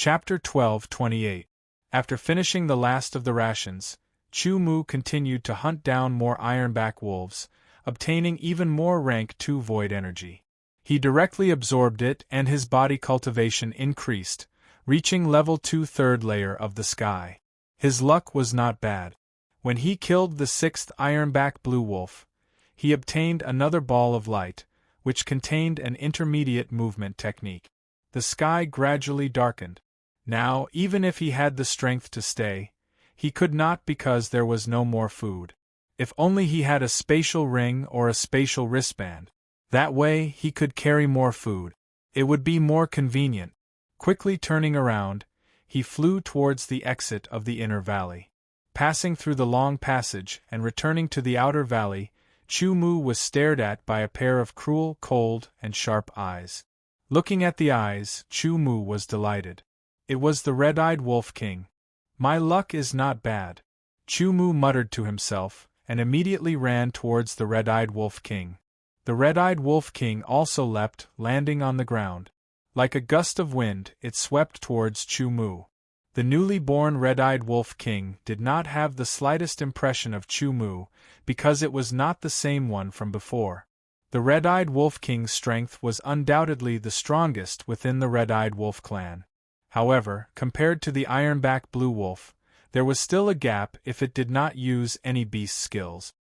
Chapter 12:28. After finishing the last of the rations, Chu Mu continued to hunt down more ironback wolves, obtaining even more rank 2 void energy. He directly absorbed it and his body cultivation increased, reaching level 2 third layer of the sky. His luck was not bad. When he killed the 6th ironback blue wolf, he obtained another ball of light, which contained an intermediate movement technique. The sky gradually darkened. Now, even if he had the strength to stay, he could not because there was no more food. If only he had a spatial ring or a spatial wristband. That way he could carry more food. It would be more convenient. Quickly turning around, he flew towards the exit of the inner valley. Passing through the long passage and returning to the outer valley, Chu Mu was stared at by a pair of cruel, cold, and sharp eyes. Looking at the eyes, Chu Mu was delighted. It was the red-eyed Wolf King. "My luck is not bad," Chu Mu muttered to himself, and immediately ran towards the red-eyed Wolf King. The red-eyed Wolf King also leapt, landing on the ground. Like a gust of wind, it swept towards Chu Mu. The newly born red-eyed Wolf King did not have the slightest impression of Chu Mu, because it was not the same one from before. The red-eyed Wolf King's strength was undoubtedly the strongest within the red-eyed Wolf clan. However, compared to the ironback blue wolf, there was still a gap if it did not use any beast skills.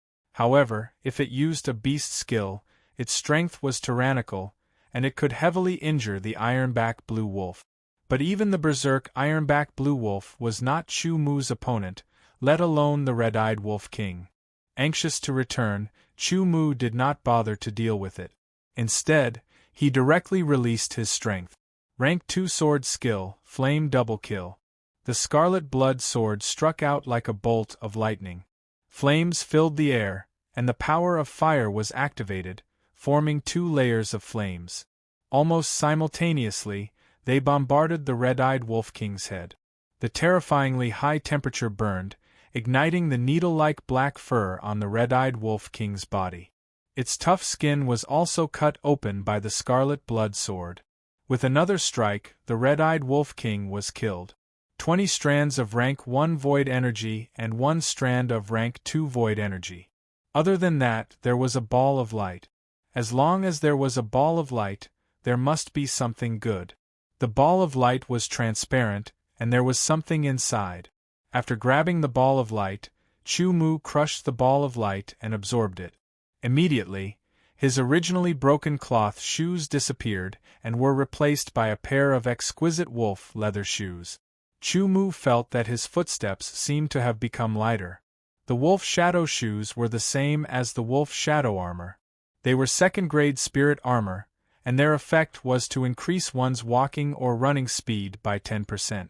However, if it used a beast skill, its strength was tyrannical, and it could heavily injure the ironback blue wolf. But even the berserk ironback blue wolf was not Chu Mu's opponent, let alone the red-eyed Wolf King. Anxious to return, Chu Mu did not bother to deal with it. Instead, he directly released his strength. Rank 2 sword skill, flame double kill. The scarlet blood sword struck out like a bolt of lightning. Flames filled the air, and the power of fire was activated, forming 2 layers of flames. Almost simultaneously, they bombarded the red-eyed Wolf King's head. The terrifyingly high temperature burned, igniting the needle-like black fur on the red-eyed Wolf King's body. Its tough skin was also cut open by the scarlet blood sword. With another strike, the red-eyed Wolf King was killed. 20 strands of rank 1 void energy and 1 strand of rank 2 void energy. Other than that, there was a ball of light. As long as there was a ball of light, there must be something good. The ball of light was transparent, and there was something inside. After grabbing the ball of light, Chu Mu crushed the ball of light and absorbed it. Immediately, his originally broken cloth shoes disappeared and were replaced by a pair of exquisite wolf leather shoes. Chu Mu felt that his footsteps seemed to have become lighter. The wolf shadow shoes were the same as the wolf shadow armor. They were second-grade spirit armor, and their effect was to increase one's walking or running speed by 10%.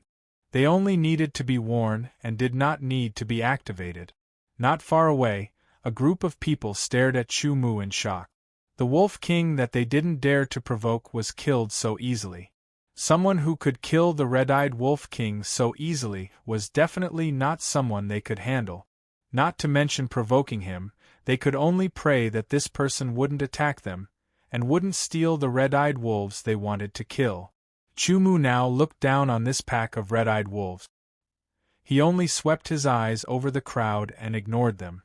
They only needed to be worn and did not need to be activated. Not far away, a group of people stared at Chu Mu in shock. The Wolf King that they didn't dare to provoke was killed so easily. Someone who could kill the red-eyed Wolf King so easily was definitely not someone they could handle. Not to mention provoking him, they could only pray that this person wouldn't attack them, and wouldn't steal the red-eyed wolves they wanted to kill. Chu Mu now looked down on this pack of red-eyed wolves. He only swept his eyes over the crowd and ignored them.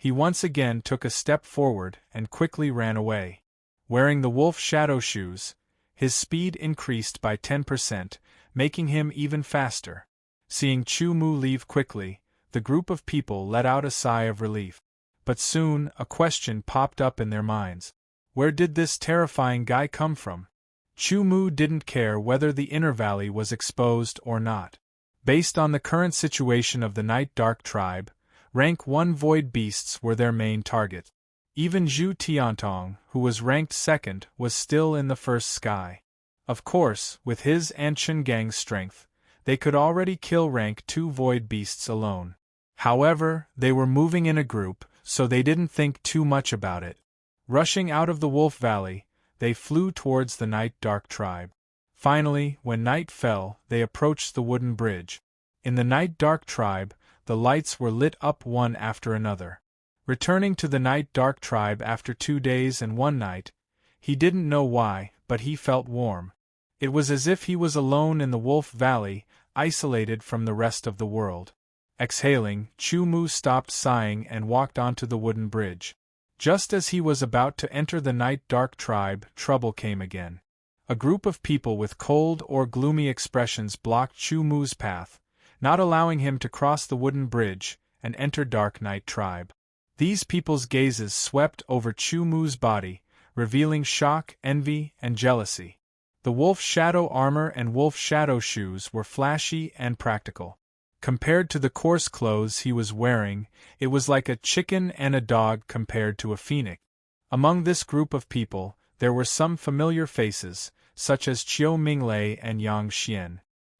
He once again took a step forward and quickly ran away. Wearing the wolf shadow shoes, his speed increased by 10%, making him even faster. Seeing Chu Mu leave quickly, the group of people let out a sigh of relief. But soon, a question popped up in their minds. Where did this terrifying guy come from? Chu Mu didn't care whether the inner valley was exposed or not. Based on the current situation of the Night Dark tribe, rank 1 void beasts were their main target. Even Zhu Tiantong, who was ranked 2nd, was still in the first sky. Of course, with his and Chen Gang's strength, they could already kill rank 2 void beasts alone. However, they were moving in a group, so they didn't think too much about it. Rushing out of the Wolf Valley, they flew towards the Night Dark tribe. Finally, when night fell, they approached the wooden bridge. In the Night Dark tribe, the lights were lit up one after another. Returning to the Night Dark tribe after 2 days and 1 night, he didn't know why, but he felt warm. It was as if he was alone in the Wolf Valley, isolated from the rest of the world. Exhaling, Chu Mu stopped sighing and walked onto the wooden bridge. Just as he was about to enter the Night Dark tribe, trouble came again. A group of people with cold or gloomy expressions blocked Chu Mu's path, not allowing him to cross the wooden bridge and enter Dark Night tribe. These people's gazes swept over Chu Mu's body, revealing shock, envy, and jealousy. The wolf shadow armor and wolf shadow shoes were flashy and practical. Compared to the coarse clothes he was wearing, it was like a chicken and a dog compared to a phoenix. Among this group of people, there were some familiar faces, such as Qiu Minglei and Yang Xian.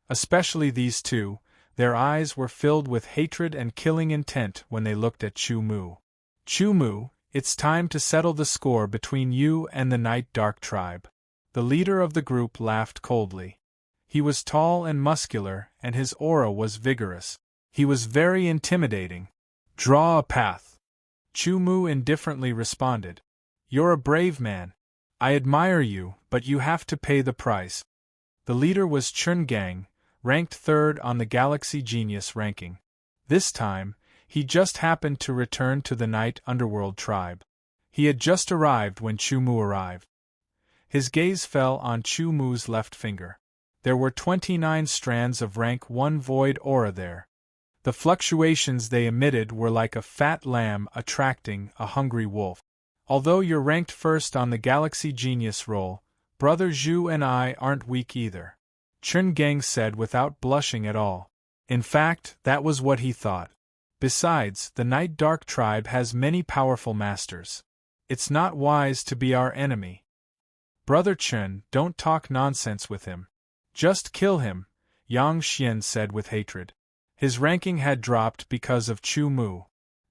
Especially these two, their eyes were filled with hatred and killing intent when they looked at Chu Mu. Chu Mu, it's time to settle the score between you and the Night Dark tribe. The leader of the group laughed coldly. He was tall and muscular, and his aura was vigorous. He was very intimidating. Draw a path. Chu Mu indifferently responded. You're a brave man. I admire you, but you have to pay the price. The leader was Chun Gang, ranked third on the Galaxy Genius ranking. This time, he just happened to return to the Night Underworld tribe. He had just arrived when Chu Mu arrived. His gaze fell on Chu Mu's left finger. There were 29 strands of rank 1 void aura there. The fluctuations they emitted were like a fat lamb attracting a hungry wolf. Although you're ranked first on the Galaxy Genius roll, Brother Zhu and I aren't weak either. Chun Gang said without blushing at all. In fact, that was what he thought. Besides, the Night Dark tribe has many powerful masters. It's not wise to be our enemy. Brother Chun, don't talk nonsense with him. Just kill him, Yang Xian said with hatred. His ranking had dropped because of Chu Mu.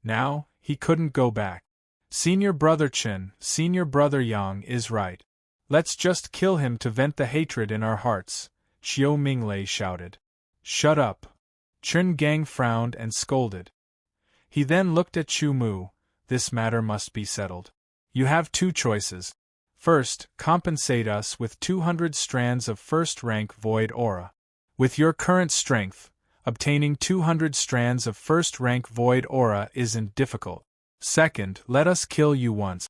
Now, he couldn't go back. Senior Brother Chun, Senior Brother Yang is right. Let's just kill him to vent the hatred in our hearts, Qiu Minglei shouted. Shut up. Chun Gang frowned and scolded. He then looked at Chu Mu. This matter must be settled. You have two choices. First, compensate us with 200 strands of first-rank void aura. With your current strength, obtaining 200 strands of first-rank void aura isn't difficult. Second, let us kill you once.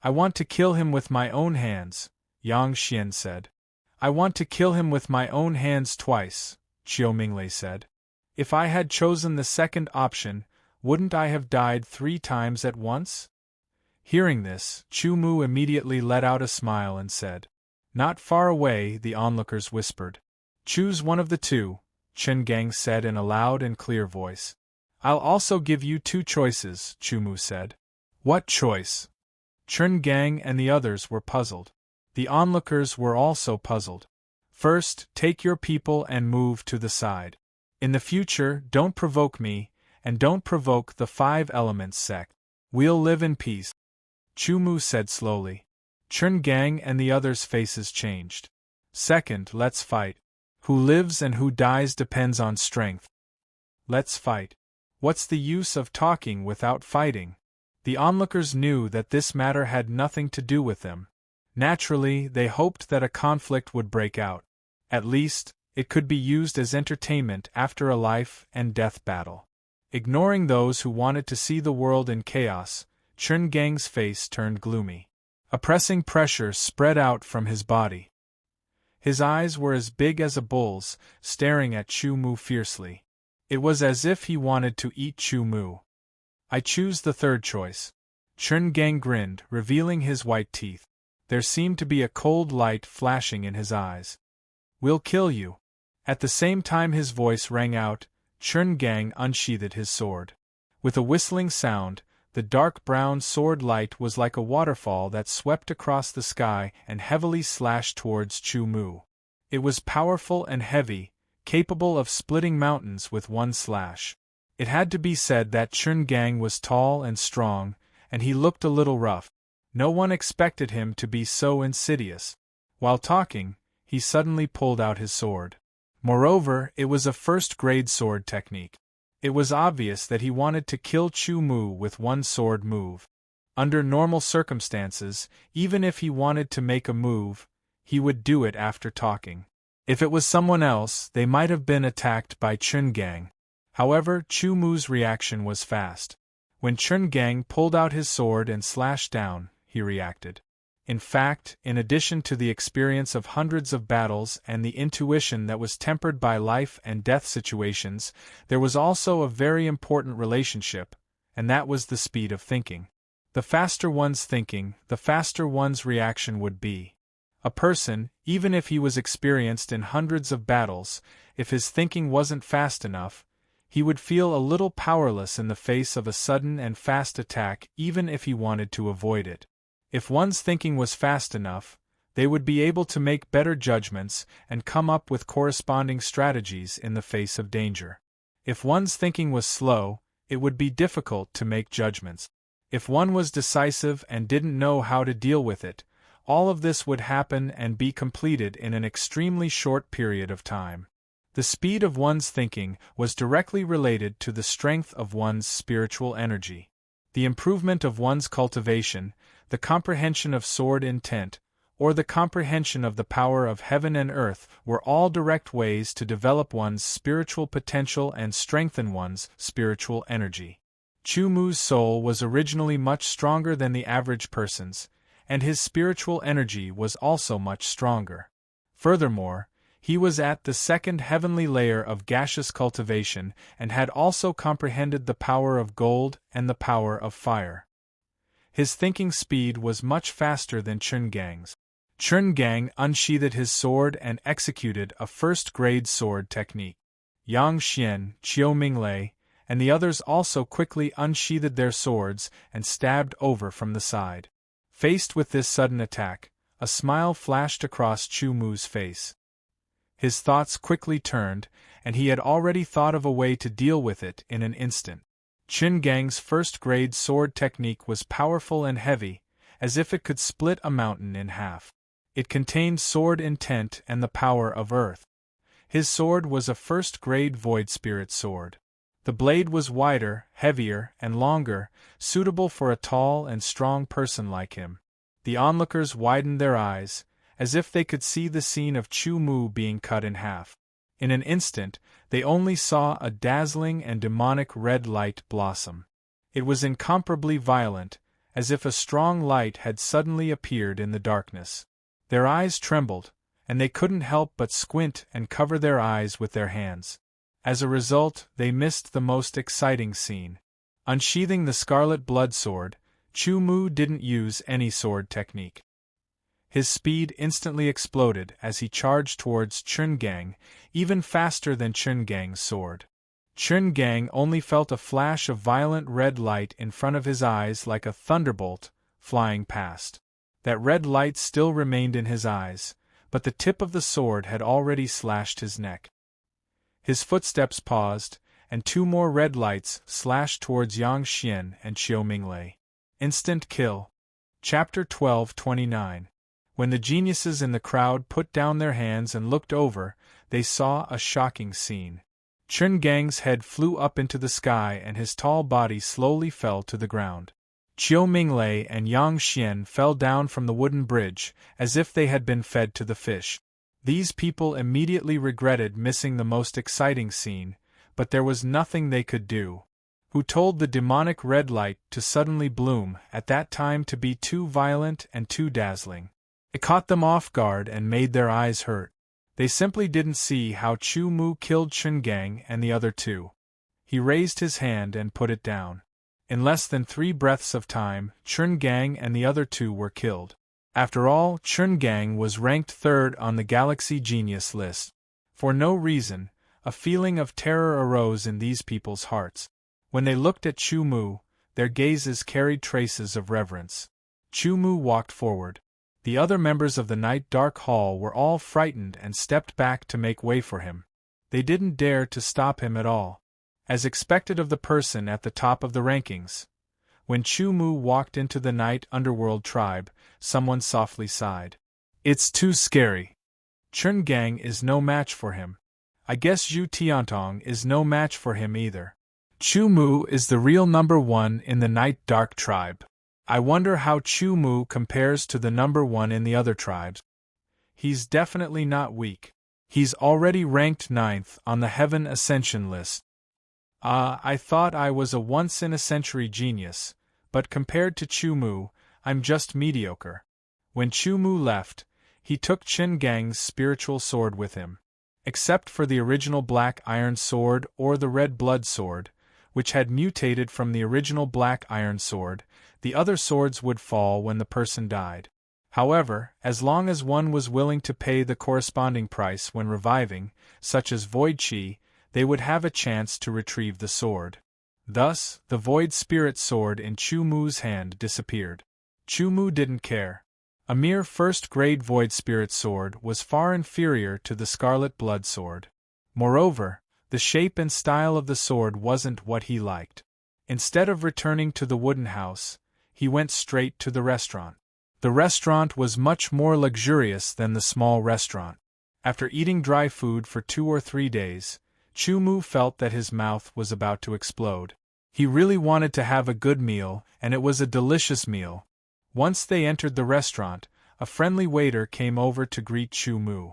I want to kill him with my own hands, Yang Xian said. I want to kill him with my own hands twice, Qiu Minglei said. If I had chosen the second option, wouldn't I have died 3 times at once? Hearing this, Chu Mu immediately let out a smile and said. Not far away, the onlookers whispered. Choose one of the two, Chun Gang said in a loud and clear voice. I'll also give you 2 choices, Chu Mu said. What choice? Chun Gang and the others were puzzled. The onlookers were also puzzled. First, take your people and move to the side. In the future, don't provoke me, and don't provoke the 5 Elements sect. We'll live in peace. Chu Mu said slowly. Chun Gang and the others' faces changed. Second, let's fight. Who lives and who dies depends on strength. Let's fight. What's the use of talking without fighting? The onlookers knew that this matter had nothing to do with them. Naturally, they hoped that a conflict would break out. At least, it could be used as entertainment after a life and death battle. Ignoring those who wanted to see the world in chaos, Chun Gang's face turned gloomy. A pressing pressure spread out from his body. His eyes were as big as a bull's, staring at Chu Mu fiercely. It was as if he wanted to eat Chu Mu. I choose the third choice. Chun Gang grinned, revealing his white teeth. There seemed to be a cold light flashing in his eyes. We'll kill you. At the same time his voice rang out, Chun Gang unsheathed his sword. With a whistling sound, the dark brown sword light was like a waterfall that swept across the sky and heavily slashed towards Chu Mu. It was powerful and heavy, capable of splitting mountains with one slash. It had to be said that Chun Gang was tall and strong, and he looked a little rough. No one expected him to be so insidious. While talking, he suddenly pulled out his sword. Moreover, it was a first-grade sword technique. It was obvious that he wanted to kill Chu Mu with one sword move. Under normal circumstances, even if he wanted to make a move, he would do it after talking. If it was someone else, they might have been attacked by Chungang. However, Chu Mu's reaction was fast. When Chungang pulled out his sword and slashed down, he reacted. In fact, in addition to the experience of hundreds of battles and the intuition that was tempered by life and death situations, there was also a very important relationship, and that was the speed of thinking. The faster one's thinking, the faster one's reaction would be. A person, even if he was experienced in hundreds of battles, if his thinking wasn't fast enough, he would feel a little powerless in the face of a sudden and fast attack even if he wanted to avoid it. If one's thinking was fast enough, they would be able to make better judgments and come up with corresponding strategies in the face of danger. If one's thinking was slow, it would be difficult to make judgments. If one was decisive and didn't know how to deal with it, all of this would happen and be completed in an extremely short period of time. The speed of one's thinking was directly related to the strength of one's spiritual energy. The improvement of one's cultivation, the comprehension of sword intent, or the comprehension of the power of heaven and earth were all direct ways to develop one's spiritual potential and strengthen one's spiritual energy. Chu Mu's soul was originally much stronger than the average person's, and his spiritual energy was also much stronger. Furthermore, he was at the second heavenly layer of gaseous cultivation and had also comprehended the power of gold and the power of fire. His thinking speed was much faster than Chungang's. Chungang unsheathed his sword and executed a first-grade sword technique. Yang Xian, Qiu Minglei, and the others also quickly unsheathed their swords and stabbed over from the side. Faced with this sudden attack, a smile flashed across Chu Mu's face. His thoughts quickly turned, and he had already thought of a way to deal with it in an instant. Chungang's first-grade sword technique was powerful and heavy, as if it could split a mountain in half. It contained sword intent and the power of earth. His sword was a first-grade void spirit sword. The blade was wider, heavier, and longer, suitable for a tall and strong person like him. The onlookers widened their eyes, as if they could see the scene of Chu Mu being cut in half. In an instant, they only saw a dazzling and demonic red light blossom. It was incomparably violent, as if a strong light had suddenly appeared in the darkness. Their eyes trembled, and they couldn't help but squint and cover their eyes with their hands. As a result, they missed the most exciting scene. Unsheathing the scarlet blood sword, Chu Mu didn't use any sword technique. His speed instantly exploded as he charged towards Chungang, even faster than Chungang's sword. Chungang only felt a flash of violent red light in front of his eyes like a thunderbolt, flying past. That red light still remained in his eyes, but the tip of the sword had already slashed his neck. His footsteps paused, and two more red lights slashed towards Yang Xian and Qiu Minglei. Instant kill. Chapter 12:29. When the geniuses in the crowd put down their hands and looked over, they saw a shocking scene. Chungang's head flew up into the sky and his tall body slowly fell to the ground. Qiu Minglei and Yang Xian fell down from the wooden bridge, as if they had been fed to the fish. These people immediately regretted missing the most exciting scene, but there was nothing they could do. Who told the demonic red light to suddenly bloom at that time to be too violent and too dazzling? It caught them off guard and made their eyes hurt. They simply didn't see how Chu Mu killed Chungang and the other two. He raised his hand and put it down. In less than 3 breaths of time, Chungang and the other two were killed. After all, Chungang was ranked 3rd on the Galaxy Genius list. For no reason, a feeling of terror arose in these people's hearts. When they looked at Chu Mu, their gazes carried traces of reverence. Chu Mu walked forward. The other members of the Night Dark Hall were all frightened and stepped back to make way for him. They didn't dare to stop him at all. As expected of the person at the top of the rankings. When Chu Mu walked into the Night Underworld tribe, someone softly sighed. It's too scary. Chungang is no match for him. I guess Zhu Tiantong is no match for him either. Chu Mu is the real number 1 in the Night Dark tribe. I wonder how Chu Mu compares to the number 1 in the other tribes. He's definitely not weak. He's already ranked 9th on the Heaven Ascension list. I thought I was a once-in-a-century genius, but compared to Chu Mu, I'm just mediocre. When Chu Mu left, he took Qin Gang's spiritual sword with him. Except for the original black iron sword or the red blood sword, which had mutated from the original black iron sword, the other swords would fall when the person died. However, as long as one was willing to pay the corresponding price when reviving, such as Void Chi, they would have a chance to retrieve the sword. Thus, the Void Spirit sword in Chu Mu's hand disappeared. Chu Mu didn't care. A mere first-grade Void Spirit sword was far inferior to the Scarlet Blood sword. Moreover, the shape and style of the sword wasn't what he liked. Instead of returning to the wooden house, he went straight to the restaurant. The restaurant was much more luxurious than the small restaurant. After eating dry food for 2 or 3 days, Chu Mu felt that his mouth was about to explode. He really wanted to have a good meal, and it was a delicious meal. Once they entered the restaurant, a friendly waiter came over to greet Chu Mu.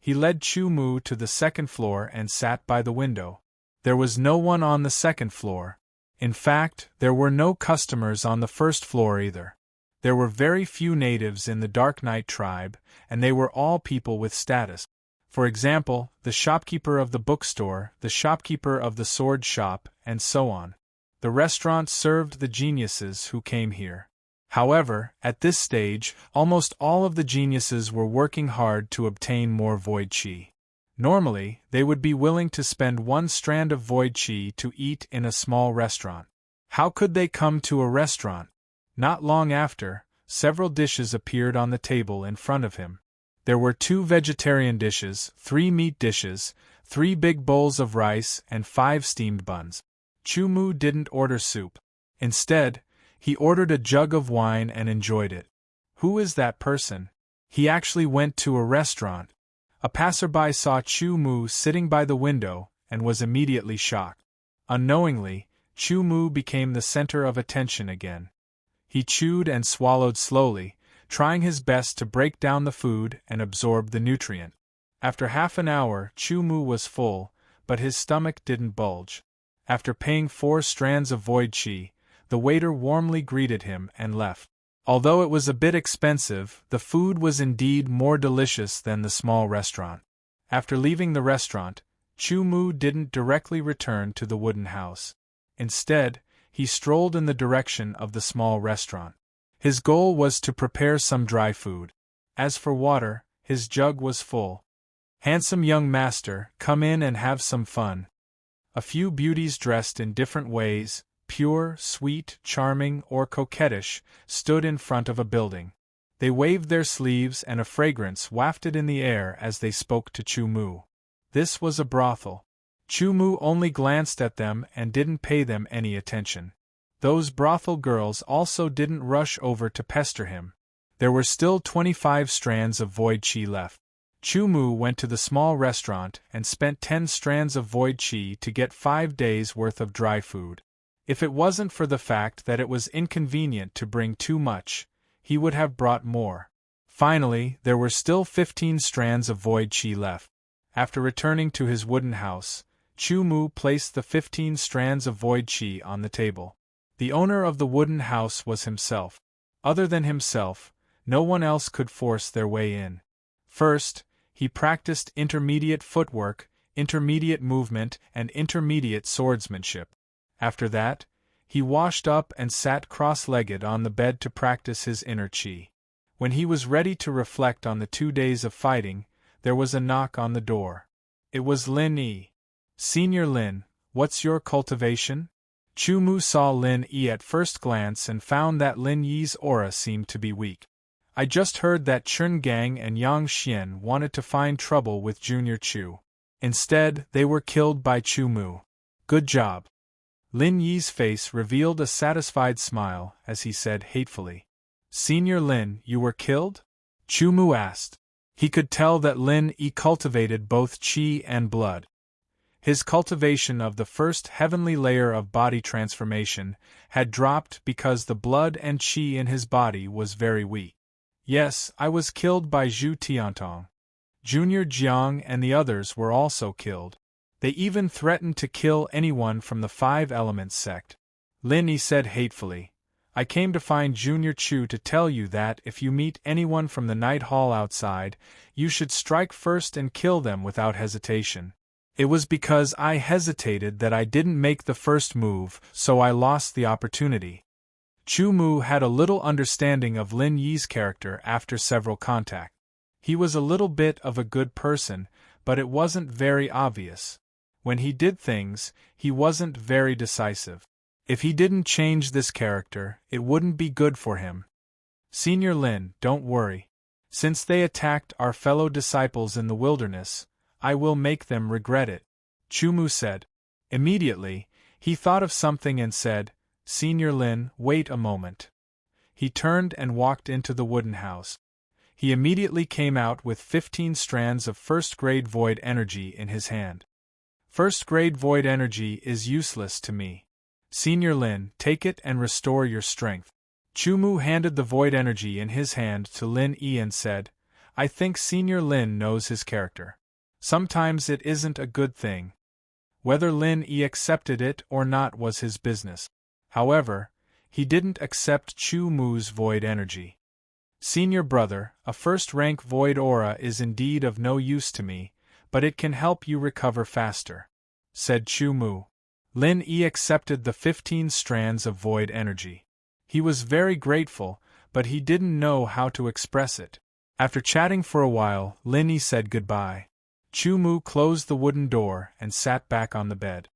He led Chu Mu to the second floor and sat by the window. There was no one on the second floor. In fact, there were no customers on the first floor either. There were very few natives in the Dark Knight tribe, and they were all people with status. For example, the shopkeeper of the bookstore, the shopkeeper of the sword shop, and so on. The restaurant served the geniuses who came here. However, at this stage, almost all of the geniuses were working hard to obtain more Void Chi. Normally, they would be willing to spend 1 strand of Void Chi to eat in a small restaurant. How could they come to a restaurant? Not long after, several dishes appeared on the table in front of him. There were 2 vegetarian dishes, 3 meat dishes, 3 big bowls of rice, and 5 steamed buns. Chu Mu didn't order soup. Instead, he ordered a jug of wine and enjoyed it. Who is that person? He actually went to a restaurant. A passerby saw Chu Mu sitting by the window and was immediately shocked. Unknowingly, Chu Mu became the center of attention again. He chewed and swallowed slowly, trying his best to break down the food and absorb the nutrient. After half an hour, Chu Mu was full, but his stomach didn't bulge. After paying 4 strands of Void Chi, the waiter warmly greeted him and left. Although it was a bit expensive, the food was indeed more delicious than the small restaurant. After leaving the restaurant, Chu Mu didn't directly return to the wooden house. Instead, he strolled in the direction of the small restaurant. His goal was to prepare some dry food. As for water, his jug was full. Handsome young master, come in and have some fun. A few beauties dressed in different ways, pure, sweet, charming, or coquettish, stood in front of a building. They waved their sleeves and a fragrance wafted in the air as they spoke to Chu Mu. This was a brothel. Chu Mu only glanced at them and didn't pay them any attention. Those brothel girls also didn't rush over to pester him. There were still 25 strands of Void Chi left. Chu Mu went to the small restaurant and spent 10 strands of Void Chi to get 5 days' worth of dry food. If it wasn't for the fact that it was inconvenient to bring too much, he would have brought more. Finally, there were still 15 strands of Void Chi left. After returning to his wooden house, Chu Mu placed the 15 strands of Void Chi on the table. The owner of the wooden house was himself. Other than himself, no one else could force their way in. First, he practiced intermediate footwork, intermediate movement, and intermediate swordsmanship. After that, he washed up and sat cross-legged on the bed to practice his inner chi. When he was ready to reflect on the 2 days of fighting, there was a knock on the door. It was Lin Yi. Senior Lin, what's your cultivation? Chu Mu saw Lin Yi at first glance and found that Lin Yi's aura seemed to be weak. I just heard that Chun Gang and Yang Xian wanted to find trouble with Junior Chu. Instead, they were killed by Chu Mu. Good job. Lin Yi's face revealed a satisfied smile as he said hatefully. Senior Lin, you were killed? Chu Mu asked. He could tell that Lin Yi cultivated both chi and blood. His cultivation of the first heavenly layer of body transformation had dropped because the blood and chi in his body was very weak. Yes, I was killed by Zhu Tiantong. Junior Jiang and the others were also killed. They even threatened to kill anyone from the Five Elements sect. Lin Yi said hatefully. I came to find Junior Chu to tell you that if you meet anyone from the night hall outside, you should strike first and kill them without hesitation. It was because I hesitated that I didn't make the first move, so I lost the opportunity. Chu Mu had a little understanding of Lin Yi's character after several contacts. He was a little bit of a good person, but it wasn't very obvious. When he did things, he wasn't very decisive. If he didn't change this character, it wouldn't be good for him. Senior Lin, don't worry. Since they attacked our fellow disciples in the wilderness, I will make them regret it, Chu Mu said. Immediately, he thought of something and said, Senior Lin, wait a moment. He turned and walked into the wooden house. He immediately came out with 15 strands of first-grade void energy in his hand. First-grade void energy is useless to me. Senior Lin, take it and restore your strength. Chu Mu handed the void energy in his hand to Lin Yi and said, I think Senior Lin knows his character. Sometimes it isn't a good thing. Whether Lin Yi accepted it or not was his business. However, he didn't accept Chu Mu's void energy. Senior brother, a first-rank void aura is indeed of no use to me, but it can help you recover faster, said Chu Mu. Lin Yi accepted the 15 strands of void energy. He was very grateful, but he didn't know how to express it. After chatting for a while, Lin Yi said goodbye. Chu Mu closed the wooden door and sat back on the bed.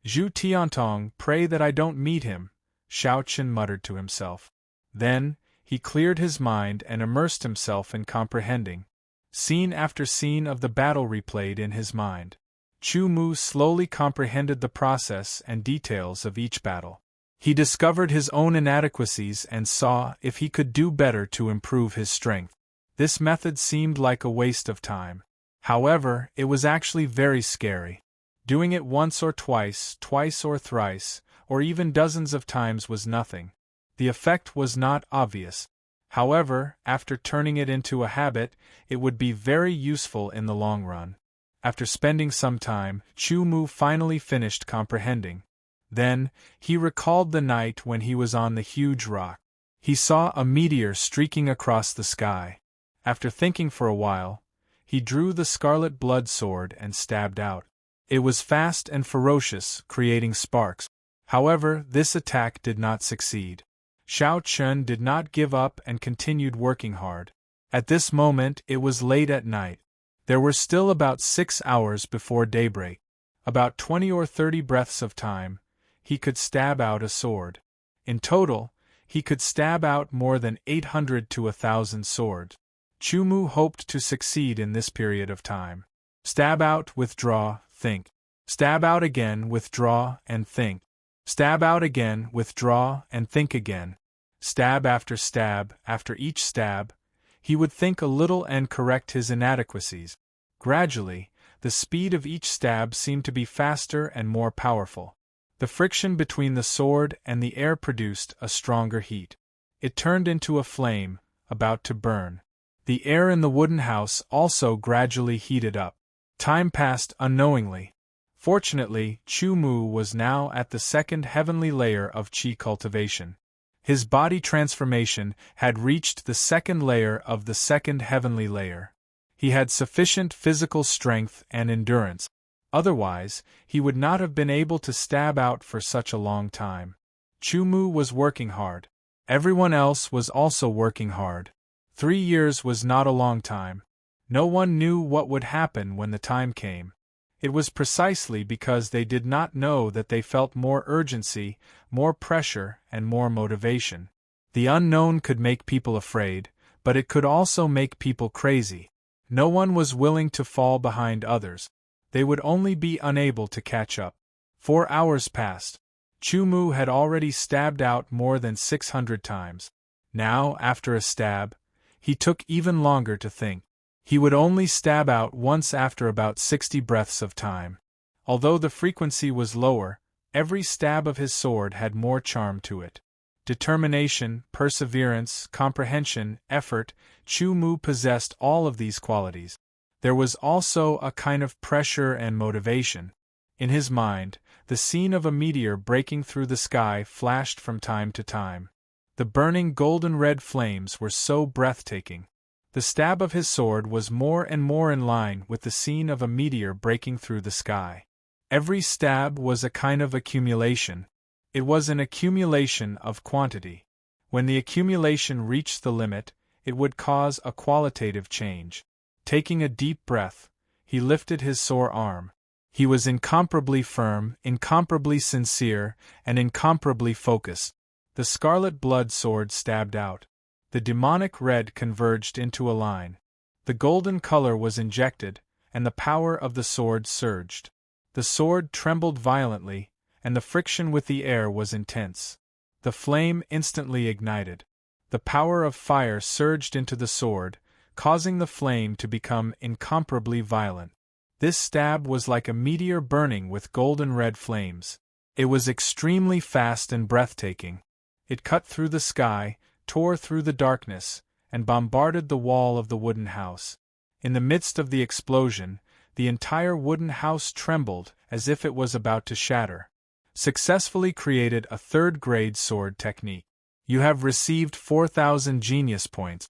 Zhu Tiantong, pray that I don't meet him, Xiao Chen muttered to himself. Then, he cleared his mind and immersed himself in comprehending. Scene after scene of the battle replayed in his mind. Chu Mu slowly comprehended the process and details of each battle. He discovered his own inadequacies and saw if he could do better to improve his strength. This method seemed like a waste of time. However, it was actually very scary. Doing it once or twice or thrice, or even dozens of times was nothing. The effect was not obvious. However, after turning it into a habit, it would be very useful in the long run. After spending some time, Chu Mu finally finished comprehending. Then, he recalled the night when he was on the huge rock. He saw a meteor streaking across the sky. After thinking for a while, he drew the scarlet blood sword and stabbed out. It was fast and ferocious, creating sparks. However, this attack did not succeed. Xiao Chen did not give up and continued working hard. At this moment, it was late at night. There were still about 6 hours before daybreak. About 20 or 30 breaths of time, he could stab out a sword. In total, he could stab out more than 800 to 1,000 swords. Chu Mu hoped to succeed in this period of time. Stab out, withdraw, think. Stab out again, withdraw, and think. Stab out again, withdraw, and think again. Stab, after each stab, he would think a little and correct his inadequacies. Gradually, the speed of each stab seemed to be faster and more powerful. The friction between the sword and the air produced a stronger heat. It turned into a flame, about to burn. The air in the wooden house also gradually heated up. Time passed unknowingly. Fortunately, Chu Mu was now at the second heavenly layer of qi cultivation. His body transformation had reached the second layer of the second heavenly layer. He had sufficient physical strength and endurance. Otherwise, he would not have been able to stab out for such a long time. Chu Mu was working hard. Everyone else was also working hard. 3 years was not a long time. No one knew what would happen when the time came. It was precisely because they did not know that they felt more urgency, more pressure, and more motivation. The unknown could make people afraid, but it could also make people crazy. No one was willing to fall behind others. They would only be unable to catch up. 4 hours passed. Chu Mu had already stabbed out more than 600 times. Now, after a stab, he took even longer to think. He would only stab out once after about 60 breaths of time. Although the frequency was lower, every stab of his sword had more charm to it. determination, perseverance, comprehension, effort. Chu Mu possessed all of these qualities. There was also a kind of pressure and motivation. In his mind, the scene of a meteor breaking through the sky flashed from time to time. The burning golden-red flames were so breathtaking. The stab of his sword was more and more in line with the scene of a meteor breaking through the sky. Every stab was a kind of accumulation. It was an accumulation of quantity. When the accumulation reached the limit, it would cause a qualitative change. Taking a deep breath, he lifted his sore arm. He was incomparably firm, incomparably sincere, and incomparably focused. The scarlet blood sword stabbed out. The demonic red converged into a line. The golden color was injected, and the power of the sword surged. The sword trembled violently, and the friction with the air was intense. The flame instantly ignited. The power of fire surged into the sword, causing the flame to become incomparably violent. This stab was like a meteor burning with golden red flames. It was extremely fast and breathtaking. It cut through the sky, tore through the darkness, and bombarded the wall of the wooden house. In the midst of the explosion, the entire wooden house trembled as if it was about to shatter. Successfully created a third-grade sword technique. You have received 4,000 genius points.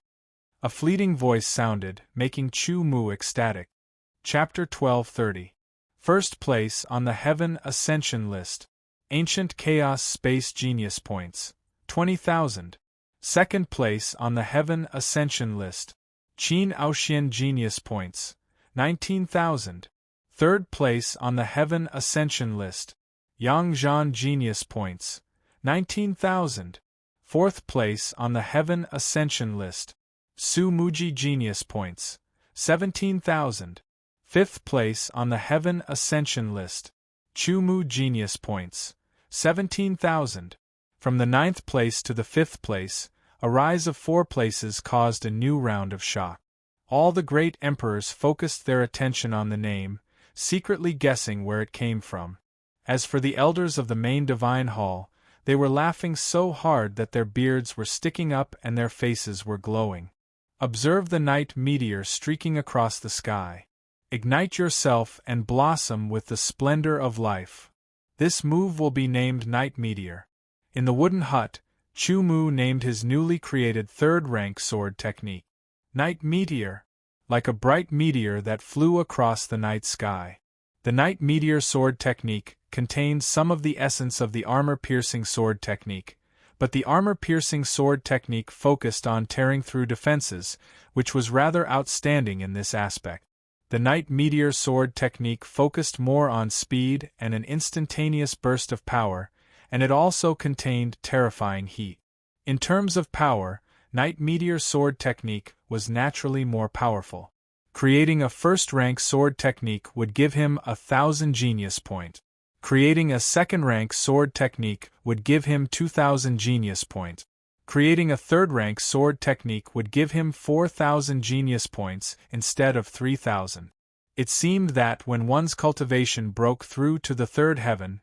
A fleeting voice sounded, making Chu Mu ecstatic. Chapter 1230. First place on the Heaven Ascension list. Ancient Chaos Space Genius Points. 20,000. Second place on the Heaven Ascension list. Qin Aoxian Genius Points. 19,000. Third place on the Heaven Ascension list. Yang Zhan Genius Points. 19,000. Fourth place on the Heaven Ascension list. Su Muji Genius Points. 17,000. Fifth place on the Heaven Ascension list. Chu Mu Genius Points. 17,000. From the 9th place to the 5th place, a rise of 4 places caused a new round of shock. All the great emperors focused their attention on the name, secretly guessing where it came from. As for the elders of the main divine hall, they were laughing so hard that their beards were sticking up and their faces were glowing. Observe the night meteor streaking across the sky. Ignite yourself and blossom with the splendor of life. This move will be named Night Meteor. In the wooden hut, Chu Mu named his newly created third-rank sword technique. Night Meteor. Like a bright meteor that flew across the night sky. The Night Meteor sword technique contains some of the essence of the armor-piercing sword technique, but the armor-piercing sword technique focused on tearing through defenses, which was rather outstanding in this aspect. The Night Meteor sword technique focused more on speed and an instantaneous burst of power, and it also contained terrifying heat. In terms of power, Night Meteor sword technique was naturally more powerful. Creating a first-rank sword technique would give him 1,000 genius points. Creating a second-rank sword technique would give him 2,000 genius points. Creating a third-rank sword technique would give him 4,000 genius points instead of 3,000. It seemed that when one's cultivation broke through to the third heaven,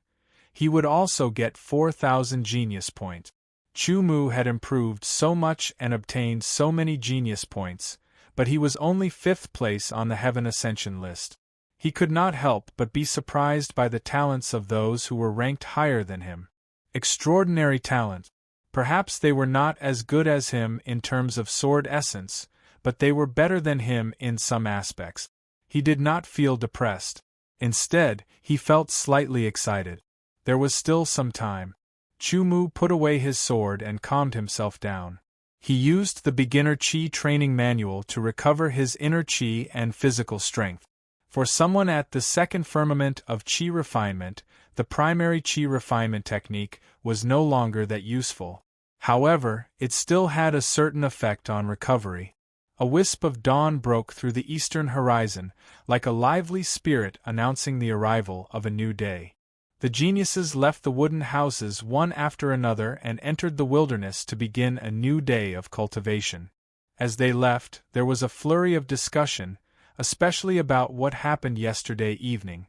he would also get 4,000 genius points. Chu Mu had improved so much and obtained so many genius points, but he was only 5th place on the Heaven Ascension list. He could not help but be surprised by the talents of those who were ranked higher than him. Extraordinary talent. Perhaps they were not as good as him in terms of sword essence, but they were better than him in some aspects. He did not feel depressed. Instead, he felt slightly excited. There was still some time. Chu Mu put away his sword and calmed himself down. He used the beginner Qi training manual to recover his inner Qi and physical strength. For someone at the second firmament of Qi refinement, the primary Qi refinement technique was no longer that useful. However, it still had a certain effect on recovery. A wisp of dawn broke through the eastern horizon, like a lively spirit announcing the arrival of a new day. The geniuses left the wooden houses one after another and entered the wilderness to begin a new day of cultivation. As they left, there was a flurry of discussion, especially about what happened yesterday evening.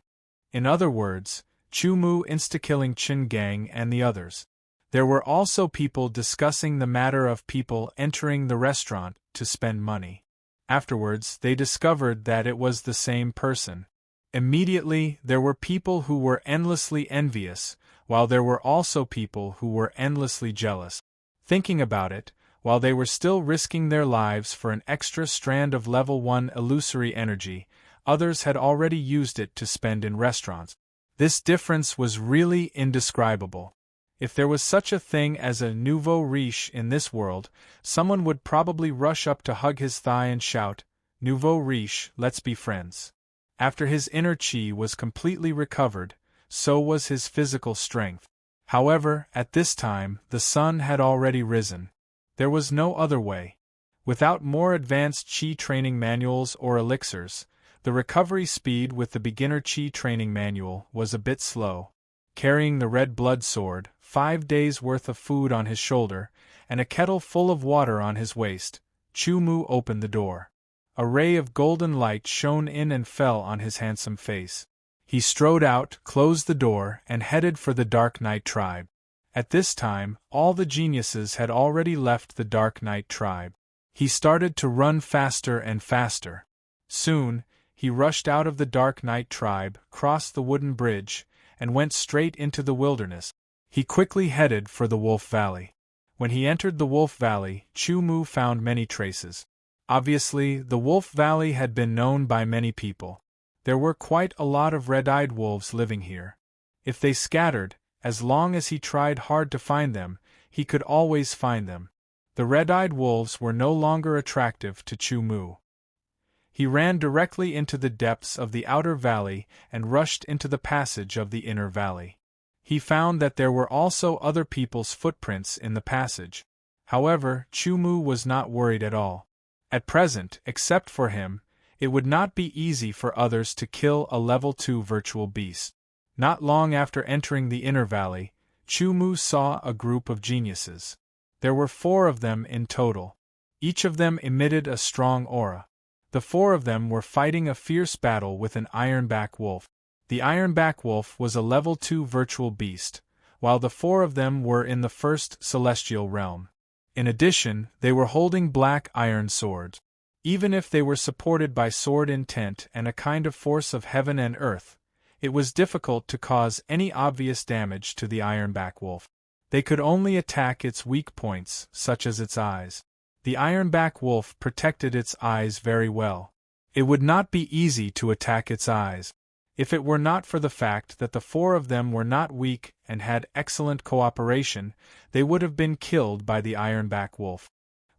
In other words, Chu Mu insta-killing Qin Gang and the others. There were also people discussing the matter of people entering the restaurant to spend money. Afterwards, they discovered that it was the same person. Immediately, there were people who were endlessly envious, while there were also people who were endlessly jealous. Thinking about it, while they were still risking their lives for an extra strand of level 1 illusory energy, others had already used it to spend in restaurants. This difference was really indescribable. If there was such a thing as a nouveau riche in this world, someone would probably rush up to hug his thigh and shout, "Nouveau riche, let's be friends." After his inner chi was completely recovered, so was his physical strength. However, at this time, the sun had already risen. There was no other way. Without more advanced chi training manuals or elixirs, the recovery speed with the beginner chi training manual was a bit slow. Carrying the red blood sword, 5 days' worth of food on his shoulder, and a kettle full of water on his waist, Chu Mu opened the door. A ray of golden light shone in and fell on his handsome face. He strode out, closed the door, and headed for the Dark Knight tribe. At this time, all the geniuses had already left the Dark Knight tribe. He started to run faster and faster. Soon, he rushed out of the Dark Knight tribe, crossed the wooden bridge, and went straight into the wilderness. He quickly headed for the Wolf Valley. When he entered the Wolf Valley, Chu Mu found many traces. Obviously, the Wolf Valley had been known by many people. There were quite a lot of red-eyed wolves living here. If they scattered, as long as he tried hard to find them, he could always find them. The red-eyed wolves were no longer attractive to Chu Mu. He ran directly into the depths of the outer valley and rushed into the passage of the inner valley. He found that there were also other people's footprints in the passage. However, Chu Mu was not worried at all. At present, except for him, it would not be easy for others to kill a level 2 virtual beast. Not long after entering the inner valley, Chu Mu saw a group of geniuses. There were 4 of them in total. Each of them emitted a strong aura. The 4 of them were fighting a fierce battle with an ironback wolf. The ironback wolf was a level 2 virtual beast, while the 4 of them were in the first celestial realm. In addition, they were holding black iron swords. Even if they were supported by sword intent and a kind of force of heaven and earth, it was difficult to cause any obvious damage to the ironback wolf. They could only attack its weak points, such as its eyes. The ironback wolf protected its eyes very well. It would not be easy to attack its eyes. If it were not for the fact that the 4 of them were not weak and had excellent cooperation, they would have been killed by the ironback wolf.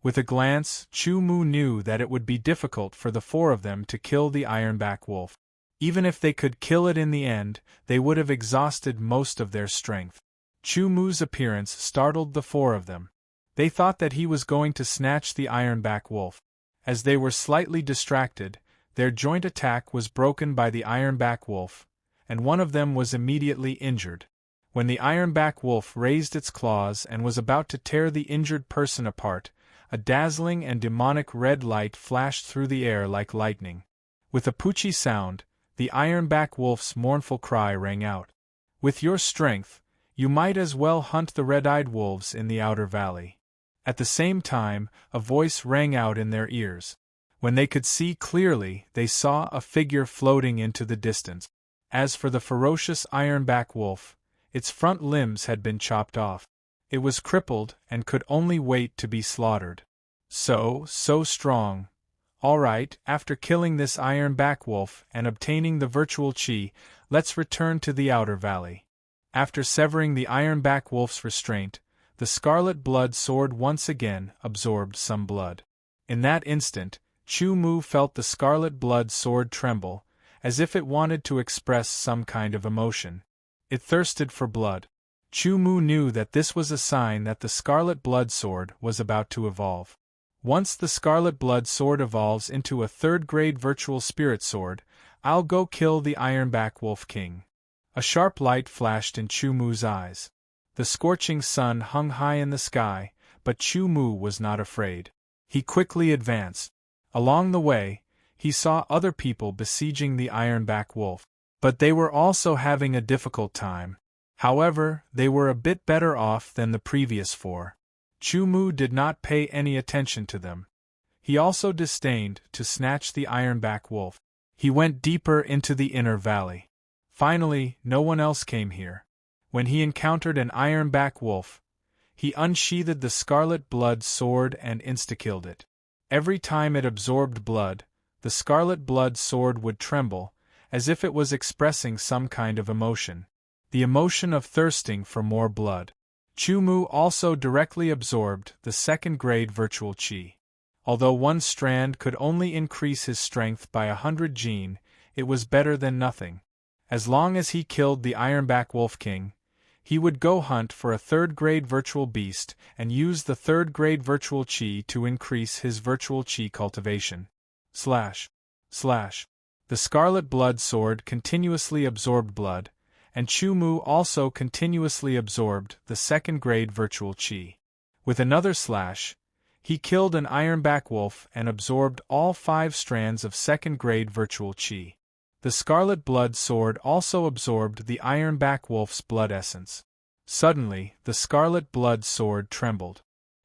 With a glance, Chu Mu knew that it would be difficult for the 4 of them to kill the ironback wolf. Even if they could kill it in the end, they would have exhausted most of their strength. Chu Mu's appearance startled the 4 of them. They thought that he was going to snatch the ironback wolf. As they were slightly distracted, their joint attack was broken by the ironback wolf, and one of them was immediately injured. When the ironback wolf raised its claws and was about to tear the injured person apart, a dazzling and demonic red light flashed through the air like lightning. With a poochie sound, the ironback wolf's mournful cry rang out. "With your strength, you might as well hunt the red-eyed wolves in the outer valley." At the same time, a voice rang out in their ears. When they could see clearly, they saw a figure floating into the distance. As for the ferocious ironback wolf, its front limbs had been chopped off. It was crippled and could only wait to be slaughtered. So strong. All right, after killing this ironback wolf and obtaining the virtual chi, let's return to the outer valley. After severing the ironback wolf's restraint, the scarlet blood sword once again absorbed some blood. In that instant, Chu Mu felt the scarlet blood sword tremble, as if it wanted to express some kind of emotion. It thirsted for blood. Chu Mu knew that this was a sign that the scarlet blood sword was about to evolve. Once the scarlet blood sword evolves into a 3rd-grade virtual spirit sword, I'll go kill the ironback wolf king. A sharp light flashed in Chu Mu's eyes. The scorching sun hung high in the sky, but Chu Mu was not afraid. He quickly advanced. Along the way, he saw other people besieging the ironback wolf, but they were also having a difficult time. However, they were a bit better off than the previous 4. Chu Mu did not pay any attention to them. He also disdained to snatch the ironback wolf. He went deeper into the inner valley. Finally, no one else came here. When he encountered an ironback wolf, he unsheathed the scarlet blood sword and insta-killed it. Every time it absorbed blood, the scarlet blood sword would tremble, as if it was expressing some kind of emotion. The emotion of thirsting for more blood. Chu Mu also directly absorbed the second-grade virtual qi. Although one strand could only increase his strength by 100 jin, it was better than nothing. As long as he killed the ironback wolf king, he would go hunt for a third-grade virtual beast and use the third-grade virtual qi to increase his virtual qi cultivation. The scarlet blood sword continuously absorbed blood, and Chu Mu also continuously absorbed the second-grade virtual qi. With another slash, he killed an ironback wolf and absorbed all 5 strands of second-grade virtual qi. The scarlet blood sword also absorbed the ironback wolf's blood essence. Suddenly, the scarlet blood sword trembled.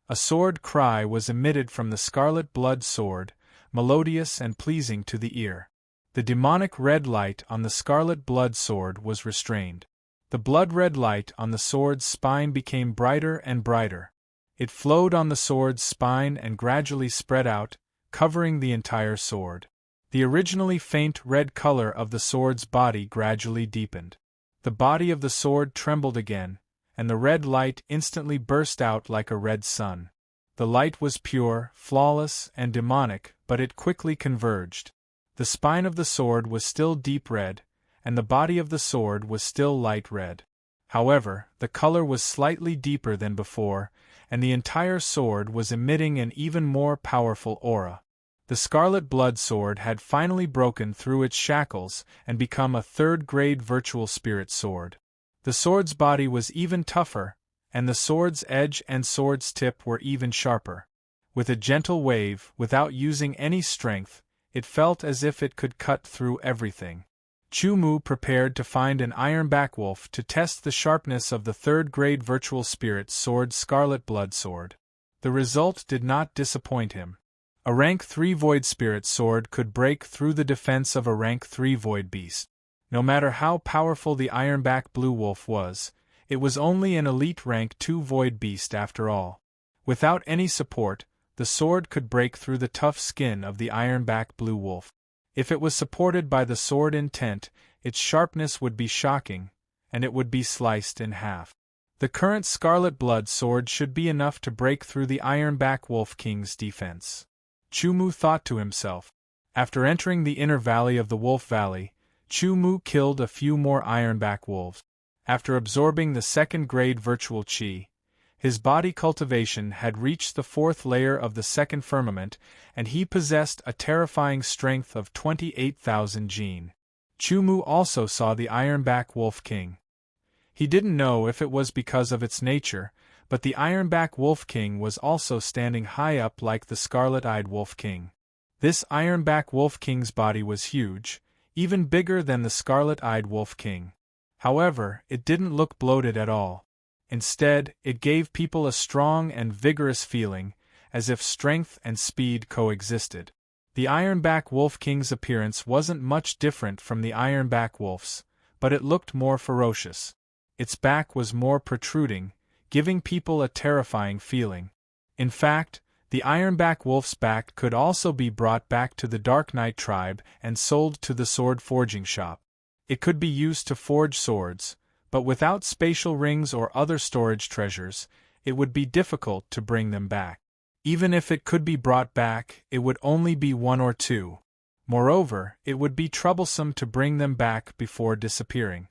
A sword cry was emitted from the scarlet blood sword, melodious and pleasing to the ear. The demonic red light on the scarlet blood sword was restrained. The blood-red light on the sword's spine became brighter and brighter. It flowed on the sword's spine and gradually spread out, covering the entire sword. The originally faint red color of the sword's body gradually deepened. The body of the sword trembled again, and the red light instantly burst out like a red sun. The light was pure, flawless, and demonic, but it quickly converged. The spine of the sword was still deep red, and the body of the sword was still light red. However, the color was slightly deeper than before, and the entire sword was emitting an even more powerful aura. The scarlet blood sword had finally broken through its shackles and become a third-grade virtual spirit sword. The sword's body was even tougher, and the sword's edge and sword's tip were even sharper. With a gentle wave, without using any strength, it felt as if it could cut through everything. Chu Mu prepared to find an ironback wolf to test the sharpness of the third-grade virtual spirit sword's scarlet blood sword. The result did not disappoint him. A rank 3 void spirit sword could break through the defense of a rank 3 void beast. No matter how powerful the ironback blue wolf was, it was only an elite rank 2 void beast after all. Without any support, the sword could break through the tough skin of the ironback blue wolf. If it was supported by the sword intent, its sharpness would be shocking, and it would be sliced in half. The current scarlet blood sword should be enough to break through the ironback wolf king's defense. Chu Mu thought to himself. After entering the inner valley of the Wolf Valley, Chu Mu killed a few more ironback wolves. After absorbing the second-grade virtual qi, his body cultivation had reached the 4th layer of the second firmament, and he possessed a terrifying strength of 28,000 jin. Chu Mu also saw the ironback wolf king. He didn't know if it was because of its nature, but the ironback wolf king was also standing high up like the scarlet-eyed wolf king. This ironback wolf king's body was huge, even bigger than the scarlet-eyed wolf king. However, it didn't look bloated at all. Instead, it gave people a strong and vigorous feeling, as if strength and speed coexisted. The ironback wolf king's appearance wasn't much different from the ironback wolf's, but it looked more ferocious. Its back was more protruding, giving people a terrifying feeling. In fact, the ironback wolf's back could also be brought back to the Dark Knight tribe and sold to the sword forging shop. It could be used to forge swords, but without spatial rings or other storage treasures, it would be difficult to bring them back. Even if it could be brought back, it would only be 1 or 2. Moreover, it would be troublesome to bring them back before disappearing.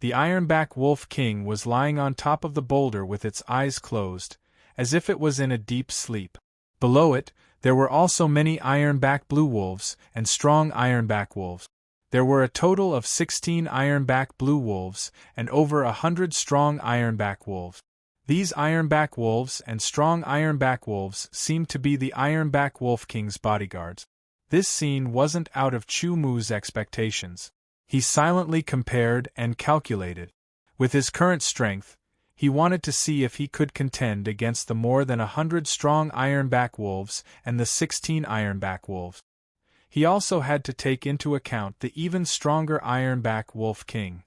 The ironback wolf king was lying on top of the boulder with its eyes closed, as if it was in a deep sleep. Below it, there were also many ironback blue wolves and strong ironback wolves. There were a total of 16 ironback blue wolves and over 100 strong ironback wolves. These ironback wolves and strong ironback wolves seemed to be the ironback wolf king's bodyguards. This scene wasn't out of Chu Mu's expectations. He silently compared and calculated. With his current strength, he wanted to see if he could contend against the more than 100 strong ironback wolves and the 16 ironback wolves. He also had to take into account the even stronger ironback wolf king.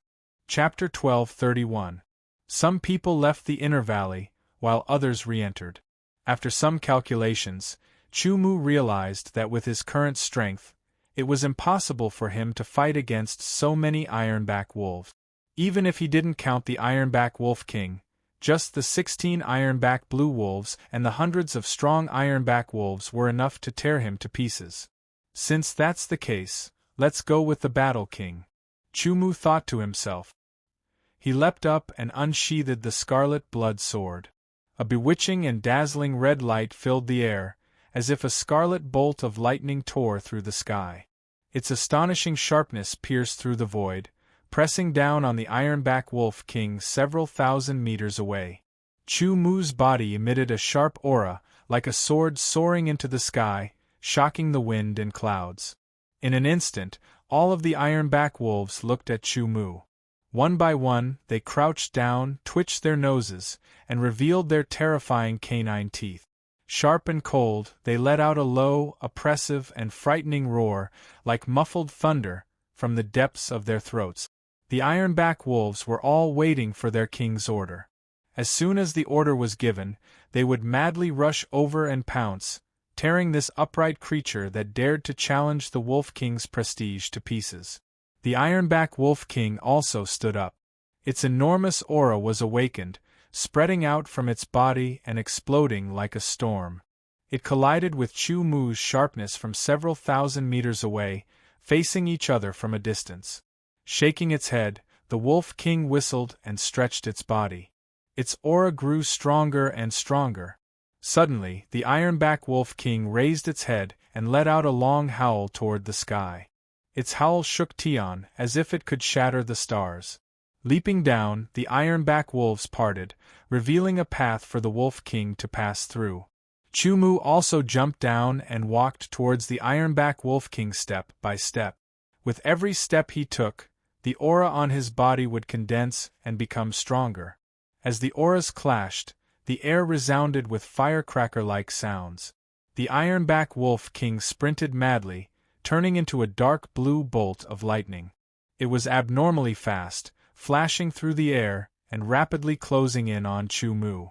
Chapter 12:31. Some people left the inner valley, while others re-entered. After some calculations, Chu Mu realized that with his current strength, it was impossible for him to fight against so many ironback wolves. Even if he didn't count the ironback wolf king, just the 16 ironback blue wolves and the hundreds of strong ironback wolves were enough to tear him to pieces. Since that's the case, let's go with the battle king, Chu Mu thought to himself. He leapt up and unsheathed the scarlet blood sword. A bewitching and dazzling red light filled the air, as if a scarlet bolt of lightning tore through the sky. Its astonishing sharpness pierced through the void, pressing down on the ironback wolf king several thousand meters away. Chu Mu's body emitted a sharp aura, like a sword soaring into the sky, shocking the wind and clouds. In an instant, all of the ironback wolves looked at Chu Mu. One by one, they crouched down, twitched their noses, and revealed their terrifying canine teeth. Sharp and cold, they let out a low, oppressive, and frightening roar, like muffled thunder, from the depths of their throats. The ironback wolves were all waiting for their king's order. As soon as the order was given, they would madly rush over and pounce, tearing this upright creature that dared to challenge the Wolf King's prestige to pieces. The ironback Wolf King also stood up. Its enormous aura was awakened, spreading out from its body and exploding like a storm. It collided with Chu Mu's sharpness from several thousand meters away, facing each other from a distance. Shaking its head, the Wolf King whistled and stretched its body. Its aura grew stronger and stronger. Suddenly, the ironback Wolf King raised its head and let out a long howl toward the sky. Its howl shook Tian as if it could shatter the stars. Leaping down, the ironback wolves parted, revealing a path for the Wolf King to pass through. Chu Mu also jumped down and walked towards the ironback Wolf King step by step. With every step he took, the aura on his body would condense and become stronger. As the auras clashed, the air resounded with firecracker-like sounds. The ironback Wolf King sprinted madly, turning into a dark blue bolt of lightning. It was abnormally fast, flashing through the air and rapidly closing in on Chu Mu.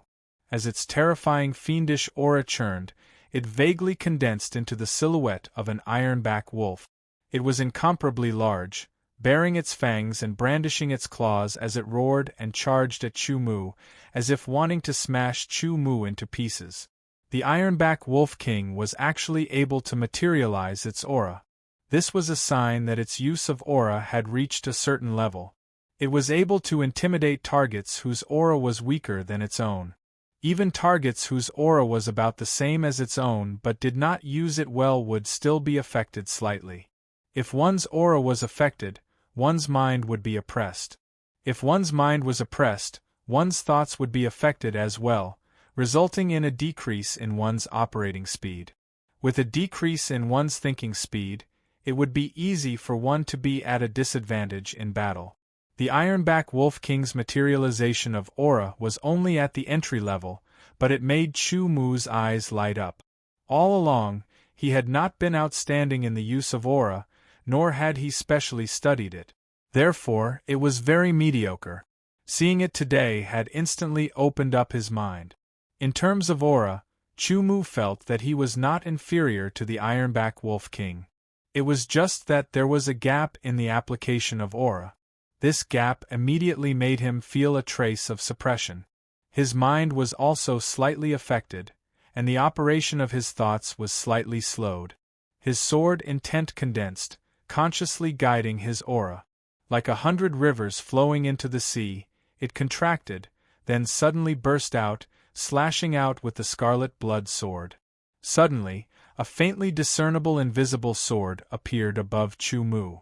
As its terrifying fiendish aura churned, it vaguely condensed into the silhouette of an ironback wolf. It was incomparably large, baring its fangs and brandishing its claws as it roared and charged at Chu Mu, as if wanting to smash Chu Mu into pieces. The ironback Wolf King was actually able to materialize its aura. This was a sign that its use of aura had reached a certain level. It was able to intimidate targets whose aura was weaker than its own. Even targets whose aura was about the same as its own but did not use it well would still be affected slightly. If one's aura was affected, one's mind would be oppressed. If one's mind was oppressed, one's thoughts would be affected as well, resulting in a decrease in one's operating speed. With a decrease in one's thinking speed, it would be easy for one to be at a disadvantage in battle. The ironback Wolf King's materialization of aura was only at the entry level, but it made Chu Mu's eyes light up. All along, he had not been outstanding in the use of aura, nor had he specially studied it. Therefore, it was very mediocre. Seeing it today had instantly opened up his mind. In terms of aura, Chu Mu felt that he was not inferior to the ironback Wolf King. It was just that there was a gap in the application of aura. This gap immediately made him feel a trace of suppression. His mind was also slightly affected, and the operation of his thoughts was slightly slowed. His sword intent condensed, consciously guiding his aura. Like 100 rivers flowing into the sea, it contracted, then suddenly burst out, slashing out with the scarlet blood sword. Suddenly, a faintly discernible invisible sword appeared above Chu Mu.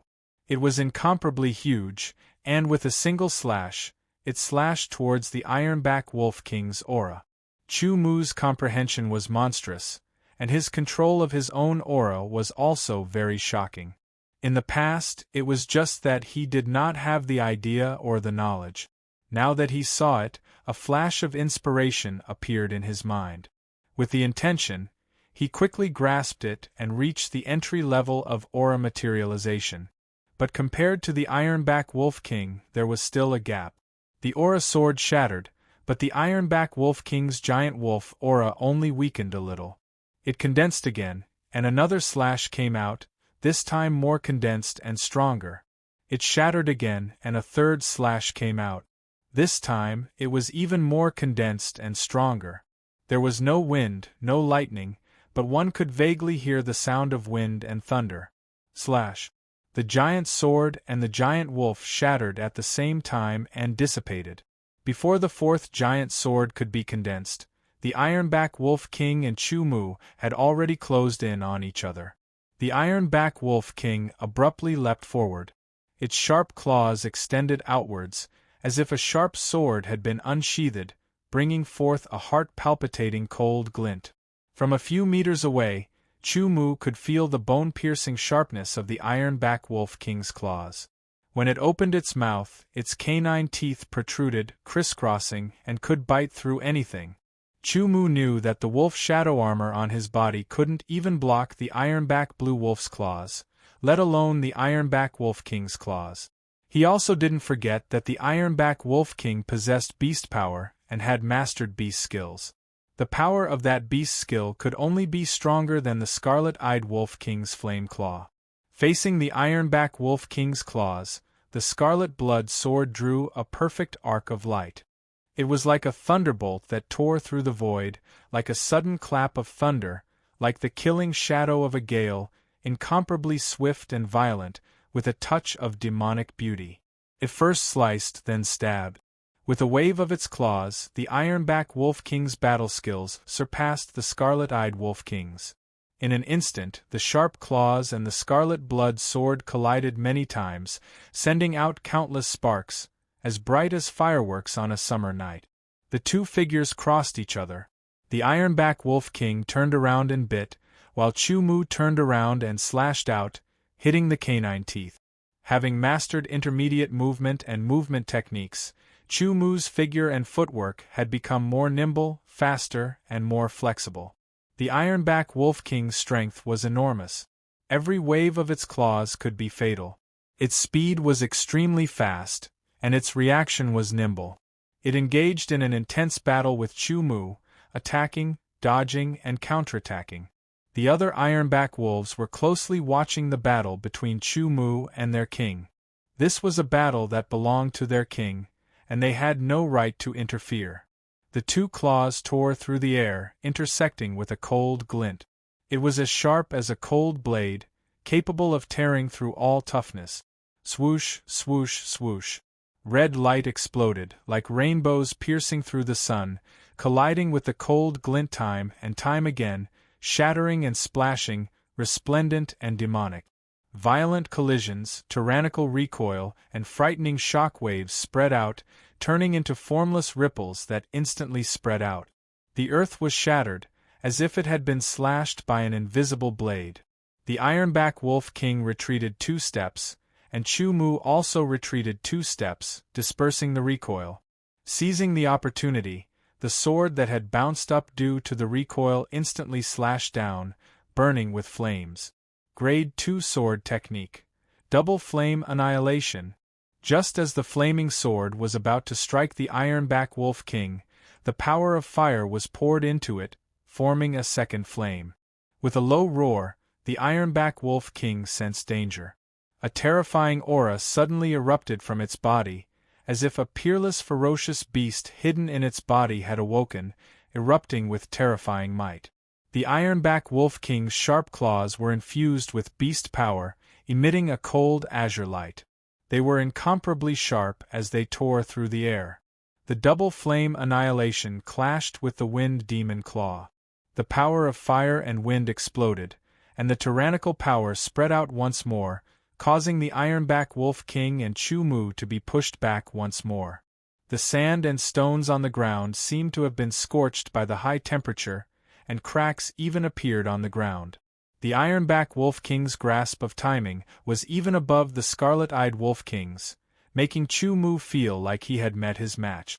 It was incomparably huge, and with a single slash, it slashed towards the ironback Wolf King's aura. Chu Mu's comprehension was monstrous, and his control of his own aura was also very shocking. In the past, it was just that he did not have the idea or the knowledge. Now that he saw it, a flash of inspiration appeared in his mind. With the intention, he quickly grasped it and reached the entry level of aura materialization. But compared to the Ironback Wolf King, there was still a gap. The aura sword shattered, but the Ironback Wolf King's giant wolf aura only weakened a little. It condensed again, and another slash came out, this time more condensed and stronger. It shattered again, and a third slash came out. This time, it was even more condensed and stronger. There was no wind, no lightning, but one could vaguely hear the sound of wind and thunder. Slash. The giant sword and the giant wolf shattered at the same time and dissipated. Before the fourth giant sword could be condensed, the Ironback Wolf King and Chu Mu had already closed in on each other. The Ironback Wolf King abruptly leapt forward. Its sharp claws extended outwards, as if a sharp sword had been unsheathed, bringing forth a heart-palpitating cold glint. From a few meters away, Chu Mu could feel the bone-piercing sharpness of the Ironback Wolf King's claws. When it opened its mouth, its canine teeth protruded, crisscrossing, and could bite through anything. Chu Mu knew that the wolf shadow armor on his body couldn't even block the Ironback Blue Wolf's claws, let alone the Ironback Wolf King's claws. He also didn't forget that the Ironback Wolf King possessed beast power and had mastered beast skills. The power of that beast skill could only be stronger than the Scarlet-Eyed Wolf King's flame claw. Facing the Ironback Wolf King's claws, the scarlet blood sword drew a perfect arc of light. It was like a thunderbolt that tore through the void, like a sudden clap of thunder, like the killing shadow of a gale, incomparably swift and violent, with a touch of demonic beauty. It first sliced, then stabbed. With a wave of its claws, the Ironback Wolf King's battle skills surpassed the Scarlet-Eyed Wolf King's. In an instant, the sharp claws and the scarlet blood sword collided many times, sending out countless sparks, as bright as fireworks on a summer night. The two figures crossed each other. The Ironback Wolf King turned around and bit, while Chu Mu turned around and slashed out, hitting the canine teeth. Having mastered intermediate movement and movement techniques, Chu Mu's figure and footwork had become more nimble, faster, and more flexible. The Ironback Wolf King's strength was enormous. Every wave of its claws could be fatal. Its speed was extremely fast, and its reaction was nimble. It engaged in an intense battle with Chu Mu, attacking, dodging, and counterattacking. The other Ironback wolves were closely watching the battle between Chu Mu and their king. This was a battle that belonged to their king, and they had no right to interfere. The two claws tore through the air, intersecting with a cold glint. It was as sharp as a cold blade, capable of tearing through all toughness. Swoosh, swoosh, swoosh. Red light exploded, like rainbows piercing through the sun, colliding with the cold glint time and time again, shattering and splashing, resplendent and demonic. Violent collisions, tyrannical recoil, and frightening shock waves spread out, turning into formless ripples that instantly spread out. The earth was shattered, as if it had been slashed by an invisible blade. The Ironback Wolf King retreated 2 steps, and Chu Mu also retreated 2 steps, dispersing the recoil. Seizing the opportunity, the sword that had bounced up due to the recoil instantly slashed down, burning with flames. Grade 2 Sword Technique. Double Flame Annihilation. Just as the flaming sword was about to strike the Ironback Wolf King, the power of fire was poured into it, forming a second flame. With a low roar, the Ironback Wolf King sensed danger. A terrifying aura suddenly erupted from its body, as if a peerless ferocious beast hidden in its body had awoken, erupting with terrifying might. The Ironback Wolf King's sharp claws were infused with beast power, emitting a cold azure light. They were incomparably sharp as they tore through the air. The double flame annihilation clashed with the wind demon claw. The power of fire and wind exploded, and the tyrannical power spread out once more, causing the Ironback Wolf King and Chu Mu to be pushed back once more. The sand and stones on the ground seemed to have been scorched by the high temperature, and cracks even appeared on the ground. The Ironback Wolf King's grasp of timing was even above the Scarlet-Eyed Wolf King's, making Chu Mu feel like he had met his match.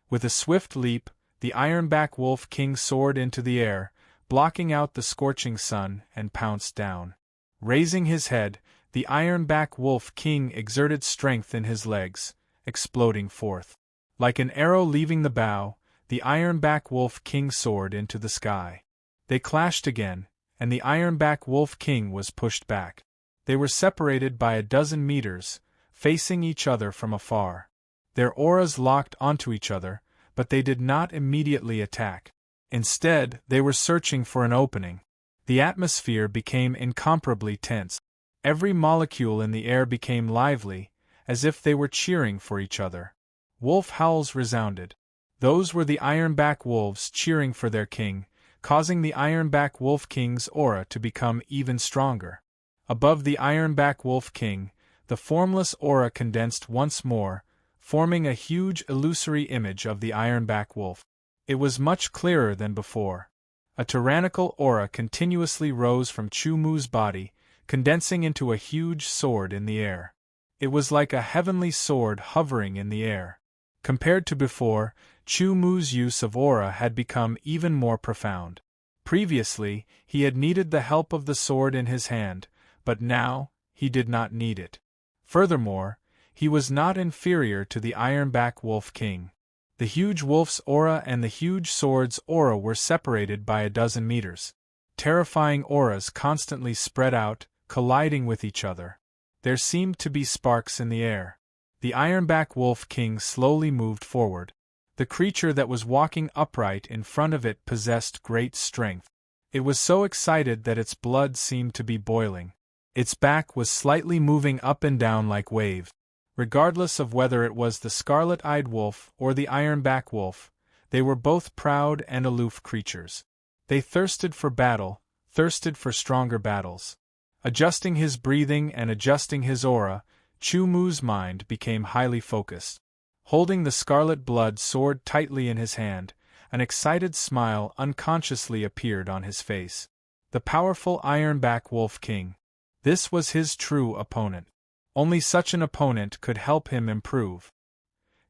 With a swift leap, the Ironback Wolf King soared into the air, blocking out the scorching sun, and pounced down. Raising his head, the Ironback Wolf King exerted strength in his legs, exploding forth. Like an arrow leaving the bow, the Ironback Wolf King soared into the sky. They clashed again, and the Ironback Wolf King was pushed back. They were separated by a dozen meters, facing each other from afar. Their auras locked onto each other, but they did not immediately attack. Instead, they were searching for an opening. The atmosphere became incomparably tense. Every molecule in the air became lively, as if they were cheering for each other. Wolf howls resounded. Those were the Ironback Wolves cheering for their king, causing the Ironback Wolf King's aura to become even stronger. Above the Ironback Wolf King, the formless aura condensed once more, forming a huge illusory image of the Ironback Wolf. It was much clearer than before. A tyrannical aura continuously rose from Chu Mu's body, condensing into a huge sword in the air. It was like a heavenly sword hovering in the air. Compared to before, Chu Mu's use of aura had become even more profound. Previously, he had needed the help of the sword in his hand, but now, he did not need it. Furthermore, he was not inferior to the Ironback Wolf King. The huge wolf's aura and the huge sword's aura were separated by a dozen meters. Terrifying auras constantly spread out, colliding with each other. There seemed to be sparks in the air. The Ironback Wolf King slowly moved forward. The creature that was walking upright in front of it possessed great strength. It was so excited that its blood seemed to be boiling. Its back was slightly moving up and down like waves. Regardless of whether it was the scarlet-eyed wolf or the Ironback Wolf, they were both proud and aloof creatures. They thirsted for battle, thirsted for stronger battles. Adjusting his breathing and adjusting his aura, Chu Mu's mind became highly focused. Holding the scarlet blood sword tightly in his hand, an excited smile unconsciously appeared on his face. The powerful Ironback Wolf King. This was his true opponent. Only such an opponent could help him improve.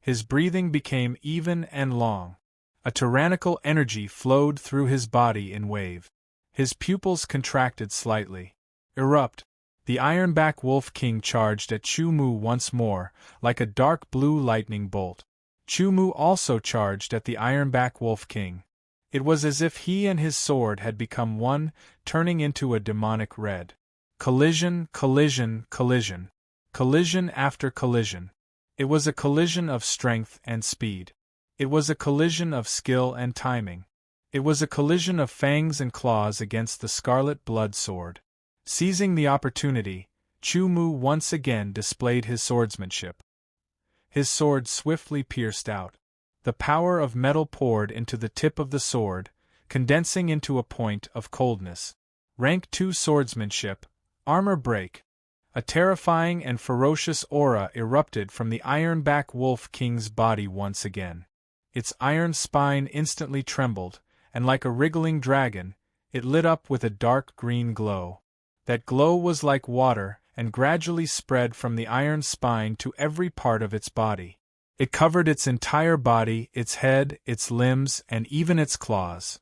His breathing became even and long. A tyrannical energy flowed through his body in wave. His pupils contracted slightly. Erupt! The Ironback Wolf King charged at Chu Mu once more, like a dark blue lightning bolt. Chu Mu also charged at the Ironback Wolf King. It was as if he and his sword had become one, turning into a demonic red. Collision, collision, collision. Collision after collision. It was a collision of strength and speed. It was a collision of skill and timing. It was a collision of fangs and claws against the scarlet blood sword. Seizing the opportunity, Chu Mu once again displayed his swordsmanship. His sword swiftly pierced out. The power of metal poured into the tip of the sword, condensing into a point of coldness. Rank 2 swordsmanship, armor break. A terrifying and ferocious aura erupted from the Ironback Wolf King's body once again. Its iron spine instantly trembled, and like a wriggling dragon, it lit up with a dark green glow. That glow was like water, and gradually spread from the iron spine to every part of its body. It covered its entire body, its head, its limbs, and even its claws.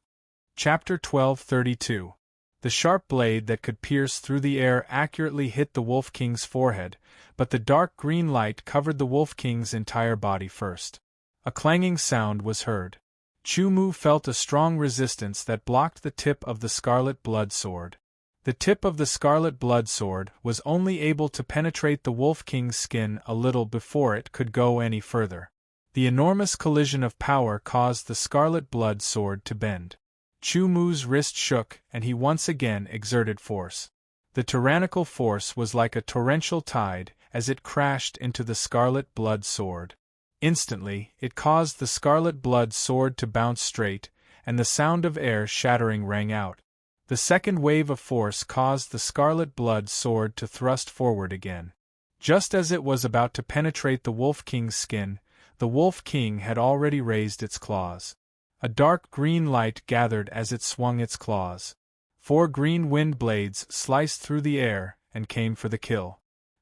Chapter 1232. The sharp blade that could pierce through the air accurately hit the Wolf King's forehead, but the dark green light covered the Wolf King's entire body first. A clanging sound was heard. Chu Mu felt a strong resistance that blocked the tip of the scarlet blood sword. The tip of the scarlet blood sword was only able to penetrate the Wolf King's skin a little before it could go any further. The enormous collision of power caused the scarlet blood sword to bend. Chu Mu's wrist shook, and he once again exerted force. The tyrannical force was like a torrential tide as it crashed into the scarlet blood sword. Instantly, it caused the scarlet blood sword to bounce straight, and the sound of air shattering rang out. The second wave of force caused the scarlet blood sword to thrust forward again. Just as it was about to penetrate the Wolf King's skin, the Wolf King had already raised its claws. A dark green light gathered as it swung its claws. 4 green wind blades sliced through the air and came for the kill.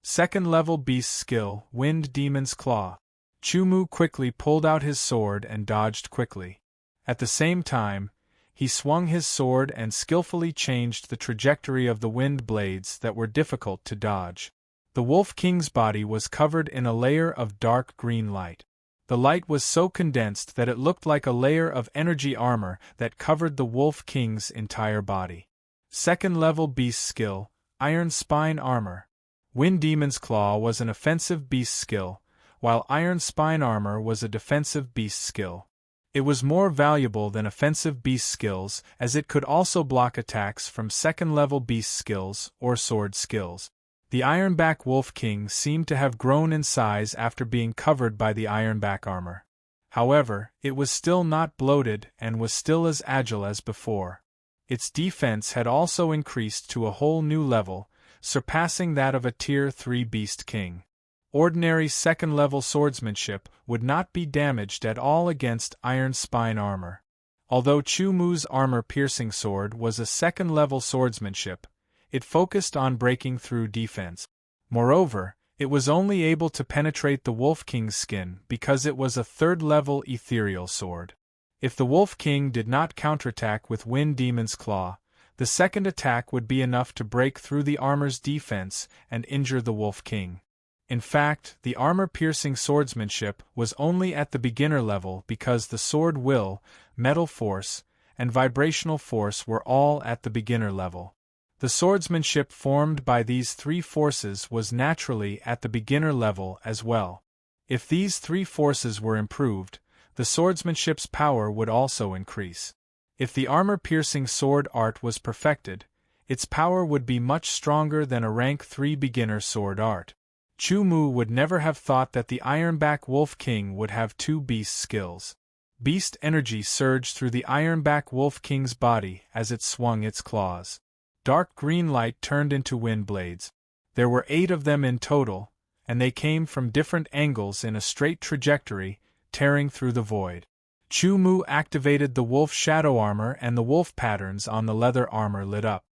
Second level beast skill, Wind Demon's Claw. Chu-Mu quickly pulled out his sword and dodged quickly. At the same time, he swung his sword and skillfully changed the trajectory of the wind blades that were difficult to dodge. The Wolf King's body was covered in a layer of dark green light. The light was so condensed that it looked like a layer of energy armor that covered the Wolf King's entire body. Second level beast skill, Iron Spine Armor. Wind Demon's Claw was an offensive beast skill, while Iron Spine Armor was a defensive beast skill. It was more valuable than offensive beast skills as it could also block attacks from second-level beast skills or sword skills. The Ironback Wolf King seemed to have grown in size after being covered by the Ironback armor. However, it was still not bloated and was still as agile as before. Its defense had also increased to a whole new level, surpassing that of a Tier 3 Beast King. Ordinary second-level swordsmanship would not be damaged at all against Iron Spine armor. Although Chu-Mu's armor-piercing sword was a second-level swordsmanship, it focused on breaking through defense. Moreover, it was only able to penetrate the Wolf King's skin because it was a third-level ethereal sword. If the Wolf King did not counterattack with Wind Demon's Claw, the second attack would be enough to break through the armor's defense and injure the Wolf King. In fact, the armor-piercing swordsmanship was only at the beginner level because the sword will, metal force, and vibrational force were all at the beginner level. The swordsmanship formed by these three forces was naturally at the beginner level as well. If these three forces were improved, the swordsmanship's power would also increase. If the armor-piercing sword art was perfected, its power would be much stronger than a rank 3 beginner sword art. Chu-Mu would never have thought that the Ironback Wolf King would have two beast skills. Beast energy surged through the Ironback Wolf King's body as it swung its claws. Dark green light turned into wind blades. There were 8 of them in total, and they came from different angles in a straight trajectory, tearing through the void. Chu-Mu activated the wolf shadow armor and the wolf patterns on the leather armor lit up.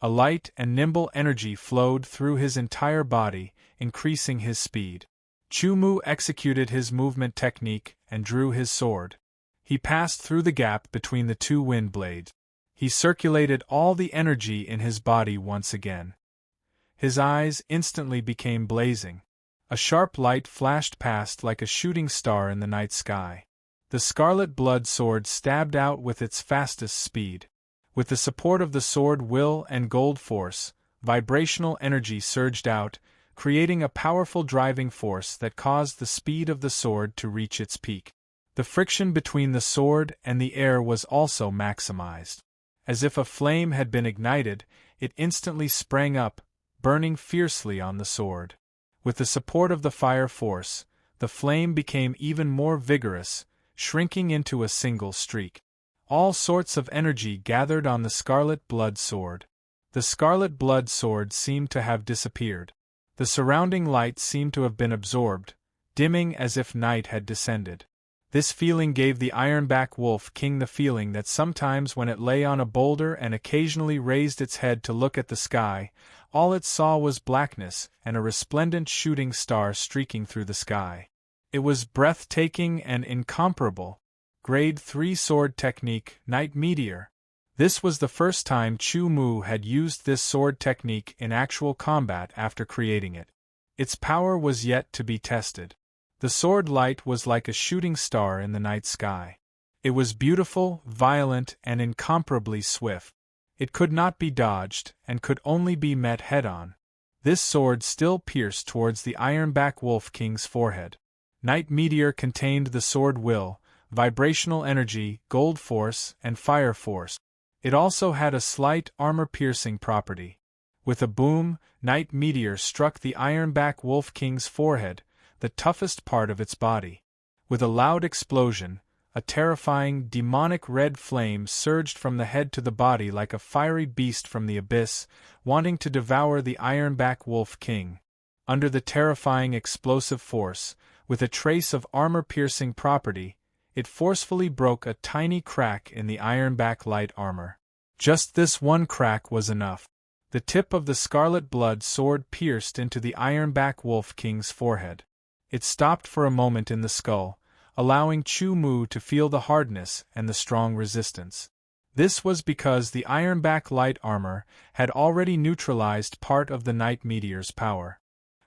A light and nimble energy flowed through his entire body, increasing his speed. Chu-Mu executed his movement technique and drew his sword. He passed through the gap between the two wind blades. He circulated all the energy in his body once again. His eyes instantly became blazing. A sharp light flashed past like a shooting star in the night sky. The scarlet blood sword stabbed out with its fastest speed. With the support of the sword will and gold force, vibrational energy surged out, creating a powerful driving force that caused the speed of the sword to reach its peak. The friction between the sword and the air was also maximized. As if a flame had been ignited, it instantly sprang up, burning fiercely on the sword. With the support of the fire force, the flame became even more vigorous, shrinking into a single streak. All sorts of energy gathered on the scarlet blood sword. The scarlet blood sword seemed to have disappeared. The surrounding light seemed to have been absorbed, dimming as if night had descended. This feeling gave the Ironback Wolf King the feeling that sometimes when it lay on a boulder and occasionally raised its head to look at the sky, all it saw was blackness and a resplendent shooting star streaking through the sky. It was breathtaking and incomparable. Grade 3 sword technique, Night Meteor. This was the first time Chu-Mu had used this sword technique in actual combat after creating it. Its power was yet to be tested. The sword light was like a shooting star in the night sky. It was beautiful, violent, and incomparably swift. It could not be dodged, and could only be met head-on. This sword still pierced towards the Ironback Wolf King's forehead. Night Meteor contained the sword will, vibrational energy, gold force, and fire force. It also had a slight armor-piercing property. With a boom, Night Meteor struck the Ironback Wolf King's forehead, the toughest part of its body. With a loud explosion, a terrifying, demonic red flame surged from the head to the body like a fiery beast from the abyss, wanting to devour the Ironback Wolf King. Under the terrifying explosive force, with a trace of armor-piercing property, it forcefully broke a tiny crack in the Ironback light armor. Just this one crack was enough. The tip of the scarlet blood sword pierced into the Ironback Wolf King's forehead. It stopped for a moment in the skull, allowing Chu Mu to feel the hardness and the strong resistance. This was because the Ironback light armor had already neutralized part of the Night Meteor's power.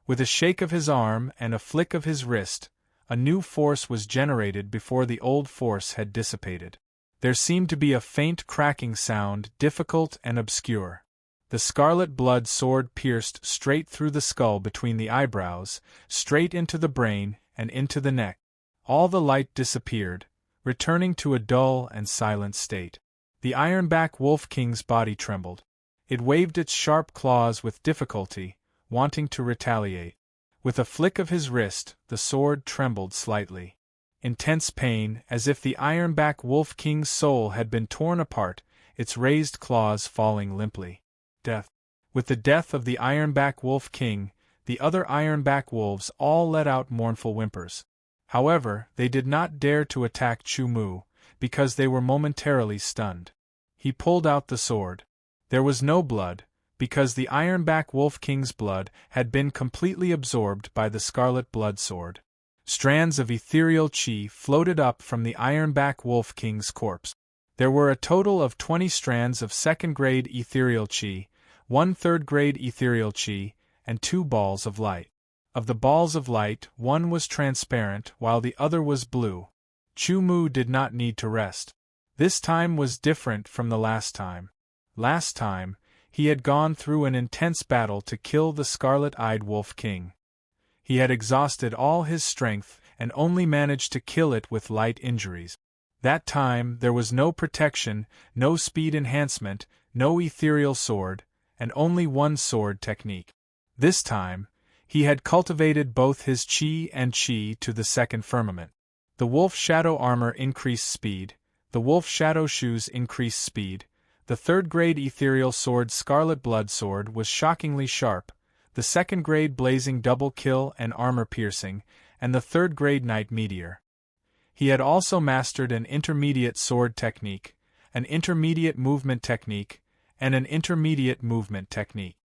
With a shake of his arm and a flick of his wrist, a new force was generated before the old force had dissipated. There seemed to be a faint cracking sound, difficult and obscure. The scarlet blood sword pierced straight through the skull between the eyebrows, straight into the brain and into the neck. All the light disappeared, returning to a dull and silent state. The Ironback Wolf King's body trembled. It waved its sharp claws with difficulty, wanting to retaliate. With a flick of his wrist, the sword trembled slightly. Intense pain, as if the Ironback Wolf King's soul had been torn apart, its raised claws falling limply. Death. With the death of the Ironback Wolf King, the other Ironback wolves all let out mournful whimpers. However, they did not dare to attack Chu Mu, because they were momentarily stunned. He pulled out the sword. There was no blood, because the Ironback Wolf King's blood had been completely absorbed by the scarlet blood sword. Strands of ethereal chi floated up from the Ironback Wolf King's corpse. There were a total of 20 strands of second-grade ethereal chi, 1 third-grade ethereal chi, and 2 balls of light. Of the balls of light, one was transparent while the other was blue. Chu Mu did not need to rest. This time was different from the last time. Last time, he had gone through an intense battle to kill the scarlet-eyed Wolf King. He had exhausted all his strength and only managed to kill it with light injuries. That time there was no protection, no speed enhancement, no ethereal sword, and only one sword technique. This time, he had cultivated both his chi and chi to the second firmament. The Wolf Shadow armor increased speed, the Wolf Shadow shoes increased speed, the third-grade ethereal sword Scarlet Blood Sword was shockingly sharp, the second-grade Blazing Double Kill and armor piercing, and the third-grade Night Meteor. He had also mastered an intermediate sword technique, an intermediate movement technique, and an intermediate movement technique.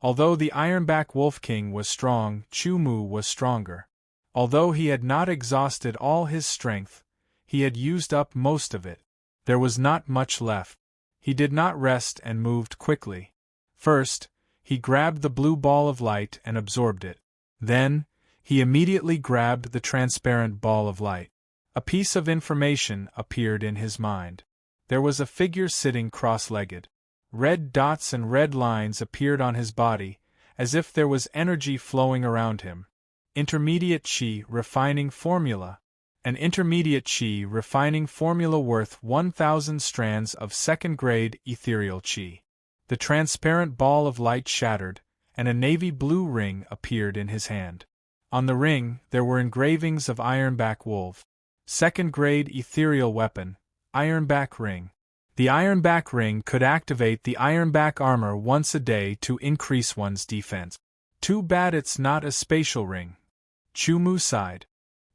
Although the Ironback Wolf King was strong, Chu Mu was stronger. Although he had not exhausted all his strength, he had used up most of it. There was not much left. He did not rest and moved quickly. First, he grabbed the blue ball of light and absorbed it. Then, he immediately grabbed the transparent ball of light. A piece of information appeared in his mind. There was a figure sitting cross-legged. Red dots and red lines appeared on his body, as if there was energy flowing around him. Intermediate Chi Refining Formula. An intermediate Chi refining formula worth 1,000 strands of second-grade ethereal Chi. The transparent ball of light shattered, and a navy blue ring appeared in his hand. On the ring, there were engravings of Ironback Wolf. Second-grade ethereal weapon, Ironback Ring. The Ironback Ring could activate the Ironback armor once a day to increase one's defense. Too bad it's not a spatial ring. Chu Mu sighed.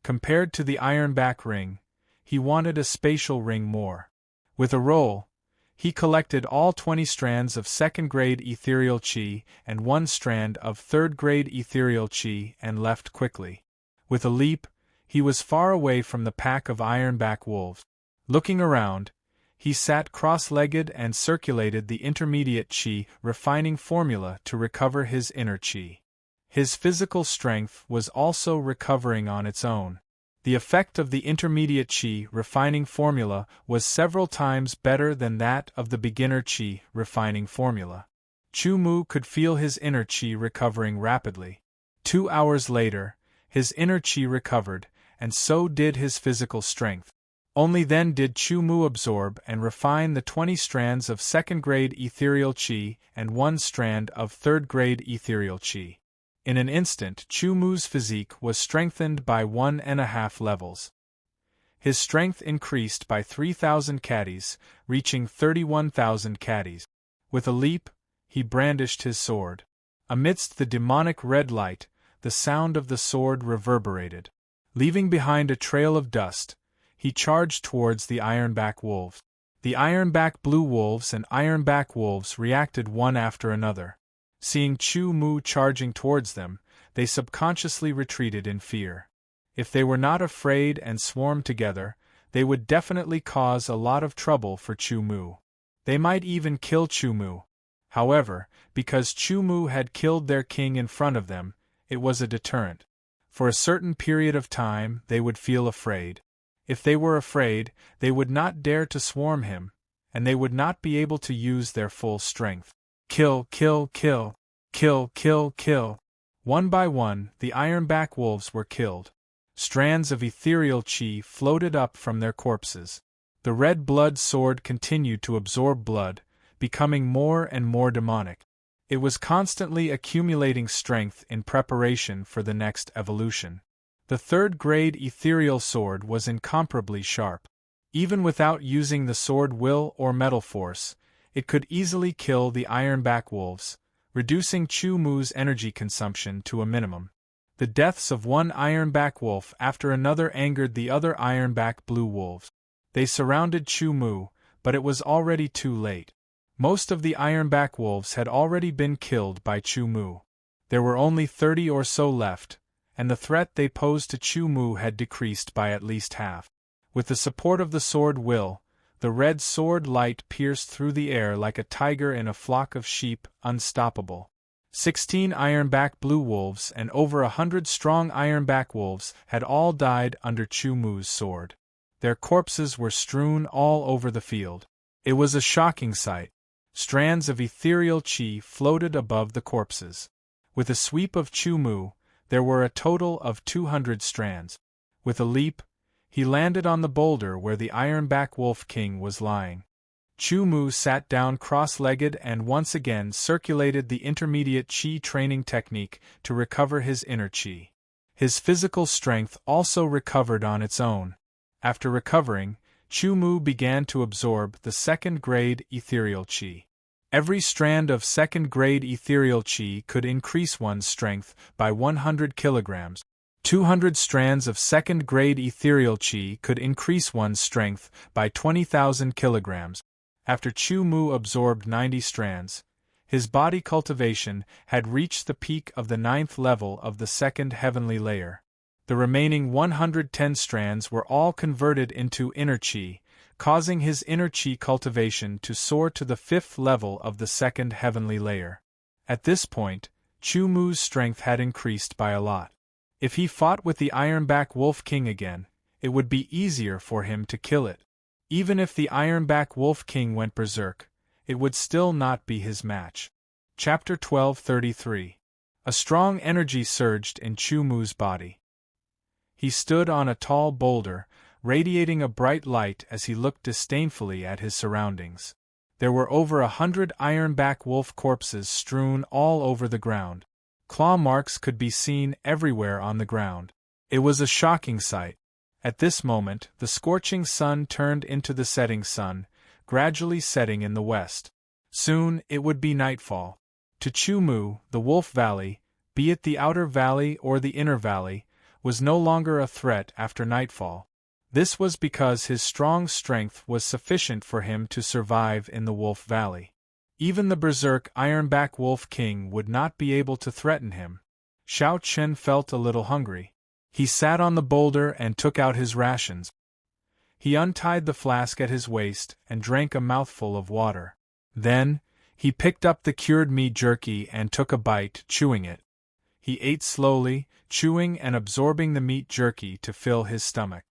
Compared to the Ironback Ring, he wanted a spatial ring more. With a roll, he collected all 20 strands of second-grade ethereal chi and 1 strand of third-grade ethereal chi and left quickly. With a leap, he was far away from the pack of Ironback wolves. Looking around, he sat cross-legged and circulated the intermediate chi refining formula to recover his inner chi. His physical strength was also recovering on its own. The effect of the intermediate chi refining formula was several times better than that of the beginner chi refining formula. Chu Mu could feel his inner chi recovering rapidly. 2 hours later, his inner chi recovered, and so did his physical strength. Only then did Chu Mu absorb and refine the 20 strands of second-grade ethereal chi and 1 strand of third-grade ethereal chi. In an instant, Chu Mu's physique was strengthened by 1.5 levels. His strength increased by 3,000 caddies, reaching 31,000 caddies. With a leap, he brandished his sword. Amidst the demonic red light, the sound of the sword reverberated. Leaving behind a trail of dust, he charged towards the Ironback wolves. The Ironback blue wolves and Ironback wolves reacted one after another. Seeing Chu Mu charging towards them, they subconsciously retreated in fear. If they were not afraid and swarmed together, they would definitely cause a lot of trouble for Chu Mu. They might even kill Chu Mu. However, because Chu Mu had killed their king in front of them, it was a deterrent. For a certain period of time, they would feel afraid. If they were afraid, they would not dare to swarm him, and they would not be able to use their full strength. Kill, kill, kill. Kill, kill, kill. One by one, the ironback wolves were killed. Strands of ethereal chi floated up from their corpses. The red blood sword continued to absorb blood, becoming more and more demonic. It was constantly accumulating strength in preparation for the next evolution. The third-grade ethereal sword was incomparably sharp. Even without using the sword will or metal force, it could easily kill the ironback wolves, reducing Chu Mu's energy consumption to a minimum. The deaths of one ironback wolf after another angered the other ironback blue wolves. They surrounded Chu Mu, but it was already too late. Most of the ironback wolves had already been killed by Chu Mu. There were only 30 or so left, and the threat they posed to Chu Mu had decreased by at least half. With the support of the sword will, the red sword light pierced through the air like a tiger in a flock of sheep, unstoppable. 16 ironback blue wolves and over 100 strong ironback wolves had all died under Chu Mu's sword. Their corpses were strewn all over the field. It was a shocking sight. Strands of ethereal chi floated above the corpses. With a sweep of Chu Mu, there were a total of 200 strands. With a leap, he landed on the boulder where the ironback wolf king was lying. Chu Mu sat down cross-legged and once again circulated the intermediate chi training technique to recover his inner chi. His physical strength also recovered on its own. After recovering, Chu Mu began to absorb the second-grade ethereal chi. Every strand of second-grade ethereal chi could increase one's strength by 100 kilograms. 200 strands of second-grade ethereal chi could increase one's strength by 20,000 kilograms. After Chu Mu absorbed 90 strands, his body cultivation had reached the peak of the 9th level of the second heavenly layer. The remaining 110 strands were all converted into inner chi, causing his inner chi cultivation to soar to the 5th level of the second heavenly layer. At this point, Chu Mu's strength had increased by a lot. If he fought with the ironback wolf king again, it would be easier for him to kill it. Even if the ironback wolf king went berserk, it would still not be his match. Chapter 12:33. A strong energy surged in Chu Mu's body. He stood on a tall boulder, radiating a bright light as he looked disdainfully at his surroundings. There were over 100 ironback wolf corpses strewn all over the ground. Claw marks could be seen everywhere on the ground. It was a shocking sight. At this moment, the scorching sun turned into the setting sun, gradually setting in the west. Soon, it would be nightfall. To Chu Mu, the Wolf Valley, be it the outer valley or the inner valley, was no longer a threat after nightfall. This was because his strong strength was sufficient for him to survive in the Wolf Valley. Even the berserk ironback wolf king would not be able to threaten him. Xiao Chen felt a little hungry. He sat on the boulder and took out his rations. He untied the flask at his waist and drank a mouthful of water. Then, he picked up the cured meat jerky and took a bite, chewing it. He ate slowly, chewing and absorbing the meat jerky to fill his stomach.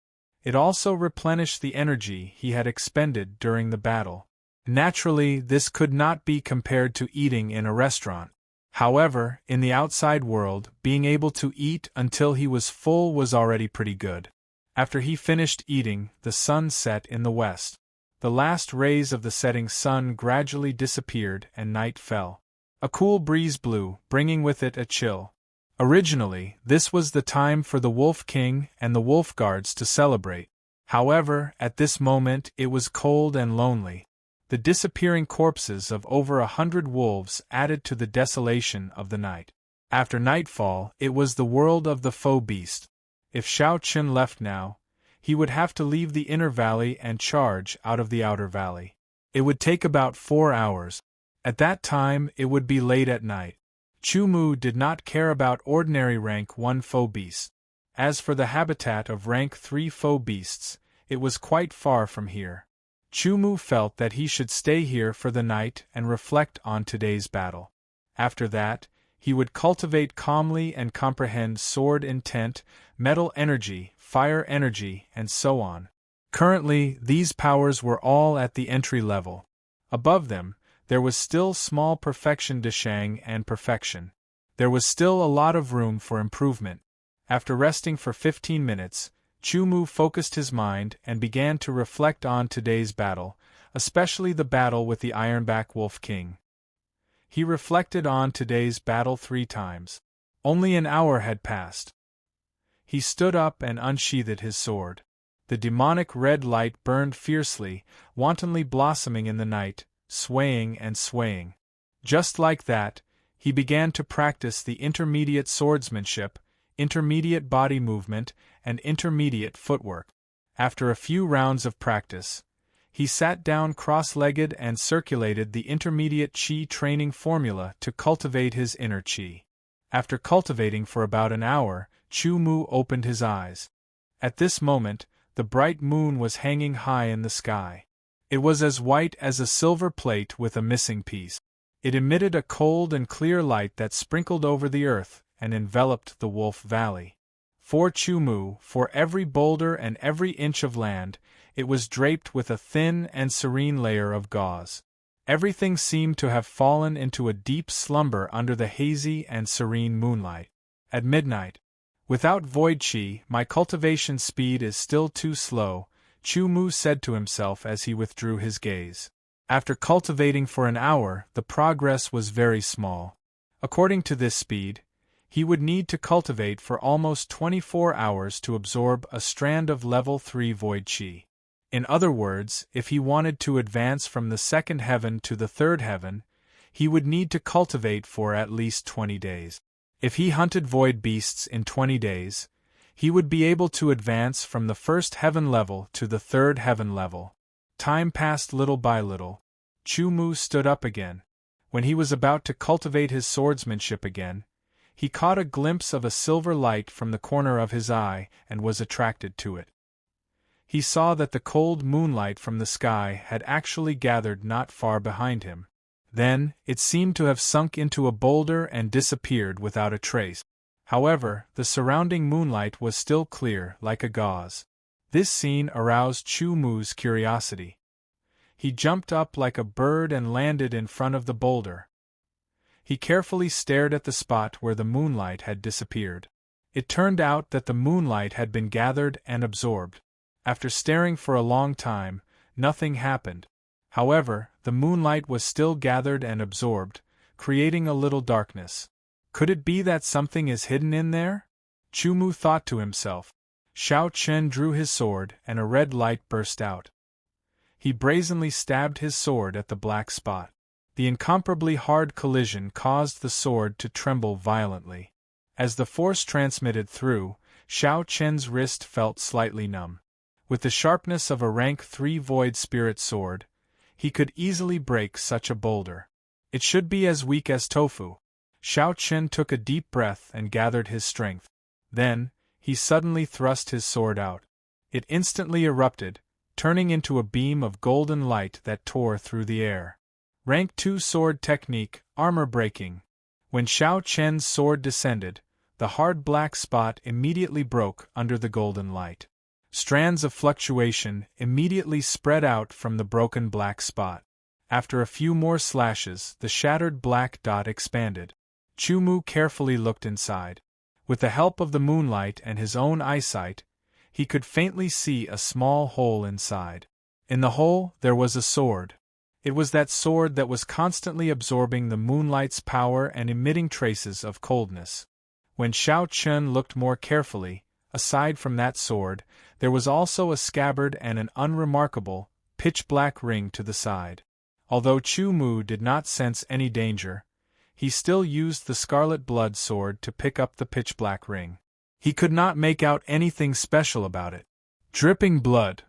It also replenished the energy he had expended during the battle. Naturally, this could not be compared to eating in a restaurant. However, in the outside world, being able to eat until he was full was already pretty good. After he finished eating, the sun set in the west. The last rays of the setting sun gradually disappeared and night fell. A cool breeze blew, bringing with it a chill. Originally, this was the time for the Wolf King and the Wolf Guards to celebrate. However, at this moment it was cold and lonely. The disappearing corpses of over 100 wolves added to the desolation of the night. After nightfall, it was the world of the foe beast. If Xiao Chen left now, he would have to leave the inner valley and charge out of the outer valley. It would take about 4 hours. At that time, it would be late at night. Chu Mu did not care about ordinary rank 1 foe beasts. As for the habitat of rank 3 foe beasts, it was quite far from here. Chu Mu felt that he should stay here for the night and reflect on today's battle. After that, he would cultivate calmly and comprehend sword intent, metal energy, fire energy, and so on. Currently, these powers were all at the entry level. Above them, there was still small perfection Deshang and perfection. There was still a lot of room for improvement. After resting for 15 minutes, Chu Mu focused his mind and began to reflect on today's battle, especially the battle with the Ironback Wolf King. He reflected on today's battle 3 times. Only an hour had passed. He stood up and unsheathed his sword. The demonic red light burned fiercely, wantonly blossoming in the night, swaying and swaying. Just like that, he began to practice the intermediate swordsmanship, intermediate body movement, and intermediate footwork. After a few rounds of practice, he sat down cross-legged and circulated the intermediate qi training formula to cultivate his inner qi. After cultivating for about an hour, Chu Mu opened his eyes. At this moment, the bright moon was hanging high in the sky. It was as white as a silver plate with a missing piece. It emitted a cold and clear light that sprinkled over the earth and enveloped the Wolf Valley. For Chu Mu, for every boulder and every inch of land, it was draped with a thin and serene layer of gauze. Everything seemed to have fallen into a deep slumber under the hazy and serene moonlight. At midnight, without void qi, my cultivation speed is still too slow, Chu Mu said to himself as he withdrew his gaze. After cultivating for an hour, the progress was very small. According to this speed, he would need to cultivate for almost 24 hours to absorb a strand of level 3 void qi. In other words, if he wanted to advance from the second heaven to the third heaven, he would need to cultivate for at least 20 days. If he hunted void beasts in 20 days, he would be able to advance from the first heaven level to the third heaven level. Time passed little by little. Chu Mu stood up again. When he was about to cultivate his swordsmanship again, he caught a glimpse of a silver light from the corner of his eye and was attracted to it. He saw that the cold moonlight from the sky had actually gathered not far behind him. Then, it seemed to have sunk into a boulder and disappeared without a trace. However, the surrounding moonlight was still clear, like a gauze. This scene aroused Chu Mu's curiosity. He jumped up like a bird and landed in front of the boulder. He carefully stared at the spot where the moonlight had disappeared. It turned out that the moonlight had been gathered and absorbed. After staring for a long time, nothing happened. However, the moonlight was still gathered and absorbed, creating a little darkness. Could it be that something is hidden in there? Chu Mu thought to himself. Xiao Chen drew his sword and a red light burst out. He brazenly stabbed his sword at the black spot. The incomparably hard collision caused the sword to tremble violently. As the force transmitted through, Xiao Chen's wrist felt slightly numb. With the sharpness of a rank 3 void spirit sword, he could easily break such a boulder. It should be as weak as tofu. Xiao Chen took a deep breath and gathered his strength. Then, he suddenly thrust his sword out. It instantly erupted, turning into a beam of golden light that tore through the air. Rank 2 sword technique, armor breaking. When Xiao Chen's sword descended, the hard black spot immediately broke under the golden light. Strands of fluctuation immediately spread out from the broken black spot. After a few more slashes, the shattered black dot expanded. Chu Mu carefully looked inside. With the help of the moonlight and his own eyesight, he could faintly see a small hole inside. In the hole, there was a sword. It was that sword that was constantly absorbing the moonlight's power and emitting traces of coldness. When Xiao Chen looked more carefully, aside from that sword, there was also a scabbard and an unremarkable, pitch-black ring to the side. Although Chu Mu did not sense any danger, he still used the scarlet blood sword to pick up the pitch-black ring. He could not make out anything special about it. Dripping blood.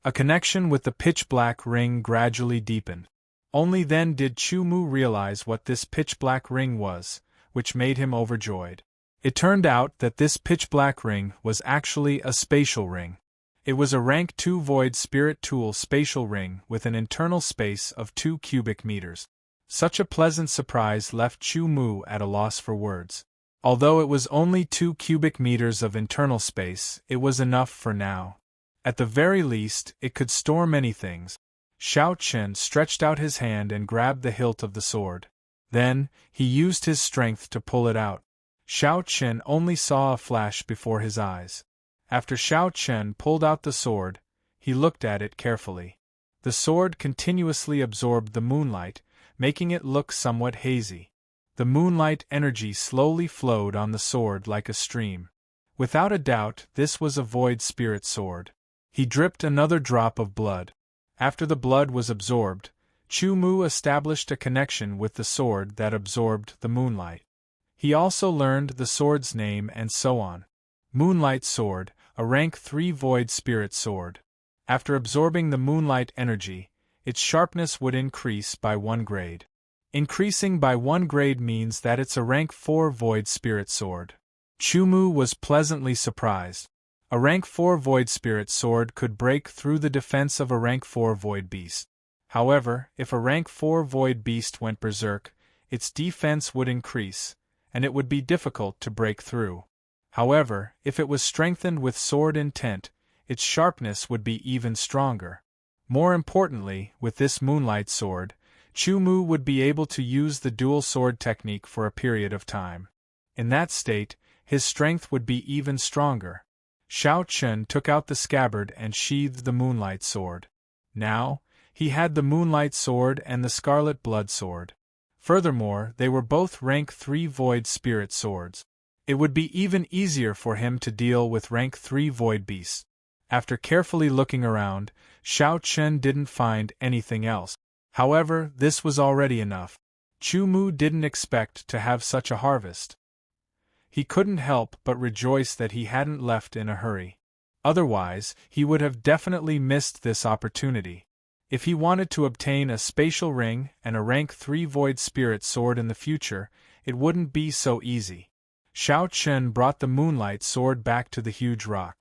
A connection with the pitch-black ring gradually deepened. Only then did Chu Mu realize what this pitch-black ring was, which made him overjoyed. It turned out that this pitch-black ring was actually a spatial ring. It was a rank 2 void spirit tool spatial ring with an internal space of 2 cubic meters. Such a pleasant surprise left Chu Mu at a loss for words. Although it was only 2 cubic meters of internal space, it was enough for now. At the very least, it could store many things. Xiao Chen stretched out his hand and grabbed the hilt of the sword. Then, he used his strength to pull it out. Xiao Chen only saw a flash before his eyes. After Xiao Chen pulled out the sword, he looked at it carefully. The sword continuously absorbed the moonlight, making it look somewhat hazy. The moonlight energy slowly flowed on the sword like a stream. Without a doubt, this was a void spirit sword. He dripped another drop of blood. After the blood was absorbed, Chu Mu established a connection with the sword that absorbed the moonlight. He also learned the sword's name and so on. Moonlight Sword, a rank 3 void spirit sword. After absorbing the moonlight energy, its sharpness would increase by 1 grade. Increasing by 1 grade means that it's a rank 4 void spirit sword. Chu Mu was pleasantly surprised. A rank 4 void spirit sword could break through the defense of a rank 4 void beast. However, if a rank 4 void beast went berserk, its defense would increase, and it would be difficult to break through. However, if it was strengthened with sword intent, its sharpness would be even stronger. More importantly, with this moonlight sword, Chu Mu would be able to use the dual sword technique for a period of time. In that state, his strength would be even stronger. Xiao Chen took out the scabbard and sheathed the moonlight sword. Now, he had the moonlight sword and the scarlet blood sword. Furthermore, they were both rank 3 void spirit swords. It would be even easier for him to deal with rank 3 void beasts. After carefully looking around, Xiao Chen didn't find anything else. However, this was already enough. Chu Mu didn't expect to have such a harvest. He couldn't help but rejoice that he hadn't left in a hurry. Otherwise, he would have definitely missed this opportunity. If he wanted to obtain a spatial ring and a rank 3 void spirit sword in the future, it wouldn't be so easy. Xiao Chen brought the moonlight sword back to the huge rock.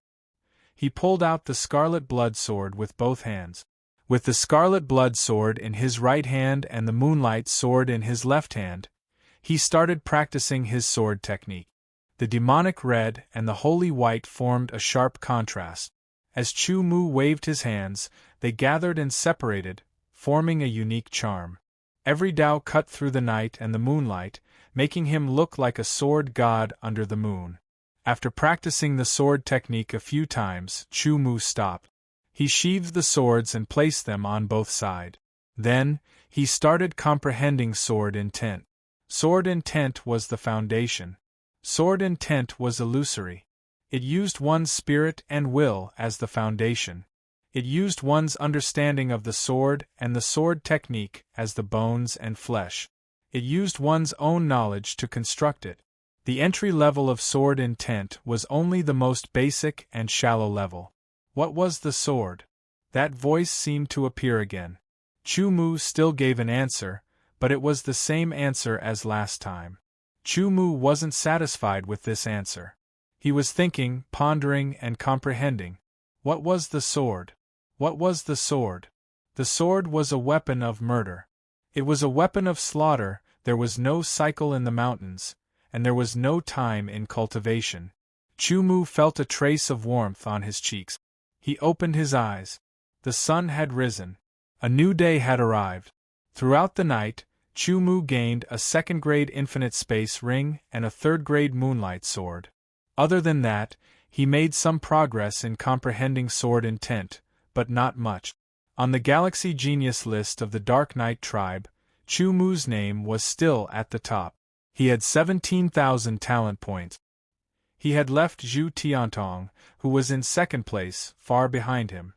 He pulled out the scarlet blood sword with both hands. With the scarlet blood sword in his right hand and the moonlight sword in his left hand, he started practicing his sword technique. The demonic red and the holy white formed a sharp contrast. As Chu Mu waved his hands, they gathered and separated, forming a unique charm. Every Dao cut through the night and the moonlight, making him look like a sword god under the moon. After practicing the sword technique a few times, Chu Mu stopped. He sheathed the swords and placed them on both sides. Then, he started comprehending sword intent. Sword intent was the foundation. Sword intent was illusory. It used one's spirit and will as the foundation. It used one's understanding of the sword and the sword technique as the bones and flesh. It used one's own knowledge to construct it. The entry level of sword intent was only the most basic and shallow level. What was the sword? That voice seemed to appear again. Chu Mu still gave an answer, but it was the same answer as last time. Chu Mu wasn't satisfied with this answer. He was thinking, pondering, and comprehending. What was the sword? What was the sword? The sword was a weapon of murder. It was a weapon of slaughter. There was no cycle in the mountains, and there was no time in cultivation. Chu Mu felt a trace of warmth on his cheeks. He opened his eyes. The sun had risen. A new day had arrived. Throughout the night, Chu Mu gained a 2nd-grade infinite space ring and a 3rd-grade moonlight sword. Other than that, he made some progress in comprehending sword intent, but not much. On the Galaxy Genius list of the Dark Knight tribe, Chu Mu's name was still at the top. He had 17,000 talent points. He had left Zhu Tiantong, who was in 2nd place, far behind him.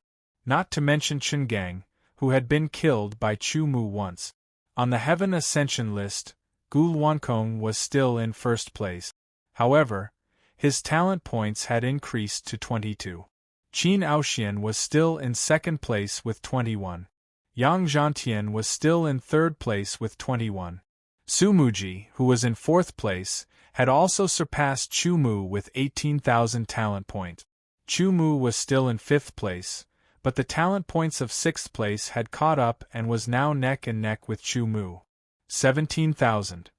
Not to mention Chen Gang, who had been killed by Chu Mu once. On the Heaven Ascension list, Gu Luankong was still in 1st place. However, his talent points had increased to 22. Qin Aoxian was still in 2nd place with 21. Yang Zhantian was still in 3rd place with 21. Sumuji, who was in 4th place, had also surpassed Chumu with 18,000 talent points. Chumu was still in 5th place, but the talent points of 6th place had caught up and was now neck and neck with Chumu. 17,000.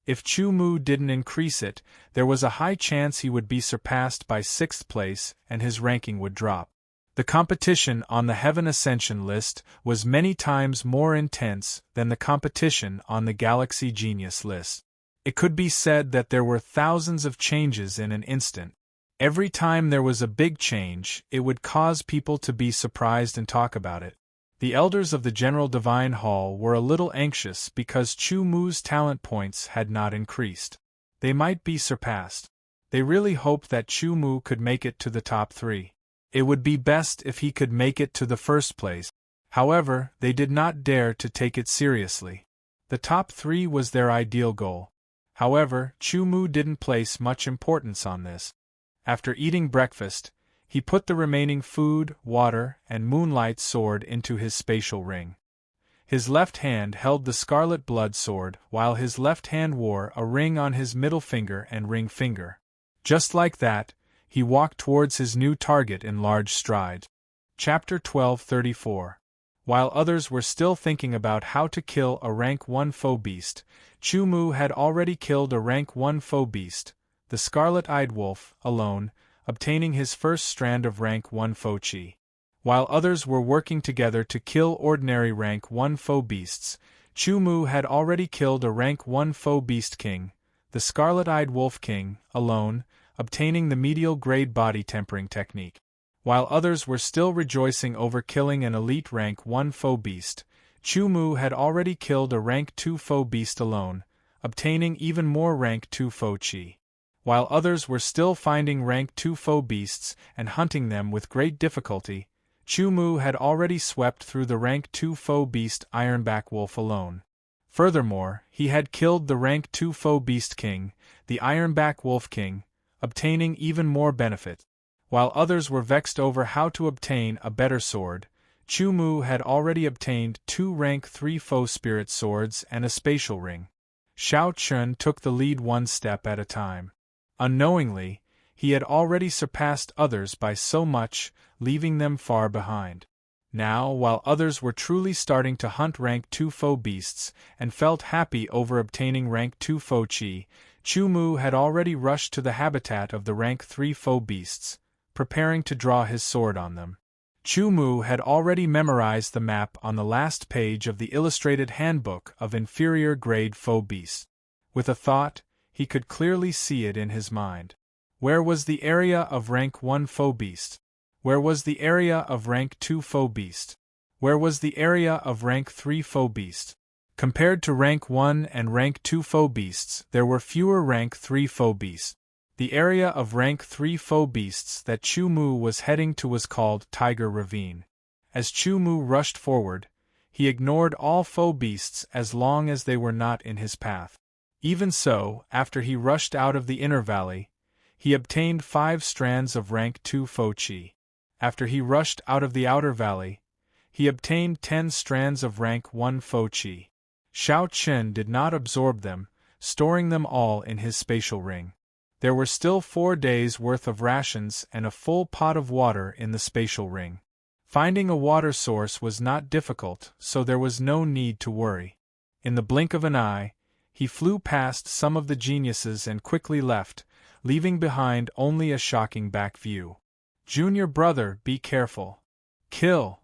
If Chumu didn't increase it, there was a high chance he would be surpassed by 6th place and his ranking would drop. The competition on the Heaven Ascension list was many times more intense than the competition on the Galaxy Genius list. It could be said that there were thousands of changes in an instant. Every time there was a big change, it would cause people to be surprised and talk about it. The elders of the General Divine Hall were a little anxious because Chumu's talent points had not increased. They might be surpassed. They really hoped that Chumu could make it to the top 3. It would be best if he could make it to the 1st place. However, they did not dare to take it seriously. The top 3 was their ideal goal. However, Chumu didn't place much importance on this. After eating breakfast, he put the remaining food, water, and moonlight sword into his spatial ring. His left hand held the scarlet blood sword, while his left hand wore a ring on his middle finger and ring finger. Just like that, he walked towards his new target in large strides. Chapter 12:34. While others were still thinking about how to kill a rank 1 foe beast, Chumu had already killed a rank 1 foe beast, the scarlet-eyed wolf, alone, obtaining his first strand of rank 1 foe chi. While others were working together to kill ordinary rank 1 foe beasts, Chumu had already killed a rank 1 foe beast king, the scarlet-eyed wolf king, alone, obtaining the medial grade body tempering technique. While others were still rejoicing over killing an elite rank 1 foe beast, Chumu had already killed a rank 2 foe beast alone, obtaining even more rank 2 foe chi. While others were still finding rank 2 foe beasts and hunting them with great difficulty, Chumu had already swept through the rank 2 foe beast Ironback Wolf alone. Furthermore, he had killed the rank 2 foe beast king, the Ironback Wolf king, obtaining even more benefit. While others were vexed over how to obtain a better sword, Chumu had already obtained 2 rank 3 foe spirit swords and a spatial ring. Xiao Chun took the lead one step at a time. Unknowingly, he had already surpassed others by so much, leaving them far behind. Now, while others were truly starting to hunt rank 2 foe beasts and felt happy over obtaining rank 2 foe chi, Chumu had already rushed to the habitat of the rank 3 foe beasts, preparing to draw his sword on them. Chumu had already memorized the map on the last page of the illustrated handbook of inferior grade foe beasts. With a thought, he could clearly see it in his mind. Where was the area of rank 1 foe beast? Where was the area of rank 2 foe beast? Where was the area of rank 3 foe beast? Compared to rank 1 and rank 2 foe beasts, there were fewer rank 3 foe beasts. The area of rank 3 foe beasts that Chumu was heading to was called Tiger Ravine. As Chumu rushed forward, he ignored all foe beasts as long as they were not in his path. Even so, after he rushed out of the inner valley, he obtained 5 strands of rank 2 foe chi. After he rushed out of the outer valley, he obtained 10 strands of rank 1 foe chi. Xiao Chen did not absorb them, storing them all in his spatial ring. There were still 4 days' worth of rations and a full pot of water in the spatial ring. Finding a water source was not difficult, so there was no need to worry. In the blink of an eye, he flew past some of the geniuses and quickly left, leaving behind only a shocking back view. "Junior brother, be careful. Kill!"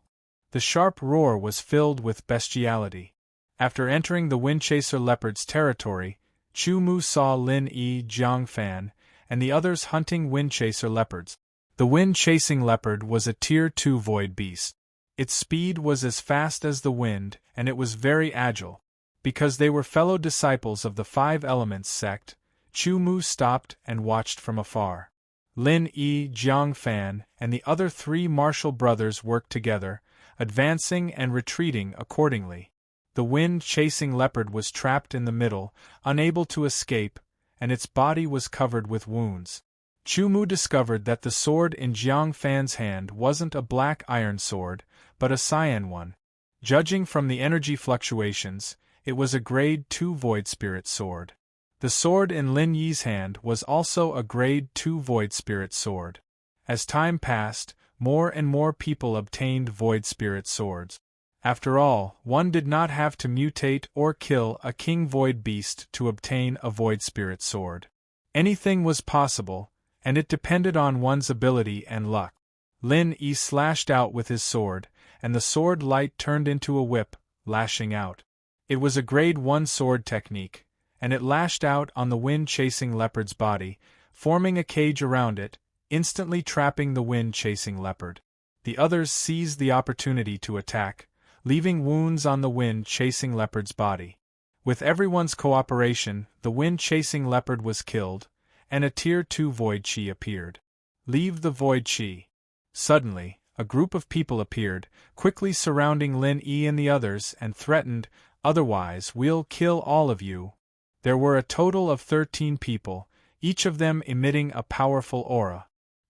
The sharp roar was filled with bestiality. After entering the Windchaser leopard's territory, Chumu saw Lin Yi Jiangfan and the others hunting Windchaser leopards. The wind-chasing leopard was a Tier 2 void beast. Its speed was as fast as the wind, and it was very agile. Because they were fellow disciples of the 5 Elements sect, Chumu stopped and watched from afar. Lin Yi Jiangfan and the other 3 martial brothers worked together, advancing and retreating accordingly. The wind-chasing leopard was trapped in the middle, unable to escape, and its body was covered with wounds. Chumu discovered that the sword in Jiangfan's hand wasn't a black iron sword, but a cyan one. Judging from the energy fluctuations, It was a Grade 2 Void Spirit sword. The sword in Lin Yi's hand was also a Grade 2 Void Spirit sword. As time passed, more and more people obtained Void Spirit swords. After all, one did not have to mutate or kill a King Void Beast to obtain a Void Spirit sword. Anything was possible, and it depended on one's ability and luck. Lin Yi slashed out with his sword, and the sword light turned into a whip, lashing out. It was a Grade 1 sword technique, and it lashed out on the wind-chasing leopard's body, forming a cage around it, instantly trapping the wind-chasing leopard. The others seized the opportunity to attack, leaving wounds on the wind-chasing leopard's body. With everyone's cooperation, the wind-chasing leopard was killed, and a Tier 2 Void Chi appeared. Leave the Void Chi. Suddenly, a group of people appeared, quickly surrounding Lin Yi and the others, and threatened, "Otherwise we'll kill all of you." There were a total of 13 people, each of them emitting a powerful aura.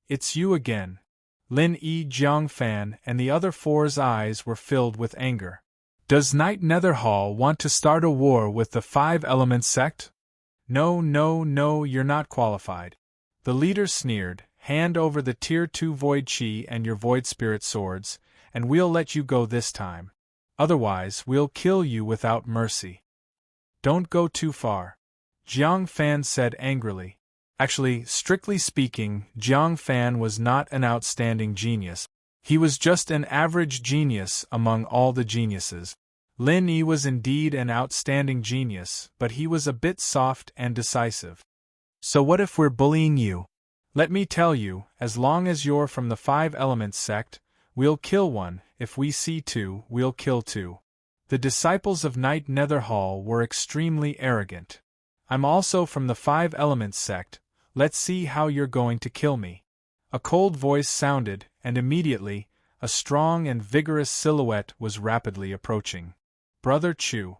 "It's you again." Lin Yi, Jiang Fan, and the other four's eyes were filled with anger. "Does Knight Netherhall want to start a war with the Five Elements sect?" No, you're not qualified." The leader sneered. "Hand over the Tier 2 Void Chi and your Void Spirit swords, and we'll let you go this time. Otherwise, we'll kill you without mercy." "Don't go too far," Jiang Fan said angrily. Actually, strictly speaking, Jiang Fan was not an outstanding genius. He was just an average genius among all the geniuses. Lin Yi was indeed an outstanding genius, but he was a bit soft and decisive. "So what if we're bullying you? Let me tell you, as long as you're from the Five Elements sect, we'll kill one. If we see two, we'll kill two." The disciples of Knight Netherhall were extremely arrogant. "I'm also from the Five Elements sect. Let's see how you're going to kill me." A cold voice sounded, and immediately, a strong and vigorous silhouette was rapidly approaching. "Brother Chu.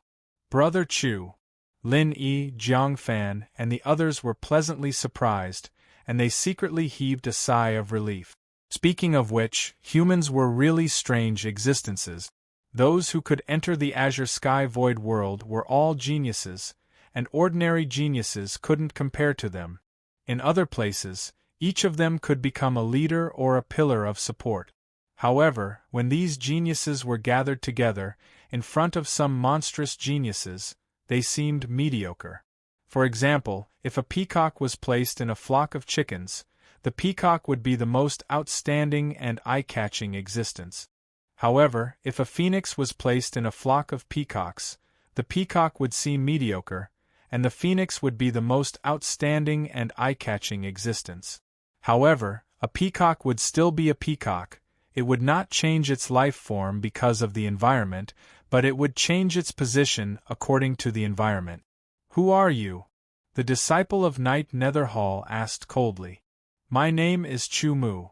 Brother Chu." Lin Yi, Jiang Fan, and the others were pleasantly surprised, and they secretly heaved a sigh of relief. Speaking of which, humans were really strange existences. Those who could enter the Azure Sky Void world were all geniuses, and ordinary geniuses couldn't compare to them. In other places, each of them could become a leader or a pillar of support. However, when these geniuses were gathered together, in front of some monstrous geniuses, they seemed mediocre. For example, if a peacock was placed in a flock of chickens, the peacock would be the most outstanding and eye-catching existence. However, if a phoenix was placed in a flock of peacocks, the peacock would seem mediocre, and the phoenix would be the most outstanding and eye-catching existence. However, a peacock would still be a peacock. It would not change its life form because of the environment, but it would change its position according to the environment. "Who are you?" the disciple of Knight Netherhall asked coldly. "My name is Chu Mu,"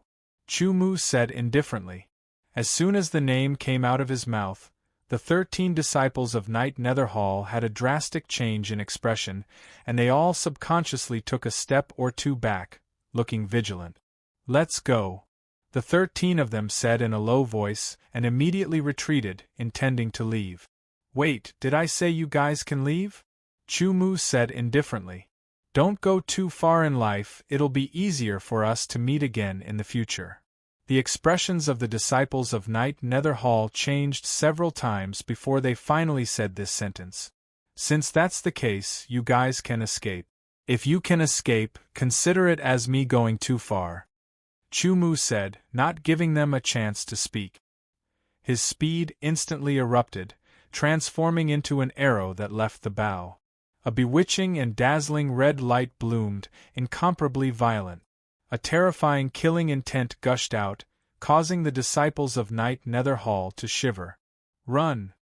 Chu Mu said indifferently. As soon as the name came out of his mouth, the 13 disciples of Knight Netherhall had a drastic change in expression, and they all subconsciously took a step or two back, looking vigilant. "Let's go," the 13 of them said in a low voice, and immediately retreated, intending to leave. "Wait, did I say you guys can leave?" Chu Mu said indifferently. "Don't go too far in life, it'll be easier for us to meet again in the future." The expressions of the disciples of Knight Netherhall changed several times before they finally said this sentence. "Since that's the case, you guys can escape. If you can escape, consider it as me going too far," Chu Mu said, not giving them a chance to speak. His speed instantly erupted, transforming into an arrow that left the bow. A bewitching and dazzling red light bloomed, incomparably violent. A terrifying killing intent gushed out, causing the disciples of Knight Netherhall to shiver. "Run!"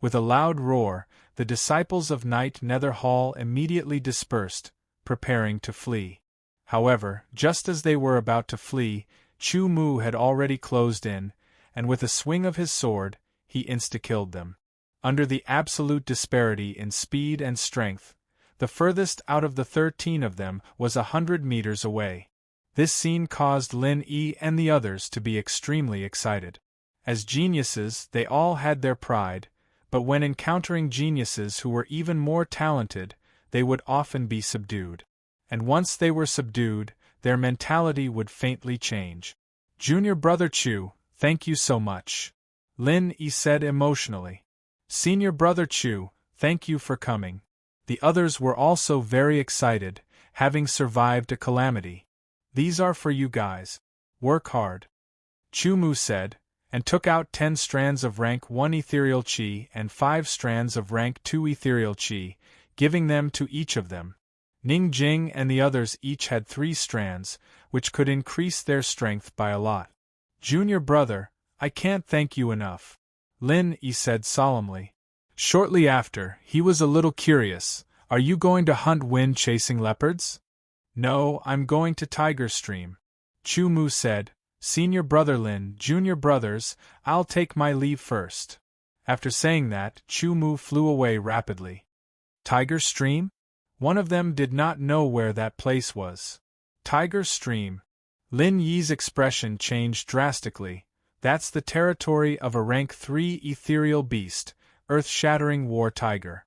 With a loud roar, the disciples of Knight Netherhall immediately dispersed, preparing to flee. However, just as they were about to flee, Chu Mu had already closed in, and with a swing of his sword, he insta-killed them. Under the absolute disparity in speed and strength, the furthest out of the 13 of them was 100 meters away. This scene caused Lin Yi and the others to be extremely excited. As geniuses, they all had their pride, but when encountering geniuses who were even more talented, they would often be subdued. And once they were subdued, their mentality would faintly change. Junior brother Chu, thank you so much. Lin Yi said emotionally. Senior brother Chu, thank you for coming. The others were also very excited, having survived a calamity. These are for you guys. Work hard. Chu Mu said, and took out 10 strands of rank 1 ethereal chi and 5 strands of rank 2 ethereal chi, giving them to each of them. Ning Jing and the others each had 3 strands, which could increase their strength by a lot. Junior brother, I can't thank you enough. Lin Yi said solemnly. Shortly after, he was a little curious. Are you going to hunt wind-chasing leopards? No, I'm going to Tiger Stream. Chu Mu said, Senior brother Lin, junior brothers, I'll take my leave first. After saying that, Chu Mu flew away rapidly. Tiger Stream? One of them did not know where that place was. Tiger Stream. Lin Yi's expression changed drastically. That's the territory of a rank 3 ethereal beast, earth-shattering war tiger.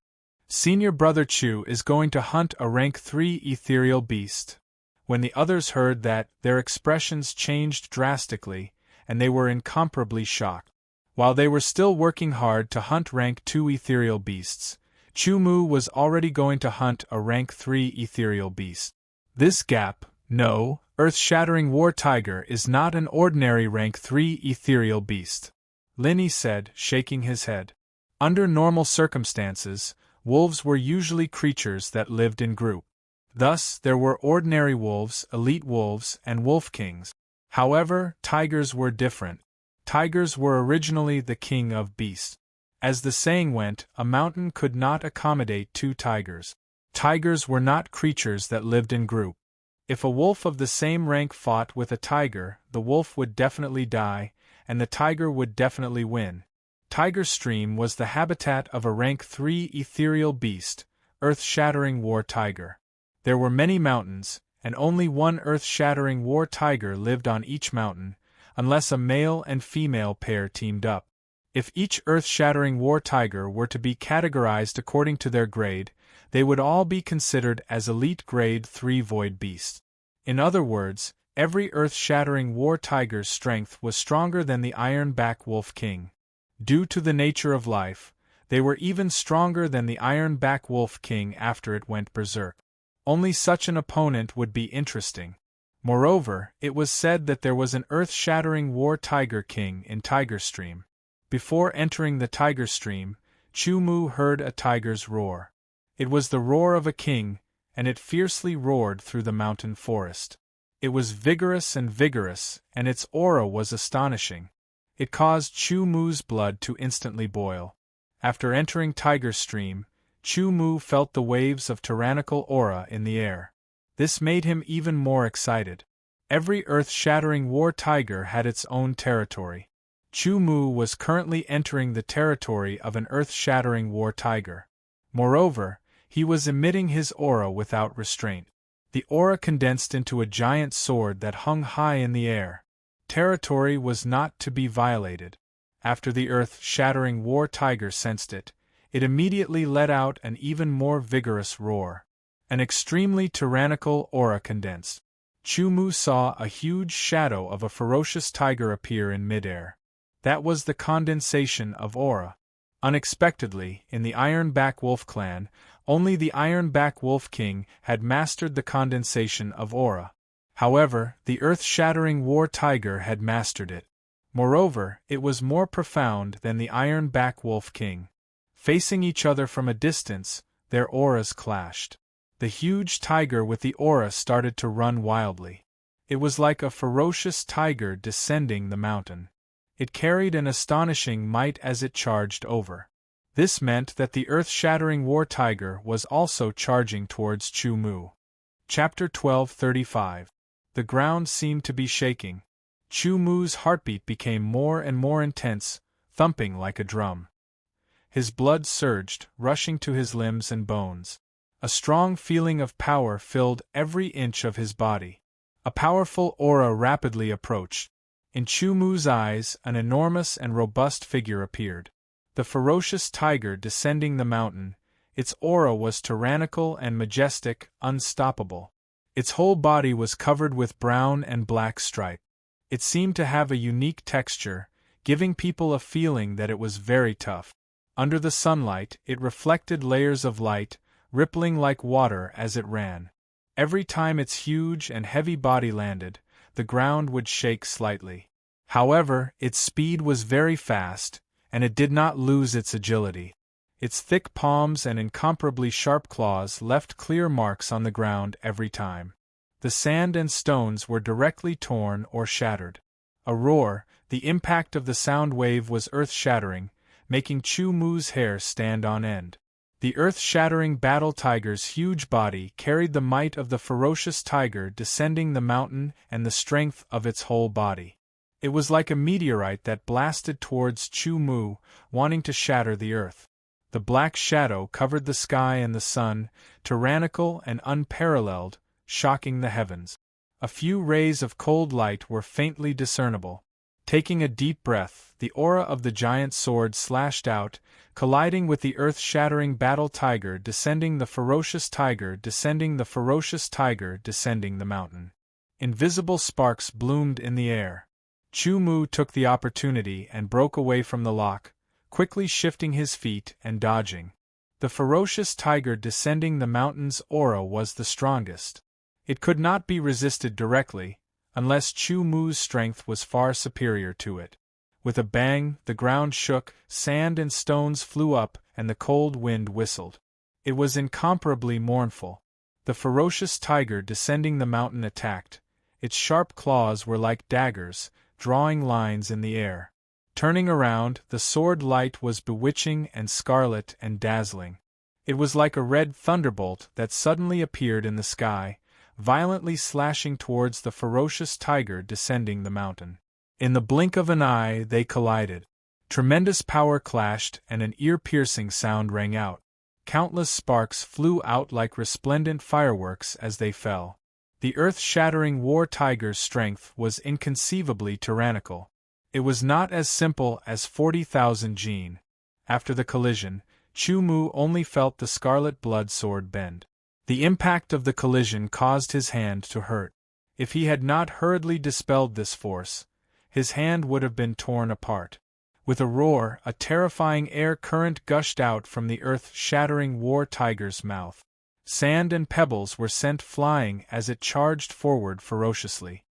Senior brother Chu is going to hunt a rank 3 ethereal beast. When the others heard that, their expressions changed drastically, and they were incomparably shocked. While they were still working hard to hunt rank 2 ethereal beasts, Chu Mu was already going to hunt a rank 3 ethereal beast. This gap, no, earth-shattering war tiger is not an ordinary rank 3 ethereal beast. Lin Yi said, shaking his head. Under normal circumstances, wolves were usually creatures that lived in group. Thus, there were ordinary wolves, elite wolves, and wolf kings. However, tigers were different. Tigers were originally the king of beasts. As the saying went, a mountain could not accommodate 2 tigers. Tigers were not creatures that lived in group. If a wolf of the same rank fought with a tiger, the wolf would definitely die, and the tiger would definitely win. Tiger Stream was the habitat of a rank 3 ethereal beast, earth-shattering war tiger. There were many mountains, and only one earth-shattering war tiger lived on each mountain, unless a male and female pair teamed up. If each earth-shattering war tiger were to be categorized according to their grade, they would all be considered as elite grade 3 void beasts. In other words, every earth-shattering war tiger's strength was stronger than the iron-back wolf king. Due to the nature of life, they were even stronger than the iron-back wolf king after it went berserk. Only such an opponent would be interesting. Moreover, it was said that there was an earth-shattering war tiger king in Tiger Stream. Before entering the Tiger Stream, Chu Mu heard a tiger's roar. It was the roar of a king, and it fiercely roared through the mountain forest. It was vigorous, and its aura was astonishing. It caused Chu Mu's blood to instantly boil. After entering Tiger Stream, Chu Mu felt the waves of tyrannical aura in the air. This made him even more excited. Every earth-shattering war tiger had its own territory. Chu Mu was currently entering the territory of an earth-shattering war tiger. Moreover, he was emitting his aura without restraint. The aura condensed into a giant sword that hung high in the air. Territory was not to be violated. After the earth-shattering war tiger sensed it, it immediately let out an even more vigorous roar. An extremely tyrannical aura condensed. Chu Mu saw a huge shadow of a ferocious tiger appear in midair. That was the condensation of aura. Unexpectedly, in the Iron-Back Wolf clan, only the Iron-Back Wolf King had mastered the condensation of aura. However, the earth-shattering war tiger had mastered it. Moreover, it was more profound than the Iron-Back Wolf King. Facing each other from a distance, their auras clashed. The huge tiger with the aura started to run wildly. It was like a ferocious tiger descending the mountain. It carried an astonishing might as it charged over. This meant that the earth-shattering war tiger was also charging towards Chu Mu. Chapter 12:35. The ground seemed to be shaking. Chu Mu's heartbeat became more and more intense, thumping like a drum. His blood surged, rushing to his limbs and bones. A strong feeling of power filled every inch of his body. A powerful aura rapidly approached. In Chu Mu's eyes, an enormous and robust figure appeared. The ferocious tiger descending the mountain, its aura was tyrannical and majestic, unstoppable. Its whole body was covered with brown and black stripe. It seemed to have a unique texture, giving people a feeling that it was very tough. Under the sunlight, it reflected layers of light, rippling like water as it ran. Every time its huge and heavy body landed, the ground would shake slightly. However, its speed was very fast, and it did not lose its agility. Its thick palms and incomparably sharp claws left clear marks on the ground every time. The sand and stones were directly torn or shattered. A roar, the impact of the sound wave was earth-shattering, making Chu Mu's hair stand on end. The earth-shattering battle tiger's huge body carried the might of the ferocious tiger descending the mountain and the strength of its whole body. It was like a meteorite that blasted towards Chu Mu, wanting to shatter the earth. The black shadow covered the sky and the sun, tyrannical and unparalleled, shocking the heavens. A few rays of cold light were faintly discernible. Taking a deep breath, the aura of the giant sword slashed out, colliding with the earth-shattering battle tiger descending the ferocious tiger descending the ferocious tiger descending the mountain. Invisible sparks bloomed in the air. Chu Mu took the opportunity and broke away from the lock, quickly shifting his feet and dodging. The ferocious tiger descending the mountain's aura was the strongest. It could not be resisted directly, unless Chu Mu's strength was far superior to it. With a bang, the ground shook, sand and stones flew up, and the cold wind whistled. It was incomparably mournful. The ferocious tiger descending the mountain attacked. Its sharp claws were like daggers, drawing lines in the air. Turning around, the sword light was bewitching and scarlet and dazzling. It was like a red thunderbolt that suddenly appeared in the sky, violently slashing towards the ferocious tiger descending the mountain. In the blink of an eye, they collided. Tremendous power clashed and an ear-piercing sound rang out. Countless sparks flew out like resplendent fireworks as they fell. The earth-shattering war tiger's strength was inconceivably tyrannical. It was not as simple as 40,000 jin. After the collision, Chu Mu only felt the scarlet blood sword bend. The impact of the collision caused his hand to hurt. If he had not hurriedly dispelled this force, his hand would have been torn apart. With a roar, a terrifying air current gushed out from the earth-shattering war tiger's mouth. Sand and pebbles were sent flying as it charged forward ferociously.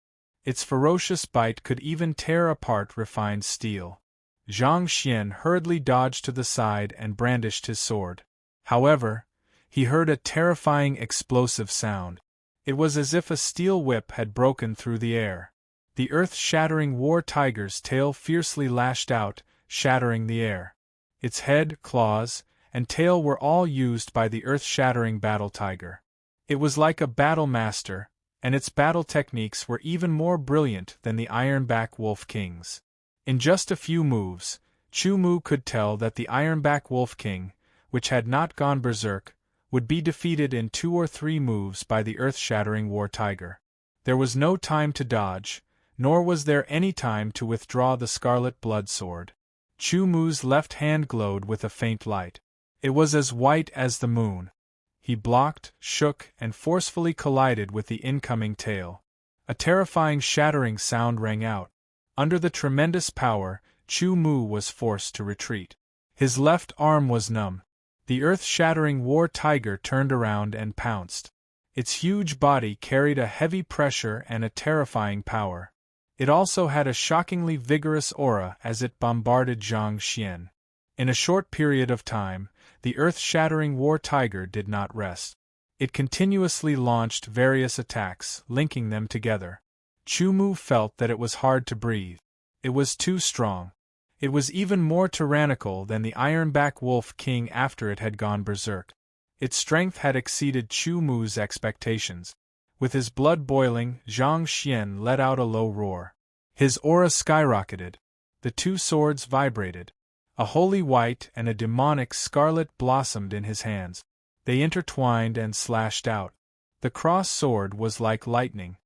Its ferocious bite could even tear apart refined steel. Zhang Xian hurriedly dodged to the side and brandished his sword. However, he heard a terrifying explosive sound. It was as if a steel whip had broken through the air. The earth-shattering war tiger's tail fiercely lashed out, shattering the air. Its head, claws, and tail were all used by the earth-shattering battle tiger. It was like a battle master, and its battle techniques were even more brilliant than the Ironback Wolf King's. In just a few moves, Chu Mu could tell that the Ironback Wolf King, which had not gone berserk, would be defeated in 2 or 3 moves by the earth-shattering war tiger. There was no time to dodge, nor was there any time to withdraw the scarlet blood sword. Chu Mu's left hand glowed with a faint light. It was as white as the moon. He blocked, shook, and forcefully collided with the incoming tail. A terrifying shattering sound rang out. Under the tremendous power, Chu Mu was forced to retreat. His left arm was numb. The earth-shattering war tiger turned around and pounced. Its huge body carried a heavy pressure and a terrifying power. It also had a shockingly vigorous aura as it bombarded Zhang Xian. In a short period of time, the earth-shattering war tiger did not rest. It continuously launched various attacks, linking them together. Chu Mu felt that it was hard to breathe. It was too strong. It was even more tyrannical than the Ironback Wolf King after it had gone berserk. Its strength had exceeded Chu Mu's expectations. With his blood boiling, Zhang Xian let out a low roar. His aura skyrocketed. The 2 swords vibrated. A holy white and a demonic scarlet blossomed in his hands. They intertwined and slashed out. The cross sword was like lightning.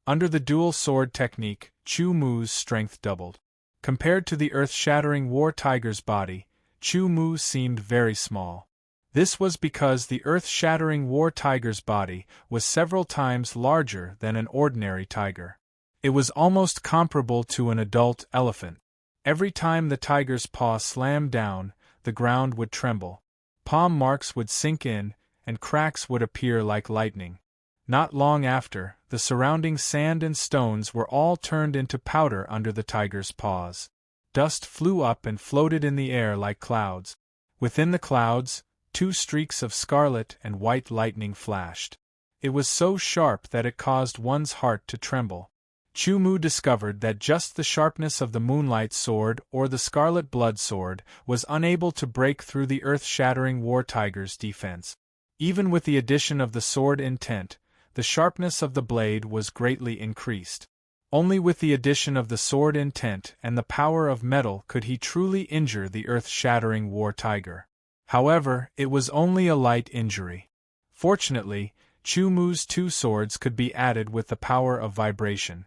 Under the dual sword technique, Chu Mu's strength doubled. Compared to the earth-shattering war tiger's body, Chu Mu seemed very small. This was because the earth-shattering war tiger's body was several times larger than an ordinary tiger. It was almost comparable to an adult elephant. Every time the tiger's paw slammed down, the ground would tremble. Paw marks would sink in, and cracks would appear like lightning. Not long after, the surrounding sand and stones were all turned into powder under the tiger's paws. Dust flew up and floated in the air like clouds. Within the clouds, 2 streaks of scarlet and white lightning flashed. It was so sharp that it caused one's heart to tremble. Chu Mu discovered that just the sharpness of the moonlight sword or the scarlet blood sword was unable to break through the earth-shattering war tiger's defense. Even with the addition of the sword intent, the sharpness of the blade was greatly increased. Only with the addition of the sword intent and the power of metal could he truly injure the earth-shattering war tiger. However, it was only a light injury. Fortunately, Chu Mu's 2 swords could be added with the power of vibration.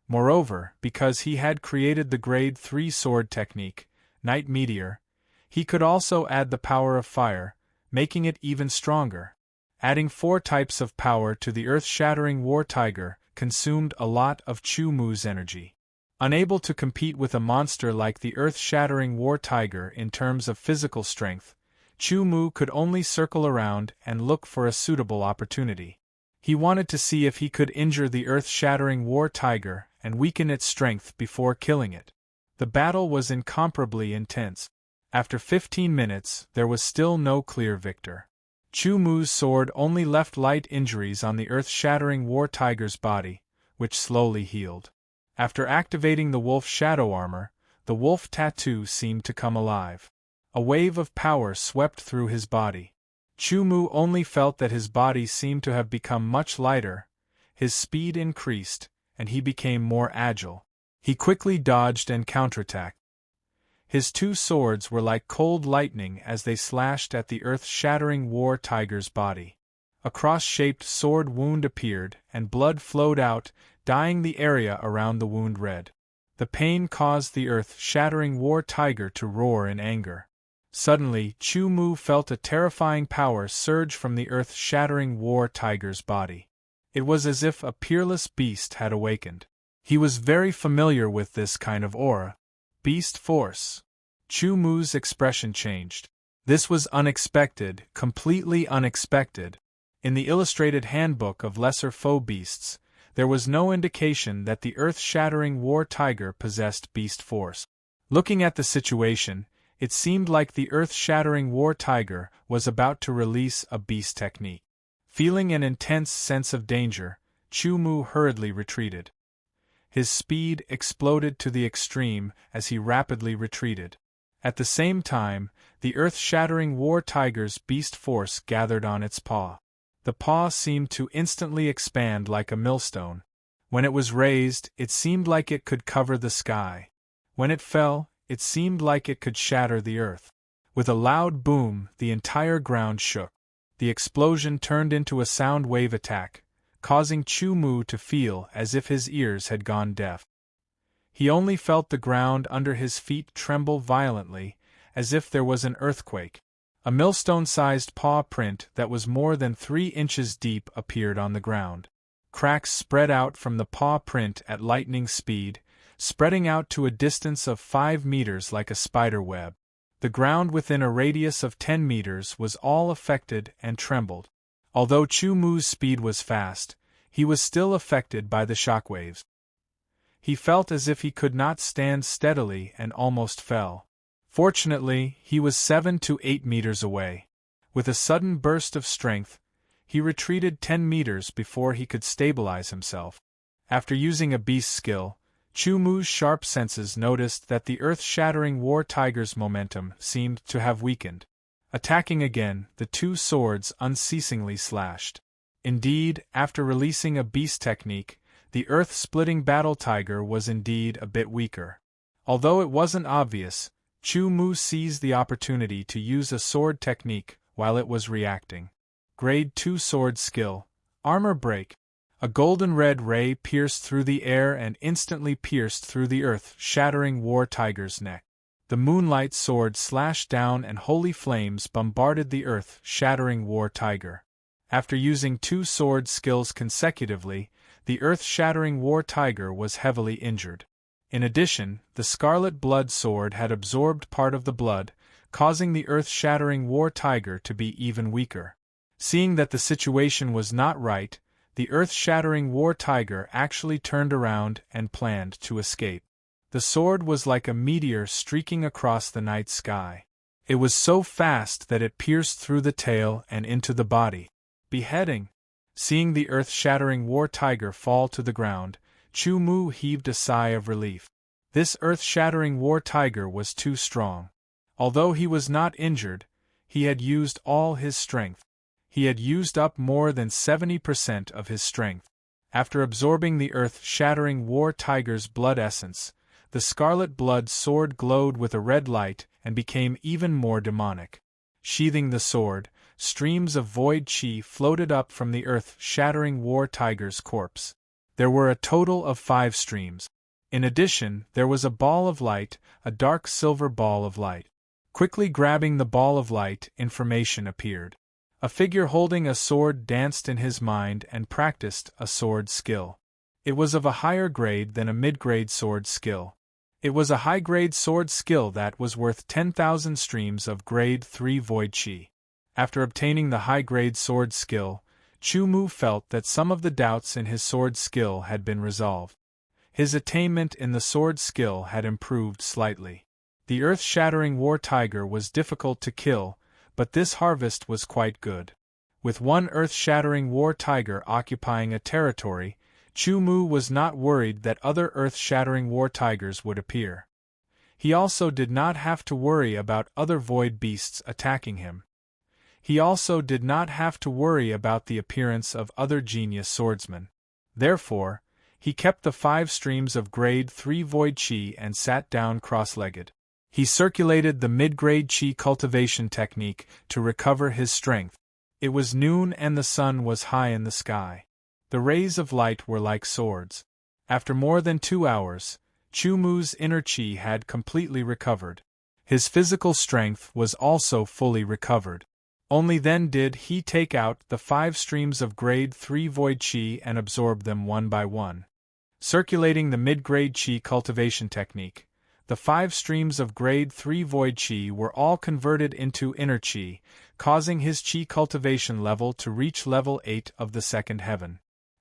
Moreover, because he had created the Grade 3 sword technique, Night Meteor, he could also add the power of fire, making it even stronger. Adding 4 types of power to the earth-shattering war tiger consumed a lot of Chu Mu's energy. Unable to compete with a monster like the earth-shattering war tiger in terms of physical strength, Chu Mu could only circle around and look for a suitable opportunity. He wanted to see if he could injure the earth-shattering war tiger and weaken its strength before killing it. The battle was incomparably intense. After 15 minutes, there was still no clear victor. Chu Mu's sword only left light injuries on the earth-shattering war tiger's body, which slowly healed. After activating the wolf shadow armor, the wolf tattoo seemed to come alive. A wave of power swept through his body. Chu Mu only felt that his body seemed to have become much lighter, his speed increased, and he became more agile. He quickly dodged and counterattacked. His 2 swords were like cold lightning as they slashed at the earth-shattering war tiger's body. A cross-shaped sword wound appeared, and blood flowed out, dyeing the area around the wound red. The pain caused the earth-shattering war tiger to roar in anger. Suddenly, Chu Mu felt a terrifying power surge from the earth-shattering war tiger's body. It was as if a peerless beast had awakened. He was very familiar with this kind of aura. Beast force. Chu Mu's expression changed. This was unexpected, completely unexpected. In the illustrated handbook of lesser foe beasts, there was no indication that the earth-shattering war tiger possessed beast force. Looking at the situation, it seemed like the earth-shattering war tiger was about to release a beast technique. Feeling an intense sense of danger, Chu Mu hurriedly retreated. His speed exploded to the extreme as he rapidly retreated. At the same time, the earth-shattering war tiger's beast force gathered on its paw. The paw seemed to instantly expand like a millstone. When it was raised, it seemed like it could cover the sky. When it fell, it seemed like it could shatter the earth. With a loud boom, the entire ground shook. The explosion turned into a sound wave attack, causing Chu Mu to feel as if his ears had gone deaf. He only felt the ground under his feet tremble violently, as if there was an earthquake. A millstone-sized paw print that was more than 3 inches deep appeared on the ground. Cracks spread out from the paw print at lightning speed, spreading out to a distance of 5 meters like a spider web. The ground within a radius of 10 meters was all affected and trembled. Although Chu Mu's speed was fast, he was still affected by the shockwaves. He felt as if he could not stand steadily and almost fell. Fortunately, he was 7 to 8 meters away. With a sudden burst of strength, he retreated 10 meters before he could stabilize himself. After using a beast skill, Chu Mu's sharp senses noticed that the earth-shattering war tiger's momentum seemed to have weakened. Attacking again, the 2 swords unceasingly slashed. Indeed, after releasing a beast technique, the earth-splitting battle tiger was indeed a bit weaker. Although it wasn't obvious, Chu Mu seized the opportunity to use a sword technique while it was reacting. Grade 2 sword skill, Armor Break. A golden red ray pierced through the air and instantly pierced through the earth, shattering war tiger's neck. The moonlight sword slashed down and holy flames bombarded the earth-shattering war tiger. After using 2 sword skills consecutively, the earth-shattering war tiger was heavily injured. In addition, the scarlet blood sword had absorbed part of the blood, causing the earth-shattering war tiger to be even weaker. Seeing that the situation was not right, the earth-shattering war tiger actually turned around and planned to escape. The sword was like a meteor streaking across the night sky. It was so fast that it pierced through the tail and into the body. Beheading. Seeing the earth-shattering war tiger fall to the ground, Chu Mu heaved a sigh of relief. This earth-shattering war tiger was too strong. Although he was not injured, he had used all his strength. He had used up more than 70% of his strength. After absorbing the earth-shattering war tiger's blood essence, the scarlet blood sword glowed with a red light and became even more demonic. Sheathing the sword, streams of void chi floated up from the earth-shattering war tiger's corpse. There were a total of 5 streams. In addition, there was a ball of light, a dark silver ball of light. Quickly grabbing the ball of light, information appeared. A figure holding a sword danced in his mind and practiced a sword skill. It was of a higher grade than a mid-grade sword skill. It was a high-grade sword skill that was worth 10,000 streams of grade 3 void chi. After obtaining the high-grade sword skill, Chu Mu felt that some of the doubts in his sword skill had been resolved. His attainment in the sword skill had improved slightly. The earth-shattering war tiger was difficult to kill, but this harvest was quite good. With one earth-shattering war tiger occupying a territory, Chu Mu was not worried that other earth-shattering war tigers would appear. He also did not have to worry about other void beasts attacking him. He also did not have to worry about the appearance of other genius swordsmen. Therefore, he kept the 5 streams of grade 3 void chi and sat down cross-legged. He circulated the mid-grade chi cultivation technique to recover his strength. It was noon and the sun was high in the sky. The rays of light were like swords. After more than 2 hours, Chu Mu's inner chi had completely recovered. His physical strength was also fully recovered. Only then did he take out the 5 streams of grade 3 void chi and absorb them one by one. Circulating the mid-grade chi cultivation technique, the 5 streams of grade 3 void chi were all converted into inner chi, causing his chi cultivation level to reach level 8 of the second heaven.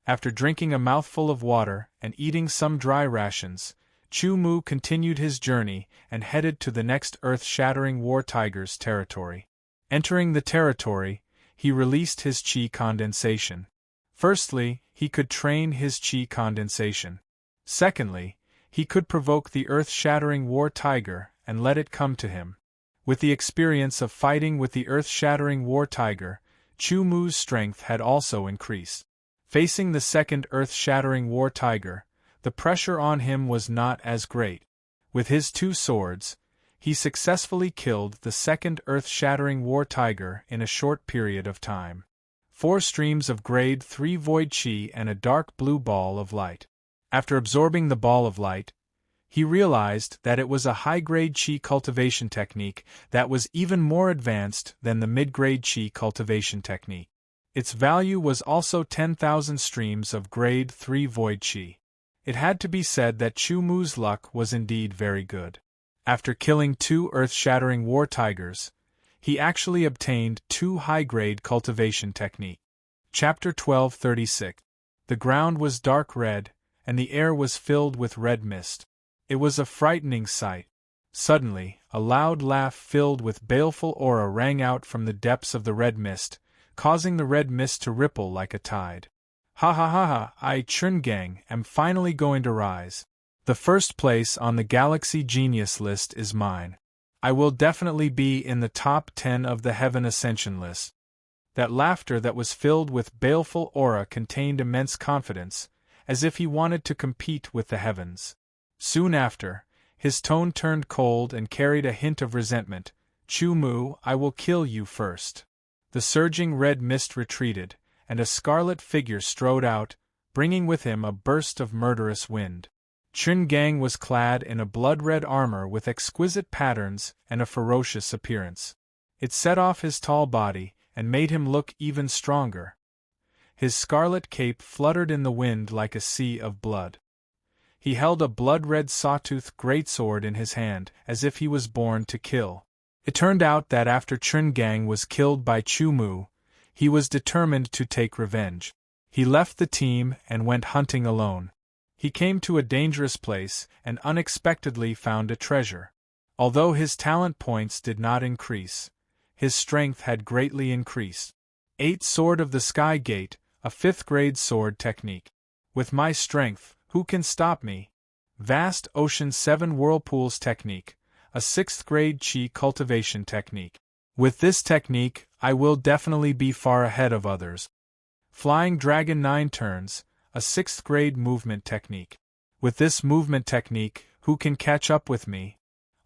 After drinking a mouthful of water and eating some dry rations, Chu Mu continued his journey and headed to the next earth-shattering war tiger's territory. Entering the territory, he released his chi condensation. Firstly, he could train his chi condensation. Secondly, he could provoke the earth-shattering war tiger and let it come to him. With the experience of fighting with the earth-shattering war tiger, Chu Mu's strength had also increased. Facing the second earth-shattering war tiger, the pressure on him was not as great. With his 2 swords, he successfully killed the second earth-shattering war tiger in a short period of time. 4 streams of grade 3 void chi and a dark blue ball of light. After absorbing the ball of light, he realized that it was a high-grade chi cultivation technique that was even more advanced than the mid-grade chi cultivation technique. Its value was also 10,000 streams of grade 3 void chi. It had to be said that Chu Mu's luck was indeed very good. After killing 2 earth-shattering war tigers, he actually obtained 2 high-grade cultivation technique. Chapter 1236. The ground was dark red, and the air was filled with red mist. It was a frightening sight. Suddenly, a loud laugh filled with baleful aura rang out from the depths of the red mist, causing the red mist to ripple like a tide. Ha ha ha ha, I Cherngang am finally going to rise. The first place on the Galaxy Genius list is mine. I will definitely be in the top 10 of the Heaven Ascension list. That laughter that was filled with baleful aura contained immense confidence, as if he wanted to compete with the heavens. Soon after, his tone turned cold and carried a hint of resentment. Chu Mu, I will kill you first. The surging red mist retreated, and a scarlet figure strode out, bringing with him a burst of murderous wind. Chun Gang was clad in a blood-red armor with exquisite patterns and a ferocious appearance. It set off his tall body and made him look even stronger. His scarlet cape fluttered in the wind like a sea of blood. He held a blood-red sawtooth greatsword in his hand, as if he was born to kill. It turned out that after Chun Gang was killed by Chu Mu, he was determined to take revenge. He left the team and went hunting alone. He came to a dangerous place and unexpectedly found a treasure. Although his talent points did not increase, his strength had greatly increased. 8 Sword of the Sky Gate, a 5th grade sword technique. With my strength, who can stop me? Vast Ocean 7 Whirlpools technique, a 6th grade chi cultivation technique. With this technique, I will definitely be far ahead of others. Flying Dragon 9 Turns, a 6th grade movement technique. With this movement technique, who can catch up with me?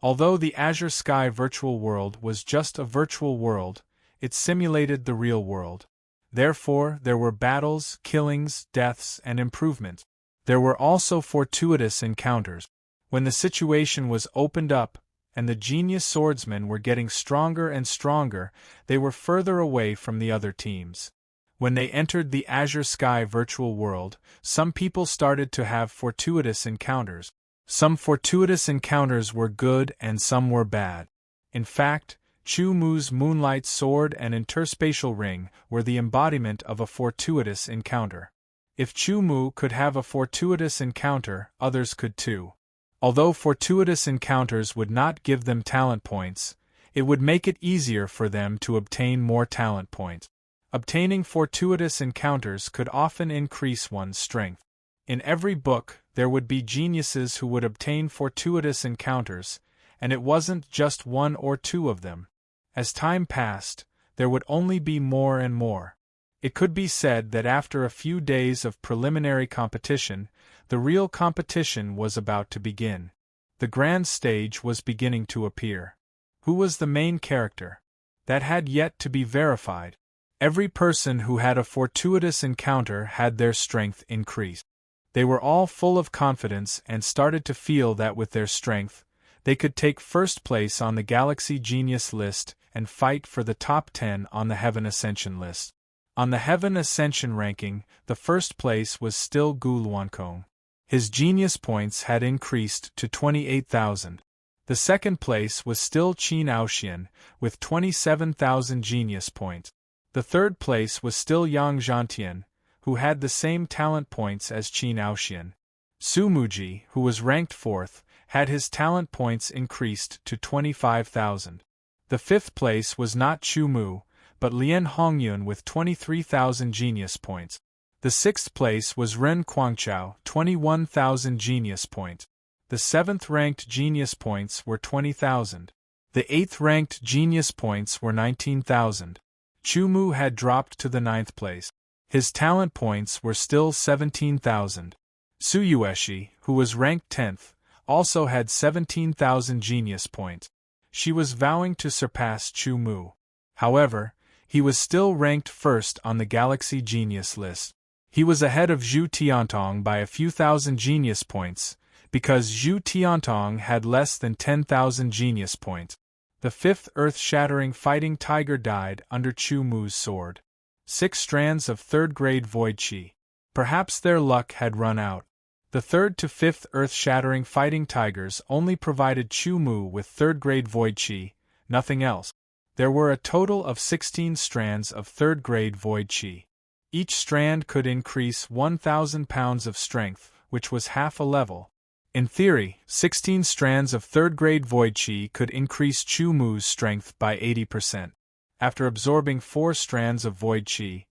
Although the Azure Sky virtual world was just a virtual world, it simulated the real world. Therefore, there were battles, killings, deaths, and improvements. There were also fortuitous encounters. When the situation was opened up, and the genius swordsmen were getting stronger and stronger, they were further away from the other teams. When they entered the Azure Sky virtual world, some people started to have fortuitous encounters. Some fortuitous encounters were good and some were bad. In fact, Chu Mu's Moonlight Sword and Interspatial Ring were the embodiment of a fortuitous encounter. If Chu Mu could have a fortuitous encounter, others could too. Although fortuitous encounters would not give them talent points, it would make it easier for them to obtain more talent points. Obtaining fortuitous encounters could often increase one's strength. In every book, there would be geniuses who would obtain fortuitous encounters, and it wasn't just 1 or 2 of them. As time passed, there would only be more and more. It could be said that after a few days of preliminary competition, the real competition was about to begin. The grand stage was beginning to appear. Who was the main character? That had yet to be verified. Every person who had a fortuitous encounter had their strength increased. They were all full of confidence and started to feel that with their strength, they could take first place on the Galaxy Genius list and fight for the top 10 on the Heaven Ascension list. On the Heaven Ascension ranking, the first place was still Gu Luankong. His genius points had increased to 28,000. The second place was still Qin Aoxian, with 27,000 genius points. The third place was still Yang Zhantian, who had the same talent points as Qin Aoxian. Su Muji, who was ranked 4th, had his talent points increased to 25,000. The fifth place was not Chu Mu, but Lian Hongyun with 23,000 genius points. The sixth place was Ren Guangchao, 21,000 genius points. The seventh-ranked genius points were 20,000. The eighth-ranked genius points were 19,000. Chu Mu had dropped to the 9th place. His talent points were still 17,000. Su Yueshi, who was ranked 10th, also had 17,000 genius points. She was vowing to surpass Chu Mu. However, he was still ranked 1st on the Galaxy Genius list. He was ahead of Zhu Tiantong by a few thousand genius points, because Zhu Tiantong had less than 10,000 genius points. The fifth earth-shattering fighting tiger died under Chu Mu's sword. 6 strands of third-grade void chi. Perhaps their luck had run out. The 3rd to 5th earth-shattering fighting tigers only provided Chu Mu with third-grade void chi, nothing else. There were a total of 16 strands of third-grade void chi. Each strand could increase 1,000 pounds of strength, which was half a level. In theory, 16 strands of third-grade void chi could increase Chu Mu's strength by 80%. After absorbing 4 strands of void chi,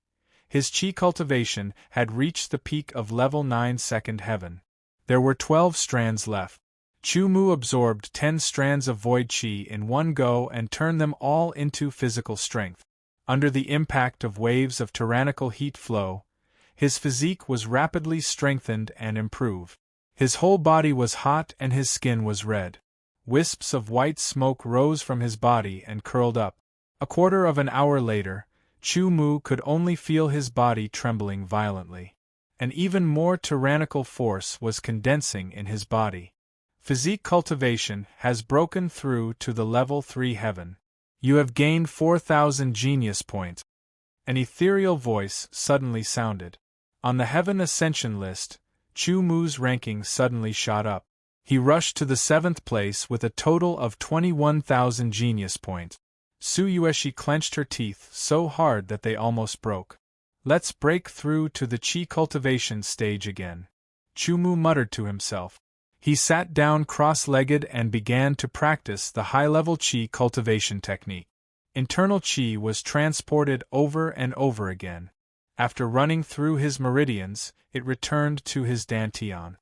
his chi cultivation had reached the peak of level 9 second heaven. There were 12 strands left. Chu Mu absorbed 10 strands of void chi in one go and turned them all into physical strength. Under the impact of waves of tyrannical heat flow, his physique was rapidly strengthened and improved. His whole body was hot and his skin was red. Wisps of white smoke rose from his body and curled up. A quarter of an hour later, Chu Mu could only feel his body trembling violently. An even more tyrannical force was condensing in his body. Physique cultivation has broken through to the level 3 heaven. You have gained 4,000 genius points. An ethereal voice suddenly sounded. On the heaven ascension list, Chu Mu's ranking suddenly shot up. He rushed to the 7th place with a total of 21,000 genius points. Su Yueshi clenched her teeth so hard that they almost broke. Let's break through to the Qi cultivation stage again, Chu Mu muttered to himself. He sat down cross-legged and began to practice the high-level Qi cultivation technique. Internal Qi was transported over and over again. After running through his meridians, it returned to his dantian.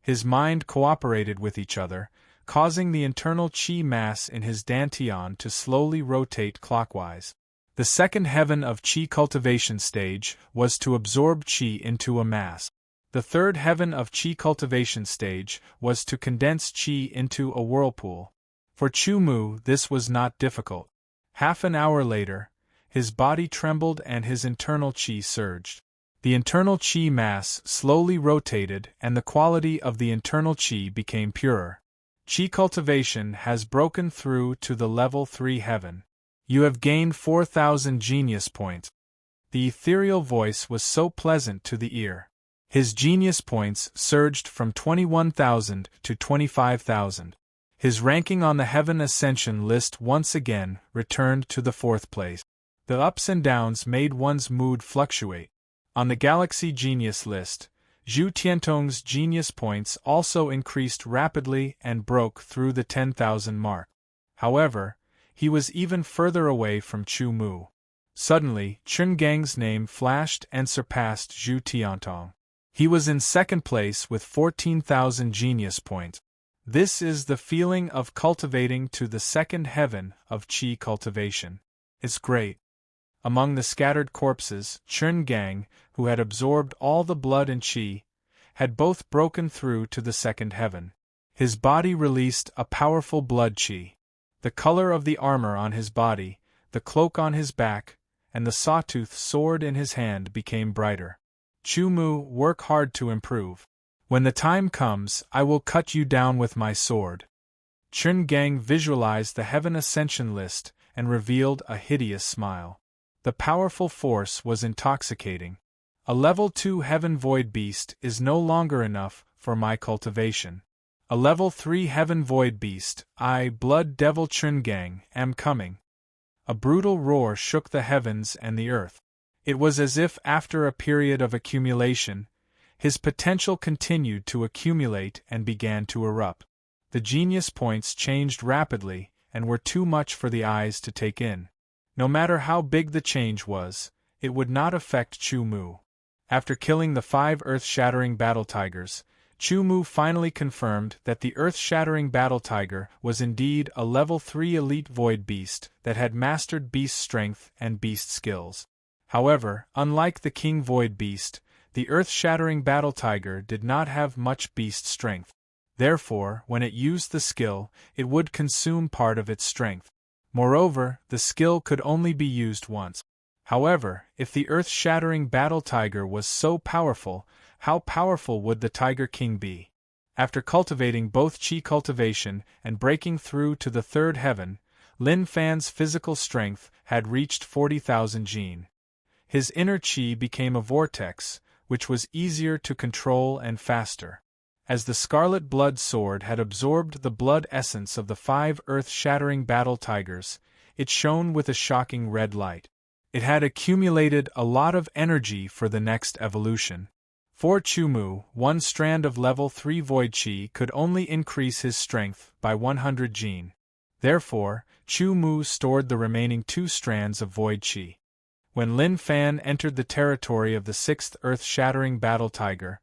His mind cooperated with each other, causing the internal Qi mass in his dantian to slowly rotate clockwise. The second heaven of Qi cultivation stage was to absorb Qi into a mass. The third heaven of Qi cultivation stage was to condense Qi into a whirlpool. For Chu Mu, this was not difficult. Half an hour later, his body trembled and his internal Qi surged. The internal Qi mass slowly rotated and the quality of the internal Qi became purer. Qi cultivation has broken through to the level 3 heaven. You have gained 4,000 genius points. The ethereal voice was so pleasant to the ear. His genius points surged from 21,000 to 25,000. His ranking on the Heaven Ascension list once again returned to the 4th place. The ups and downs made one's mood fluctuate. On the Galaxy Genius list, Zhu Tiantong's genius points also increased rapidly and broke through the 10,000 mark. However, he was even further away from Chu Mu. Suddenly, Chen Gang's name flashed and surpassed Zhu Tiantong. He was in 2nd place with 14,000 genius points. This is the feeling of cultivating to the 2nd heaven of Qi cultivation. It's great. Among the scattered corpses, Chen Gang, who had absorbed all the blood and Qi, had both broken through to the 2nd heaven. His body released a powerful blood Qi. The color of the armor on his body, the cloak on his back, and the sawtooth sword in his hand became brighter. Chu Mu, work hard to improve. When the time comes, I will cut you down with my sword. Chen Gang visualized the Heaven Ascension list and revealed a hideous smile. The powerful force was intoxicating. A level 2 Heaven Void Beast is no longer enough for my cultivation. A level 3 Heaven Void Beast, I, Blood Devil Chen Gang, am coming. A brutal roar shook the heavens and the earth. It was as if after a period of accumulation, his potential continued to accumulate and began to erupt. The genius points changed rapidly and were too much for the eyes to take in. No matter how big the change was, it would not affect Chu Mu. After killing the 5 earth-shattering battle tigers, Chu Mu finally confirmed that the earth-shattering battle tiger was indeed a level 3 elite void beast that had mastered beast strength and beast skills. However, unlike the king void beast, the earth-shattering battle tiger did not have much beast strength. Therefore, when it used the skill, it would consume part of its strength. Moreover, the skill could only be used once. However, if the earth-shattering battle tiger was so powerful, how powerful would the Tiger King be? After cultivating both Qi cultivation and breaking through to the 3rd heaven, Lin Fan's physical strength had reached 40,000 Jin. His inner Qi became a vortex, which was easier to control and faster. As the Scarlet Blood Sword had absorbed the blood essence of the 5 earth-shattering battle tigers, it shone with a shocking red light. It had accumulated a lot of energy for the next evolution. For Chu Mu, one strand of level 3 Void Qi could only increase his strength by 100 Jin. Therefore, Chu Mu stored the remaining 2 strands of Void Qi. When Lin Fan entered the territory of the 6th earth-shattering battle tiger,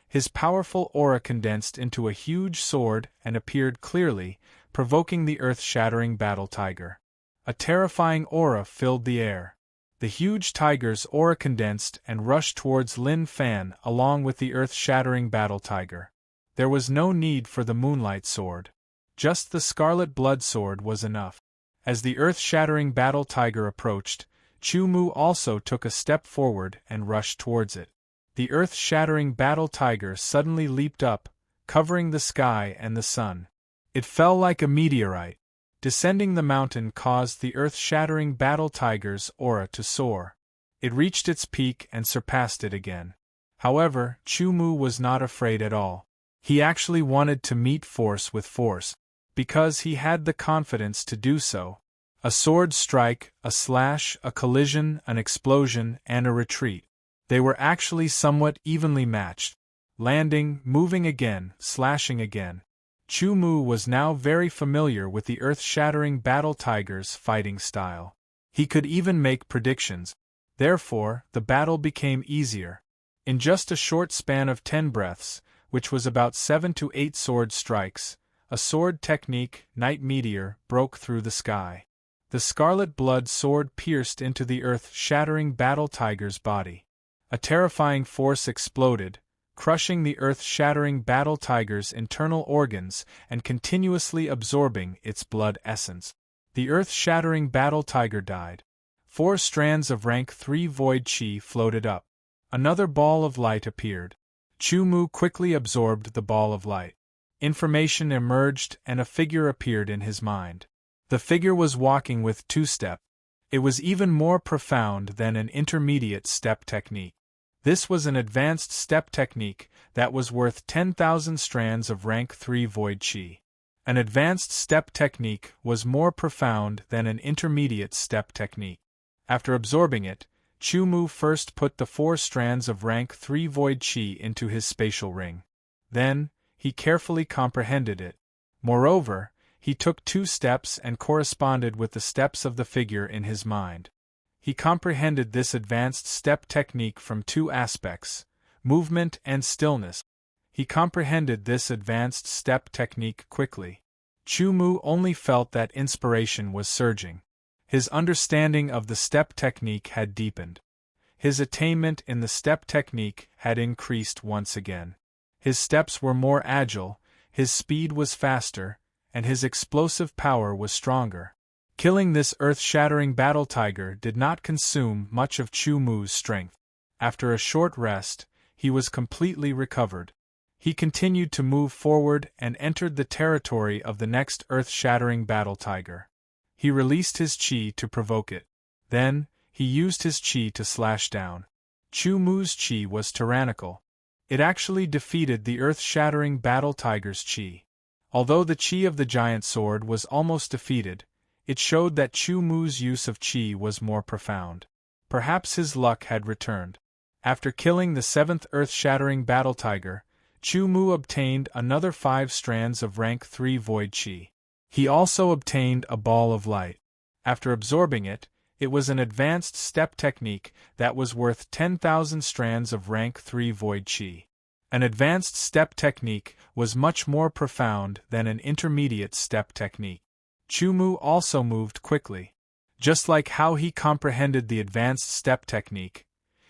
his powerful aura condensed into a huge sword and appeared clearly, provoking the earth-shattering battle tiger. A terrifying aura filled the air. The huge tiger's aura condensed and rushed towards Lin Fan along with the earth-shattering battle tiger. There was no need for the Moonlight Sword. Just the Scarlet Blood Sword was enough. As the earth-shattering battle tiger approached, Chu Mu also took a step forward and rushed towards it. the earth-shattering battle tiger suddenly leaped up, covering the sky and the sun. It fell like a meteorite. Descending the mountain caused the earth-shattering battle tiger's aura to soar. It reached its peak and surpassed it again. However, Chu Mu was not afraid at all. He actually wanted to meet force with force, because he had the confidence to do so. A sword strike, a slash, a collision, an explosion, and a retreat. They were actually somewhat evenly matched. Landing, moving again, slashing again. Chu Mu was now very familiar with the earth-shattering battle tiger's fighting style. He could even make predictions. Therefore, the battle became easier. In just a short span of 10 breaths, which was about 7 to 8 sword strikes, a sword technique, Night Meteor, broke through the sky. The scarlet blood sword pierced into the earth-shattering battle tiger's body. A terrifying force exploded, crushing the earth-shattering battle tiger's internal organs and continuously absorbing its blood essence. The earth-shattering battle tiger died. 4 strands of rank 3 void chi floated up. Another ball of light appeared. Chu Mu quickly absorbed the ball of light. Information emerged and a figure appeared in his mind. The figure was walking with 2-step. It was even more profound than an intermediate step technique. This was an advanced step technique that was worth 10,000 strands of rank 3 void chi. An advanced step technique was more profound than an intermediate step technique. After absorbing it, Chu Mu first put the 4 strands of rank 3 void chi into his spatial ring. Then, he carefully comprehended it. Moreover, he took 2 steps and corresponded with the steps of the figure in his mind. He comprehended this advanced step technique from 2 aspects, movement and stillness. He comprehended this advanced step technique quickly. Chu Mu only felt that inspiration was surging. His understanding of the step technique had deepened. His attainment in the step technique had increased once again. His steps were more agile, his speed was faster, and his explosive power was stronger. Killing this earth-shattering battle tiger did not consume much of Chu Mu's strength. After a short rest, he was completely recovered. He continued to move forward and entered the territory of the next earth-shattering battle tiger. He released his chi to provoke it. Then, he used his chi to slash down. Chu Mu's chi was tyrannical. It actually defeated the earth-shattering battle tiger's chi. Although the chi of the giant sword was almost defeated, it showed that Chu Mu's use of chi was more profound. Perhaps his luck had returned. After killing the 7th earth-shattering battle tiger, Chu Mu obtained another 5 strands of rank 3 void chi. He also obtained a ball of light. After absorbing it, it was an advanced step technique that was worth 10,000 strands of rank 3 void chi. An advanced step technique was much more profound than an intermediate step technique. Chu Mu also moved quickly. Just like how he comprehended the advanced step technique,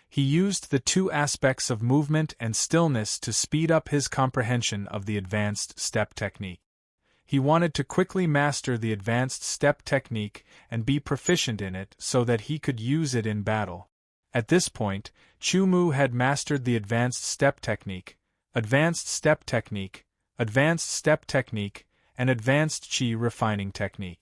he used the 2 aspects of movement and stillness to speed up his comprehension of the advanced step technique. He wanted to quickly master the advanced step technique and be proficient in it so that he could use it in battle. At this point, Chu Mu had mastered the advanced step technique, advanced step technique, advanced step technique, and advanced chi refining technique.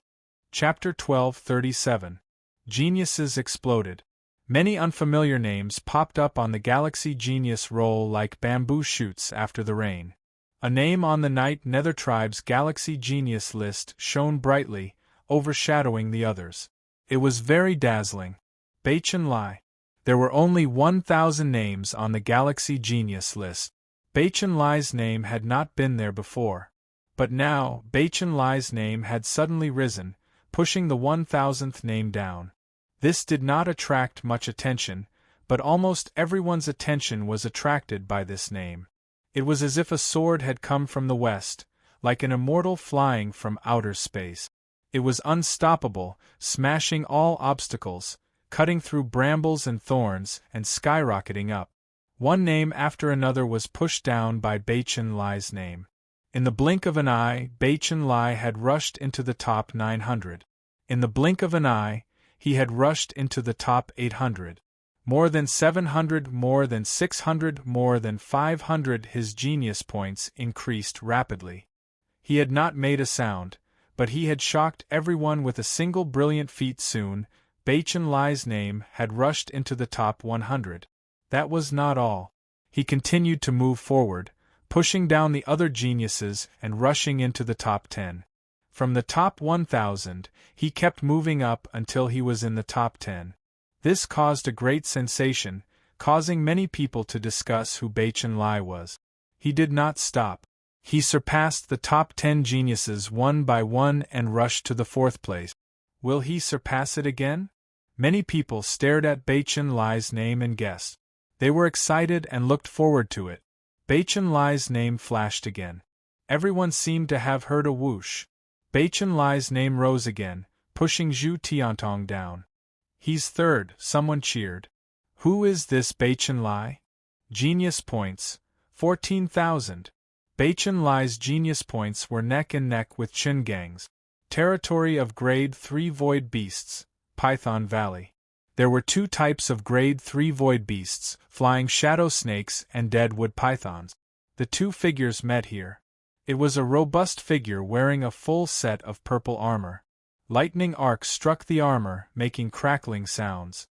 Chapter 12:37. Geniuses exploded. Many unfamiliar names popped up on the Galaxy Genius roll like bamboo shoots after the rain. A name on the Night Nether Tribe's Galaxy Genius list shone brightly, overshadowing the others. It was very dazzling. Baichen Lai. There were only 1,000 names on the Galaxy Genius list. Baichen Lai's name had not been there before. But now, Baichen Lai's name had suddenly risen, pushing the 1,000th name down. This did not attract much attention, but almost everyone's attention was attracted by this name. It was as if a sword had come from the west, like an immortal flying from outer space. It was unstoppable, smashing all obstacles, cutting through brambles and thorns, and skyrocketing up. One name after another was pushed down by Baichen Lai's name. In the blink of an eye, Baichen Lai had rushed into the top 900. In the blink of an eye, he had rushed into the top 800. More than 700, more than 600, more than 500. His genius points increased rapidly. He had not made a sound, but he had shocked everyone with a single brilliant feat. Soon, Bachan Lai's name had rushed into the top 100. That was not all. He continued to move forward, pushing down the other geniuses and rushing into the top 10. From the top 1,000, he kept moving up until he was in the top 10. This caused a great sensation, causing many people to discuss who Bachan Lai was. He did not stop. He surpassed the top 10 geniuses one by one and rushed to the 4th place. Will he surpass it again? Many people stared at Bachan Lai's name and guessed. They were excited and looked forward to it. Bachan Lai's name flashed again. Everyone seemed to have heard a whoosh. Bachan Lai's name rose again, pushing Zhu Tiantong down. He's 3rd, someone cheered. Who is this Bachan Lai? Genius points, 14,000. Bachan Lai's genius points were neck and neck with Chen Gang's. Territory of Grade 3 Void Beasts, Python Valley. There were 2 types of Grade 3 Void Beasts, flying shadow snakes and deadwood pythons. The 2 figures met here. It was a robust figure wearing a full set of purple armor. Lightning arcs struck the armor, making crackling sounds.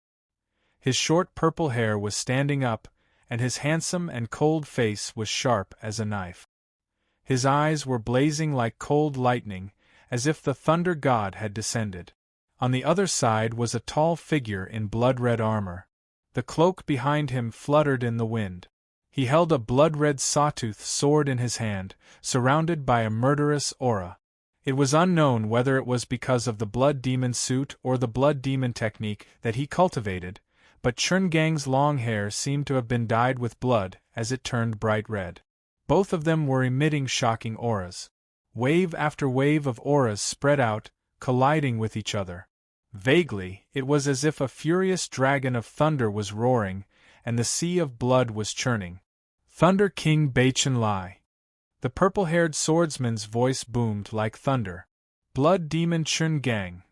His short purple hair was standing up, and his handsome and cold face was sharp as a knife. His eyes were blazing like cold lightning, as if the thunder god had descended. On the other side was a tall figure in blood-red armor. The cloak behind him fluttered in the wind. He held a blood-red sawtooth sword in his hand, surrounded by a murderous aura. It was unknown whether it was because of the blood demon suit or the blood demon technique that he cultivated, but Chen Gang's long hair seemed to have been dyed with blood as it turned bright red. Both of them were emitting shocking auras. Wave after wave of auras spread out, colliding with each other. Vaguely, it was as if a furious dragon of thunder was roaring, and the sea of blood was churning. Thunder King Bachan Lai. The purple-haired swordsman's voice boomed like thunder. Blood demon Chen Gang.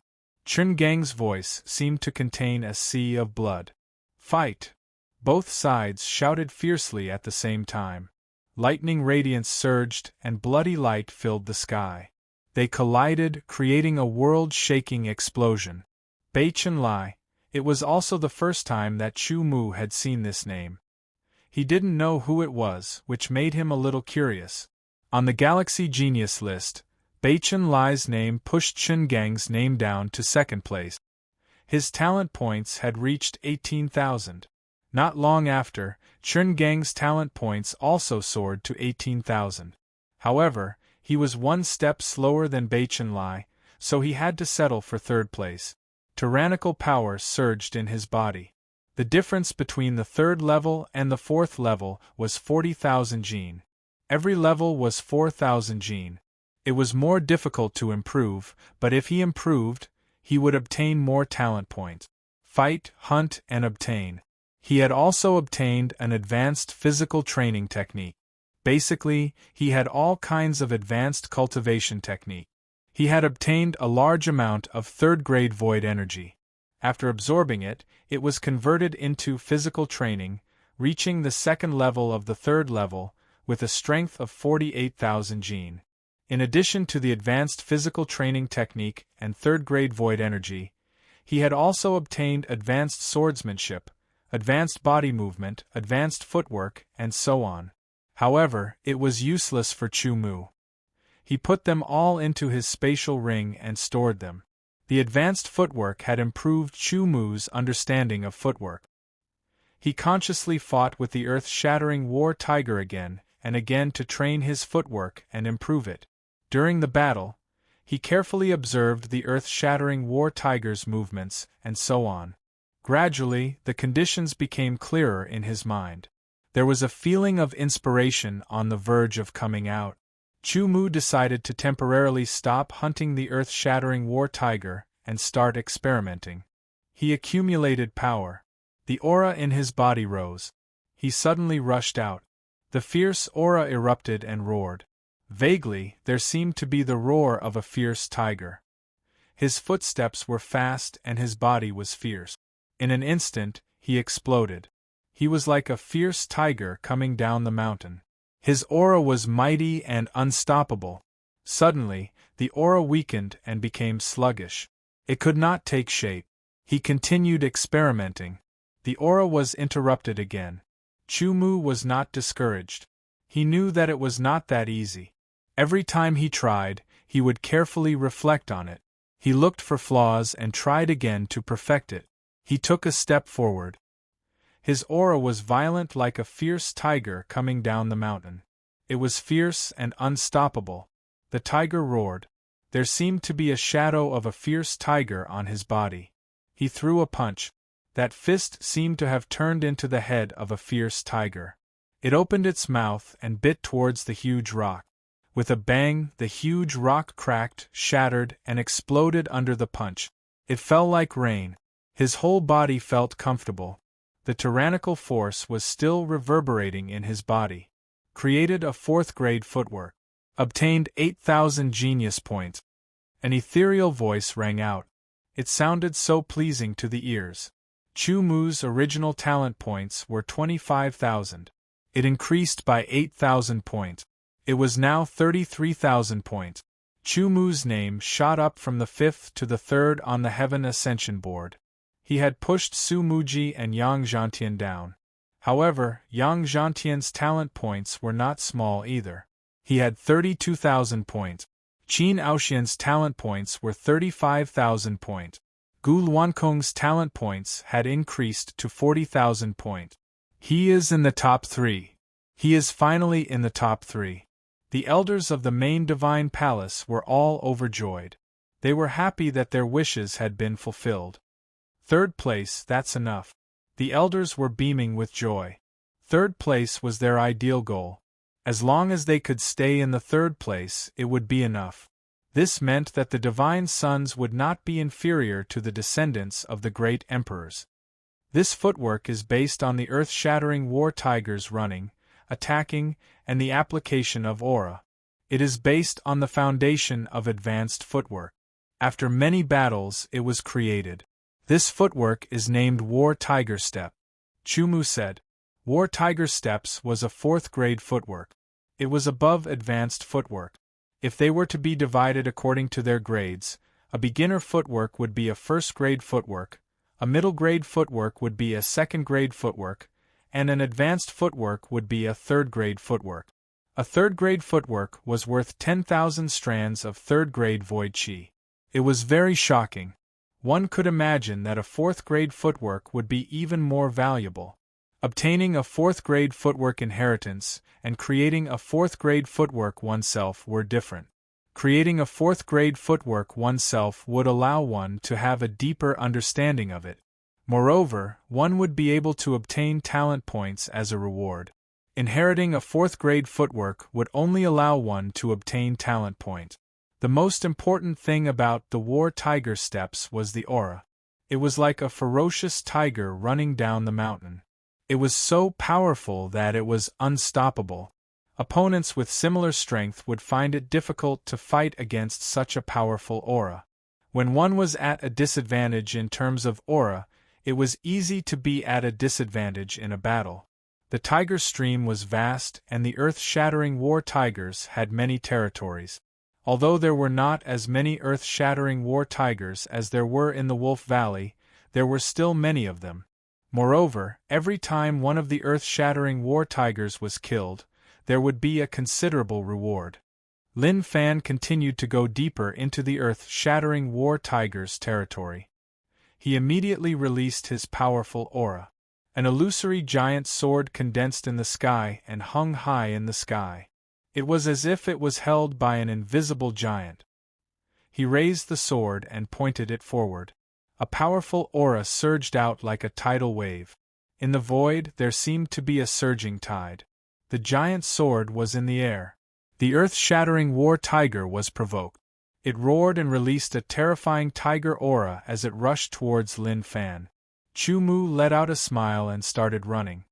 Chen Gang's voice seemed to contain a sea of blood. Fight! Both sides shouted fiercely at the same time. Lightning radiance surged and bloody light filled the sky. They collided, creating a world-shaking explosion. Bachan Lai. It was also the first time that Chu Mu had seen this name. He didn't know who it was, which made him a little curious. On the Galaxy Genius list, Bachan Lai's name pushed Chen Gang's name down to 2nd place. His talent points had reached 18,000. Not long after, Chen Gang's talent points also soared to 18,000. However, he was 1 step slower than Bachan Lai, so he had to settle for 3rd place. Tyrannical power surged in his body. The difference between the 3rd level and the 4th level was 40,000 gene. Every level was 4,000 gene. It was more difficult to improve, but if he improved, he would obtain more talent points. Fight, hunt, and obtain. He had also obtained an advanced physical training technique. Basically, he had all kinds of advanced cultivation technique. He had obtained a large amount of 3rd-grade void energy. After absorbing it, it was converted into physical training, reaching the 2nd level of the 3rd level, with a strength of 48,000 gene. In addition to the advanced physical training technique and 3rd-grade void energy, he had also obtained advanced swordsmanship, advanced body movement, advanced footwork, and so on. However, it was useless for Chu Mu. He put them all into his spatial ring and stored them. The advanced footwork had improved Chu Mu's understanding of footwork. He consciously fought with the earth-shattering war tiger again and again to train his footwork and improve it. During the battle, he carefully observed the earth-shattering war tiger's movements and so on. Gradually, the conditions became clearer in his mind. There was a feeling of inspiration on the verge of coming out. Chu Mu decided to temporarily stop hunting the earth-shattering war tiger and start experimenting. He accumulated power. The aura in his body rose. He suddenly rushed out. The fierce aura erupted and roared. Vaguely, there seemed to be the roar of a fierce tiger. His footsteps were fast and his body was fierce. In an instant, he exploded. He was like a fierce tiger coming down the mountain. His aura was mighty and unstoppable. Suddenly, the aura weakened and became sluggish. It could not take shape. He continued experimenting. The aura was interrupted again. Chu-Mu was not discouraged. He knew that it was not that easy. Every time he tried, he would carefully reflect on it. He looked for flaws and tried again to perfect it. He took a step forward. His aura was violent like a fierce tiger coming down the mountain. It was fierce and unstoppable. The tiger roared. There seemed to be a shadow of a fierce tiger on his body. He threw a punch. That fist seemed to have turned into the head of a fierce tiger. It opened its mouth and bit towards the huge rock. With a bang, the huge rock cracked, shattered, and exploded under the punch. It fell like rain. His whole body felt comfortable. The tyrannical force was still reverberating in his body. Created a 4th grade footwork. Obtained 8,000 genius points. An ethereal voice rang out. It sounded so pleasing to the ears. Chu-Mu's original talent points were 25,000. It increased by 8,000 points. It was now 33,000 points. Chu-Mu's name shot up from the 5th to the 3rd on the Heaven Ascension board. He had pushed Su Muji and Yang Zhantian down. However, Yang Zhantian's talent points were not small either. He had 32,000 points. Qin Aoxian's talent points were 35,000 points. Gu Luankong's talent points had increased to 40,000 points. He is in the top 3. He is finally in the top 3. The elders of the main divine palace were all overjoyed. They were happy that their wishes had been fulfilled. 3rd place, that's enough. The elders were beaming with joy. 3rd place was their ideal goal. As long as they could stay in the 3rd place, it would be enough. This meant that the divine sons would not be inferior to the descendants of the great emperors. This footwork is based on the earth-shattering war tigers running, attacking, and the application of aura. It is based on the foundation of advanced footwork. After many battles, it was created. This footwork is named War Tiger Step. Chu-Mu said. War Tiger Steps was a 4th grade footwork. It was above advanced footwork. If they were to be divided according to their grades, a beginner footwork would be a 1st grade footwork, a middle grade footwork would be a 2nd grade footwork, and an advanced footwork would be a 3rd grade footwork. A 3rd grade footwork was worth 10,000 strands of 3rd grade void chi. It was very shocking. One could imagine that a 4th grade footwork would be even more valuable. Obtaining a 4th grade footwork inheritance and creating a 4th grade footwork oneself were different. Creating a 4th grade footwork oneself would allow one to have a deeper understanding of it. Moreover, one would be able to obtain talent points as a reward. Inheriting a 4th grade footwork would only allow one to obtain talent points. The most important thing about the War Tiger Steps was the aura. It was like a ferocious tiger running down the mountain. It was so powerful that it was unstoppable. Opponents with similar strength would find it difficult to fight against such a powerful aura. When one was at a disadvantage in terms of aura, it was easy to be at a disadvantage in a battle. The tiger stream was vast and the earth-shattering war tigers had many territories. Although there were not as many earth-shattering war tigers as there were in the Wolf Valley, there were still many of them. Moreover, every time one of the earth-shattering war tigers was killed, there would be a considerable reward. Lin Fan continued to go deeper into the earth-shattering war tiger's territory. He immediately released his powerful aura. An illusory giant sword condensed in the sky and hung high in the sky. It was as if it was held by an invisible giant. He raised the sword and pointed it forward. A powerful aura surged out like a tidal wave. In the void, there seemed to be a surging tide. The giant sword was in the air. The earth-shattering war tiger was provoked. It roared and released a terrifying tiger aura as it rushed towards Lin Fan. Chu-Mu let out a smile and started running.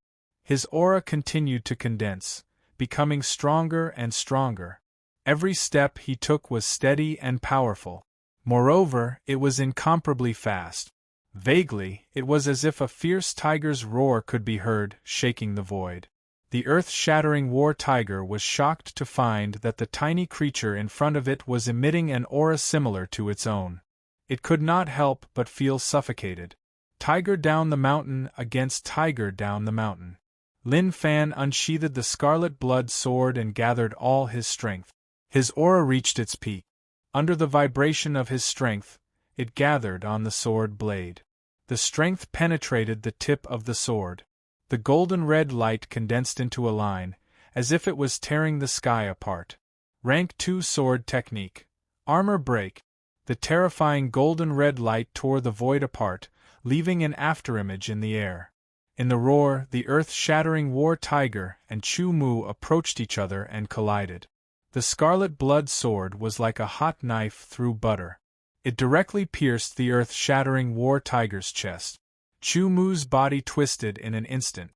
His aura continued to condense, becoming stronger and stronger. Every step he took was steady and powerful. Moreover, it was incomparably fast. Vaguely, it was as if a fierce tiger's roar could be heard, shaking the void. The earth-shattering war tiger was shocked to find that the tiny creature in front of it was emitting an aura similar to its own. It could not help but feel suffocated. Tiger down the mountain against tiger down the mountain. Lin Fan unsheathed the scarlet blood sword and gathered all his strength. His aura reached its peak. Under the vibration of his strength, it gathered on the sword blade. The strength penetrated the tip of the sword. The golden red light condensed into a line, as if it was tearing the sky apart. Rank 2 Sword Technique. Armor Break. The terrifying golden red light tore the void apart, leaving an afterimage in the air. In the roar, the earth-shattering war tiger and Chu Mu approached each other and collided. The scarlet blood sword was like a hot knife through butter. It directly pierced the earth-shattering war tiger's chest. Chu Mu's body twisted in an instant.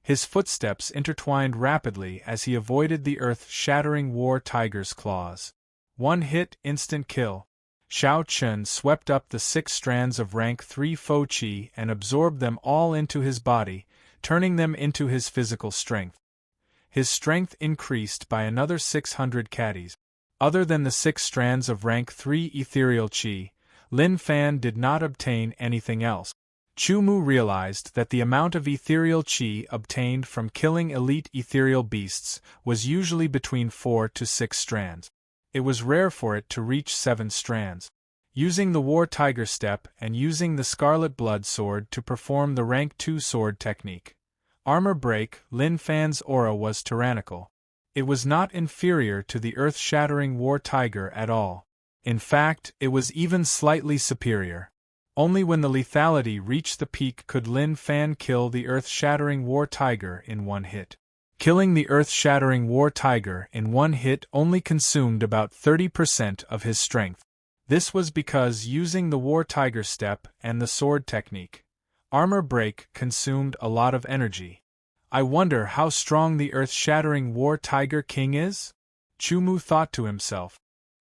His footsteps intertwined rapidly as he avoided the earth-shattering war tiger's claws. One hit, instant kill. Xiao Chun swept up the 6 strands of rank 3 Fo Qi and absorbed them all into his body, turning them into his physical strength. His strength increased by another 600 caddies. Other than the 6 strands of rank 3 ethereal Qi, Lin Fan did not obtain anything else. Chu Mu realized that the amount of ethereal Qi obtained from killing elite ethereal beasts was usually between 4 to 6 strands. It was rare for it to reach 7 strands. Using the War Tiger Step and using the Scarlet Blood Sword to perform the rank 2 sword technique. Armor Break, Lin Fan's aura was tyrannical. It was not inferior to the earth-shattering War Tiger at all. In fact, it was even slightly superior. Only when the lethality reached the peak could Lin Fan kill the earth-shattering War Tiger in one hit. Killing the earth-shattering War Tiger in one hit only consumed about 30% of his strength. This was because using the War Tiger Step and the sword technique, Armor Break consumed a lot of energy. I wonder how strong the earth-shattering War Tiger King is? Chu Mu thought to himself.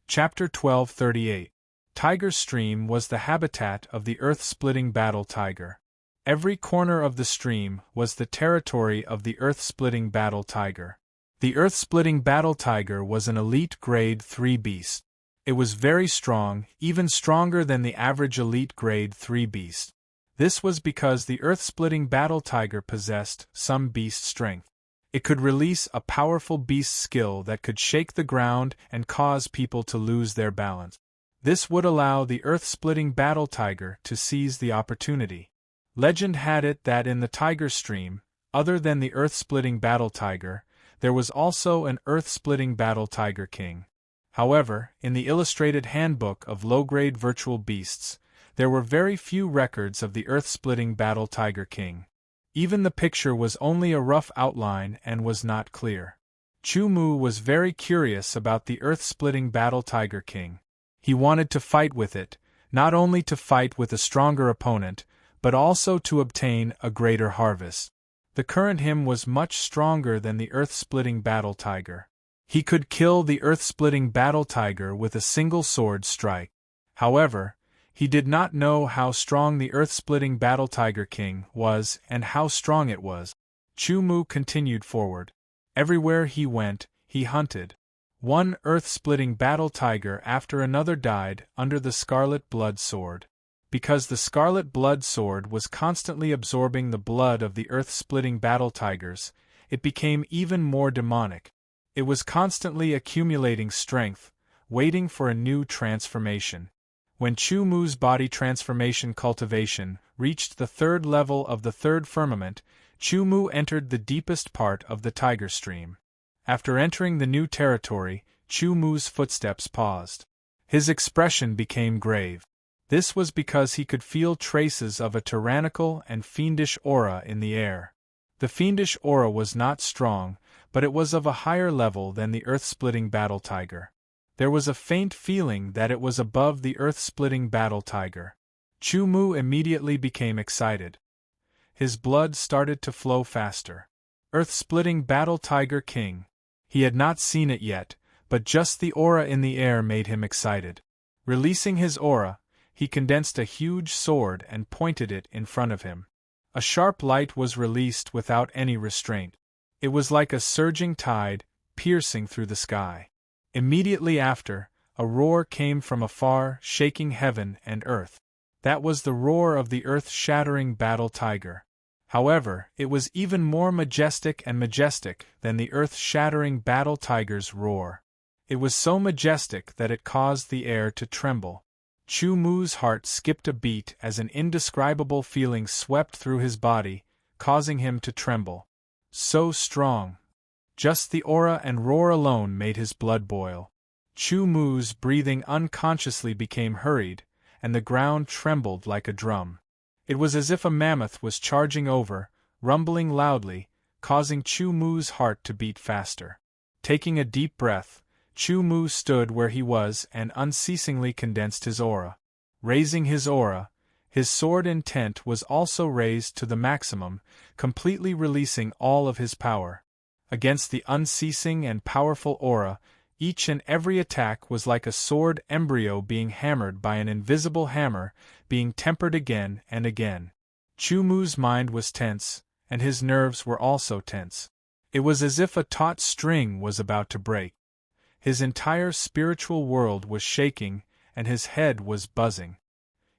Chapter 1238. Tiger Stream was the habitat of the earth-splitting battle tiger. Every corner of the stream was the territory of the earth-splitting battle tiger. The earth-splitting battle tiger was an elite grade 3 beast. It was very strong, even stronger than the average elite grade 3 beast. This was because the earth-splitting battle tiger possessed some beast strength. It could release a powerful beast skill that could shake the ground and cause people to lose their balance. This would allow the earth-splitting battle tiger to seize the opportunity. Legend had it that in the Tiger Stream, other than the earth-splitting battle tiger, there was also an earth-splitting battle tiger king. However, in the illustrated handbook of low-grade virtual beasts, there were very few records of the earth-splitting battle tiger king. Even the picture was only a rough outline and was not clear. Chu Mu was very curious about the earth-splitting battle tiger king. He wanted to fight with it, not only to fight with a stronger opponent, but also to obtain a greater harvest. The current him was much stronger than the earth-splitting battle tiger. He could kill the earth-splitting battle tiger with a single sword strike. However, he did not know how strong the earth-splitting battle tiger king was and how strong it was. Chu Mu continued forward. Everywhere he went, he hunted. One earth-splitting battle tiger after another died under the scarlet blood sword. Because the scarlet blood sword was constantly absorbing the blood of the earth-splitting battle tigers, it became even more demonic. It was constantly accumulating strength, waiting for a new transformation. When Chu Mu's body transformation cultivation reached the 3rd level of the 3rd firmament, Chu Mu entered the deepest part of the Tiger Stream. After entering the new territory, Chu Mu's footsteps paused. His expression became grave. This was because he could feel traces of a tyrannical and fiendish aura in the air. The fiendish aura was not strong, but it was of a higher level than the earth-splitting battle tiger. There was a faint feeling that it was above the earth-splitting battle tiger. Chu Mu immediately became excited. His blood started to flow faster. Earth-splitting battle tiger king. He had not seen it yet, but just the aura in the air made him excited. Releasing his aura, he condensed a huge sword and pointed it in front of him. A sharp light was released without any restraint. It was like a surging tide, piercing through the sky. Immediately after, a roar came from afar, shaking heaven and earth. That was the roar of the earth-shattering battle tiger. However, it was even more majestic than the earth-shattering battle tiger's roar. It was so majestic that it caused the air to tremble. Chu Mu's heart skipped a beat as an indescribable feeling swept through his body, causing him to tremble. So strong. Just the aura and roar alone made his blood boil. Chu Mu's breathing unconsciously became hurried, and the ground trembled like a drum. It was as if a mammoth was charging over, rumbling loudly, causing Chu Mu's heart to beat faster. Taking a deep breath, Chu Mu stood where he was and unceasingly condensed his aura. Raising his aura, his sword intent was also raised to the maximum, completely releasing all of his power. Against the unceasing and powerful aura, each and every attack was like a sword embryo being hammered by an invisible hammer, being tempered again and again. Chu Mu's mind was tense, and his nerves were also tense. It was as if a taut string was about to break. His entire spiritual world was shaking, and his head was buzzing.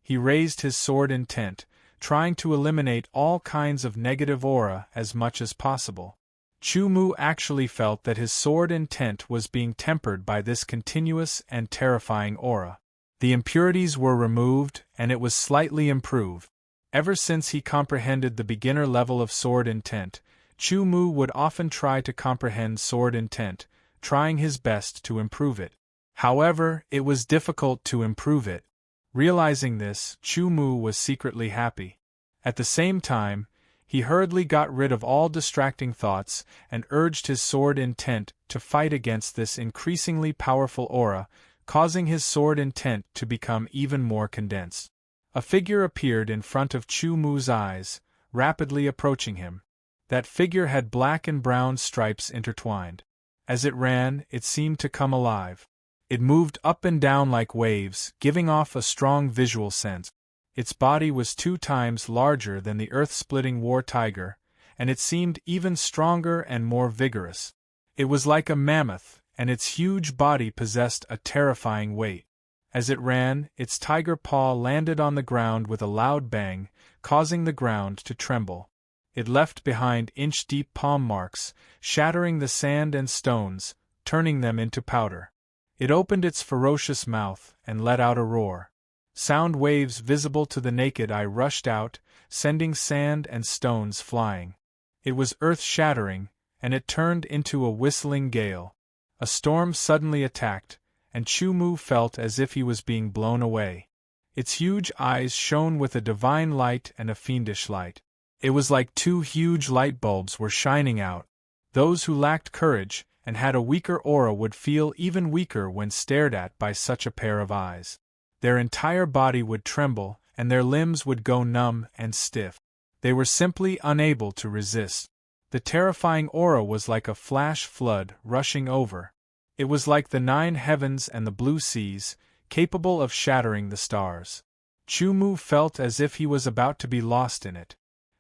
He raised his sword intent, trying to eliminate all kinds of negative aura as much as possible. Chu Mu actually felt that his sword intent was being tempered by this continuous and terrifying aura. The impurities were removed, and it was slightly improved. Ever since he comprehended the beginner level of sword intent, Chu Mu would often try to comprehend sword intent, trying his best to improve it. However, it was difficult to improve it. Realizing this, Chu Mu was secretly happy. At the same time, he hurriedly got rid of all distracting thoughts and urged his sword intent to fight against this increasingly powerful aura, causing his sword intent to become even more condensed. A figure appeared in front of Chu Mu's eyes, rapidly approaching him. That figure had black and brown stripes intertwined. As it ran, it seemed to come alive. It moved up and down like waves, giving off a strong visual sense. Its body was 2 times larger than the earth-splitting war tiger, and it seemed even stronger and more vigorous. It was like a mammoth, and its huge body possessed a terrifying weight. As it ran, its tiger paw landed on the ground with a loud bang, causing the ground to tremble. It left behind inch-deep palm marks, shattering the sand and stones, turning them into powder. It opened its ferocious mouth and let out a roar. Sound waves visible to the naked eye rushed out, sending sand and stones flying. It was earth-shattering, and it turned into a whistling gale. A storm suddenly attacked, and Chu Mu felt as if he was being blown away. Its huge eyes shone with a divine light and a fiendish light. It was like 2 huge light bulbs were shining out. Those who lacked courage and had a weaker aura would feel even weaker when stared at by such a pair of eyes. Their entire body would tremble, and their limbs would go numb and stiff. They were simply unable to resist. The terrifying aura was like a flash flood rushing over. It was like the 9 heavens and the blue seas, capable of shattering the stars. Chu Mu felt as if he was about to be lost in it.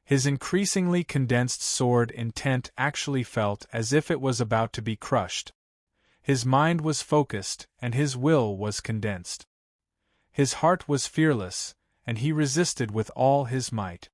His increasingly condensed sword intent actually felt as if it was about to be crushed. His mind was focused, and his will was condensed. His heart was fearless, and he resisted with all his might.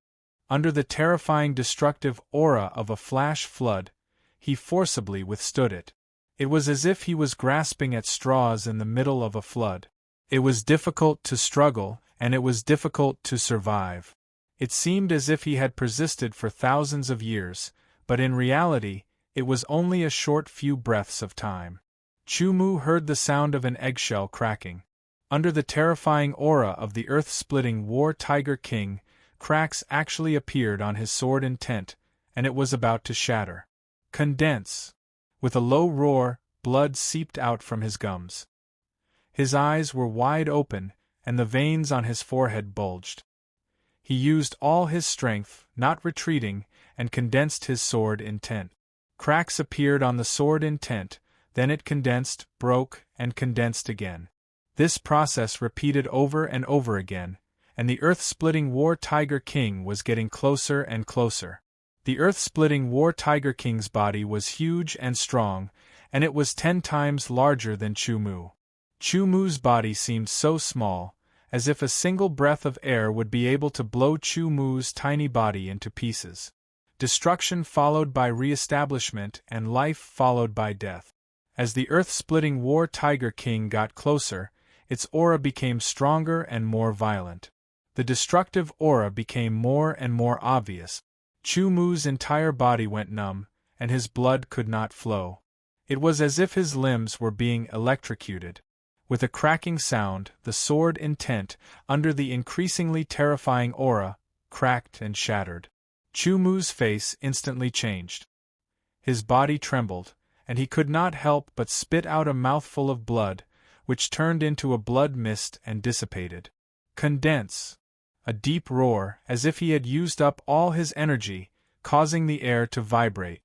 Under the terrifying destructive aura of a flash flood, he forcibly withstood it. It was as if he was grasping at straws in the middle of a flood. It was difficult to struggle, and it was difficult to survive. It seemed as if he had persisted for thousands of years, but in reality, it was only a short few breaths of time. Chu Mu heard the sound of an eggshell cracking. Under the terrifying aura of the earth-splitting war tiger king, cracks actually appeared on his sword intent, and it was about to shatter. Condense! With a low roar, blood seeped out from his gums. His eyes were wide open, and the veins on his forehead bulged. He used all his strength, not retreating, and condensed his sword intent. Cracks appeared on the sword intent, then it condensed, broke, and condensed again. This process repeated over and over again, and the earth-splitting War Tiger King was getting closer and closer. The earth-splitting War Tiger King's body was huge and strong, and it was 10 times larger than Chu Mu. Chu Mu's body seemed so small, as if a single breath of air would be able to blow Chu Mu's tiny body into pieces. Destruction followed by re-establishment and life followed by death. As the earth-splitting War Tiger King got closer, its aura became stronger and more violent. The destructive aura became more and more obvious. Chu Mu's entire body went numb, and his blood could not flow. It was as if his limbs were being electrocuted. With a cracking sound, the sword intent, under the increasingly terrifying aura, cracked and shattered. Chu Mu's face instantly changed. His body trembled, and he could not help but spit out a mouthful of blood, which turned into a blood mist and dissipated. Condense! A deep roar, as if he had used up all his energy, causing the air to vibrate.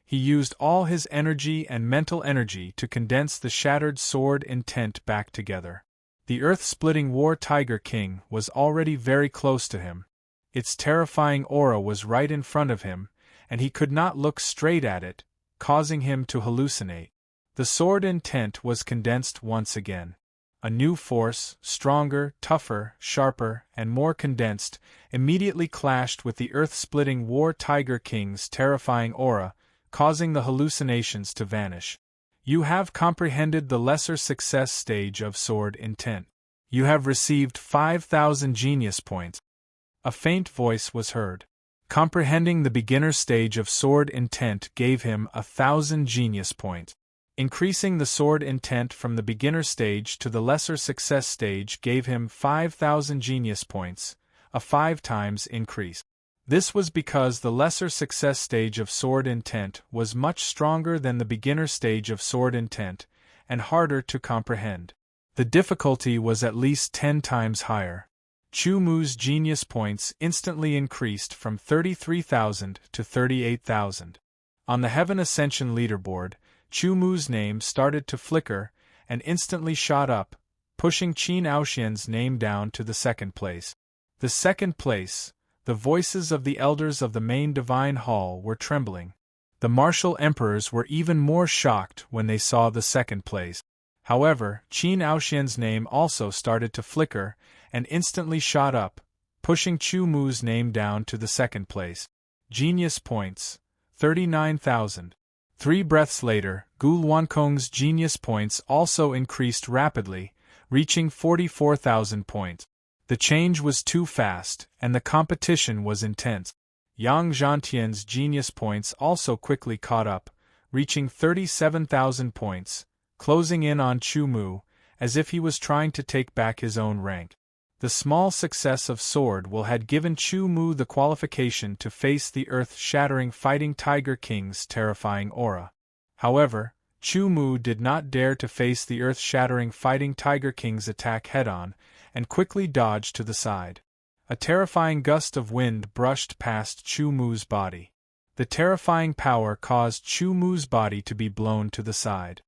He used all his energy and mental energy to condense the shattered sword intent back together. The earth-splitting War Tiger King was already very close to him. Its terrifying aura was right in front of him, and he could not look straight at it, causing him to hallucinate. The sword intent was condensed once again. A new force, stronger, tougher, sharper, and more condensed, immediately clashed with the earth-splitting War Tiger King's terrifying aura, causing the hallucinations to vanish. You have comprehended the lesser success stage of sword intent. You have received 5,000 genius points. A faint voice was heard. Comprehending the beginner stage of sword intent gave him 1,000 genius points. Increasing the sword intent from the beginner stage to the lesser success stage gave him 5,000 genius points, a 5 times increase. This was because the lesser success stage of sword intent was much stronger than the beginner stage of sword intent, and harder to comprehend. The difficulty was at least 10 times higher. Chu Mu's genius points instantly increased from 33,000 to 38,000. On the Heaven Ascension leaderboard, Chu Mu's name started to flicker and instantly shot up, pushing Qin Aoxian's name down to the second place. The second place, the voices of the elders of the main divine hall were trembling. The martial emperors were even more shocked when they saw the second place. However, Qin Aoxian's name also started to flicker and instantly shot up, pushing Chu Mu's name down to the second place. Genius points, 39,000. 3 breaths later, Gu Luankong's genius points also increased rapidly, reaching 44,000 points. The change was too fast, and the competition was intense. Yang Zhantian's genius points also quickly caught up, reaching 37,000 points, closing in on Chu Mu, as if he was trying to take back his own rank. The small success of Sword Will had given Chu Mu the qualification to face the earth-shattering Fighting Tiger King's terrifying aura. However, Chu Mu did not dare to face the earth-shattering Fighting Tiger King's attack head-on, and quickly dodged to the side. A terrifying gust of wind brushed past Chu Mu's body. The terrifying power caused Chu Mu's body to be blown to the side.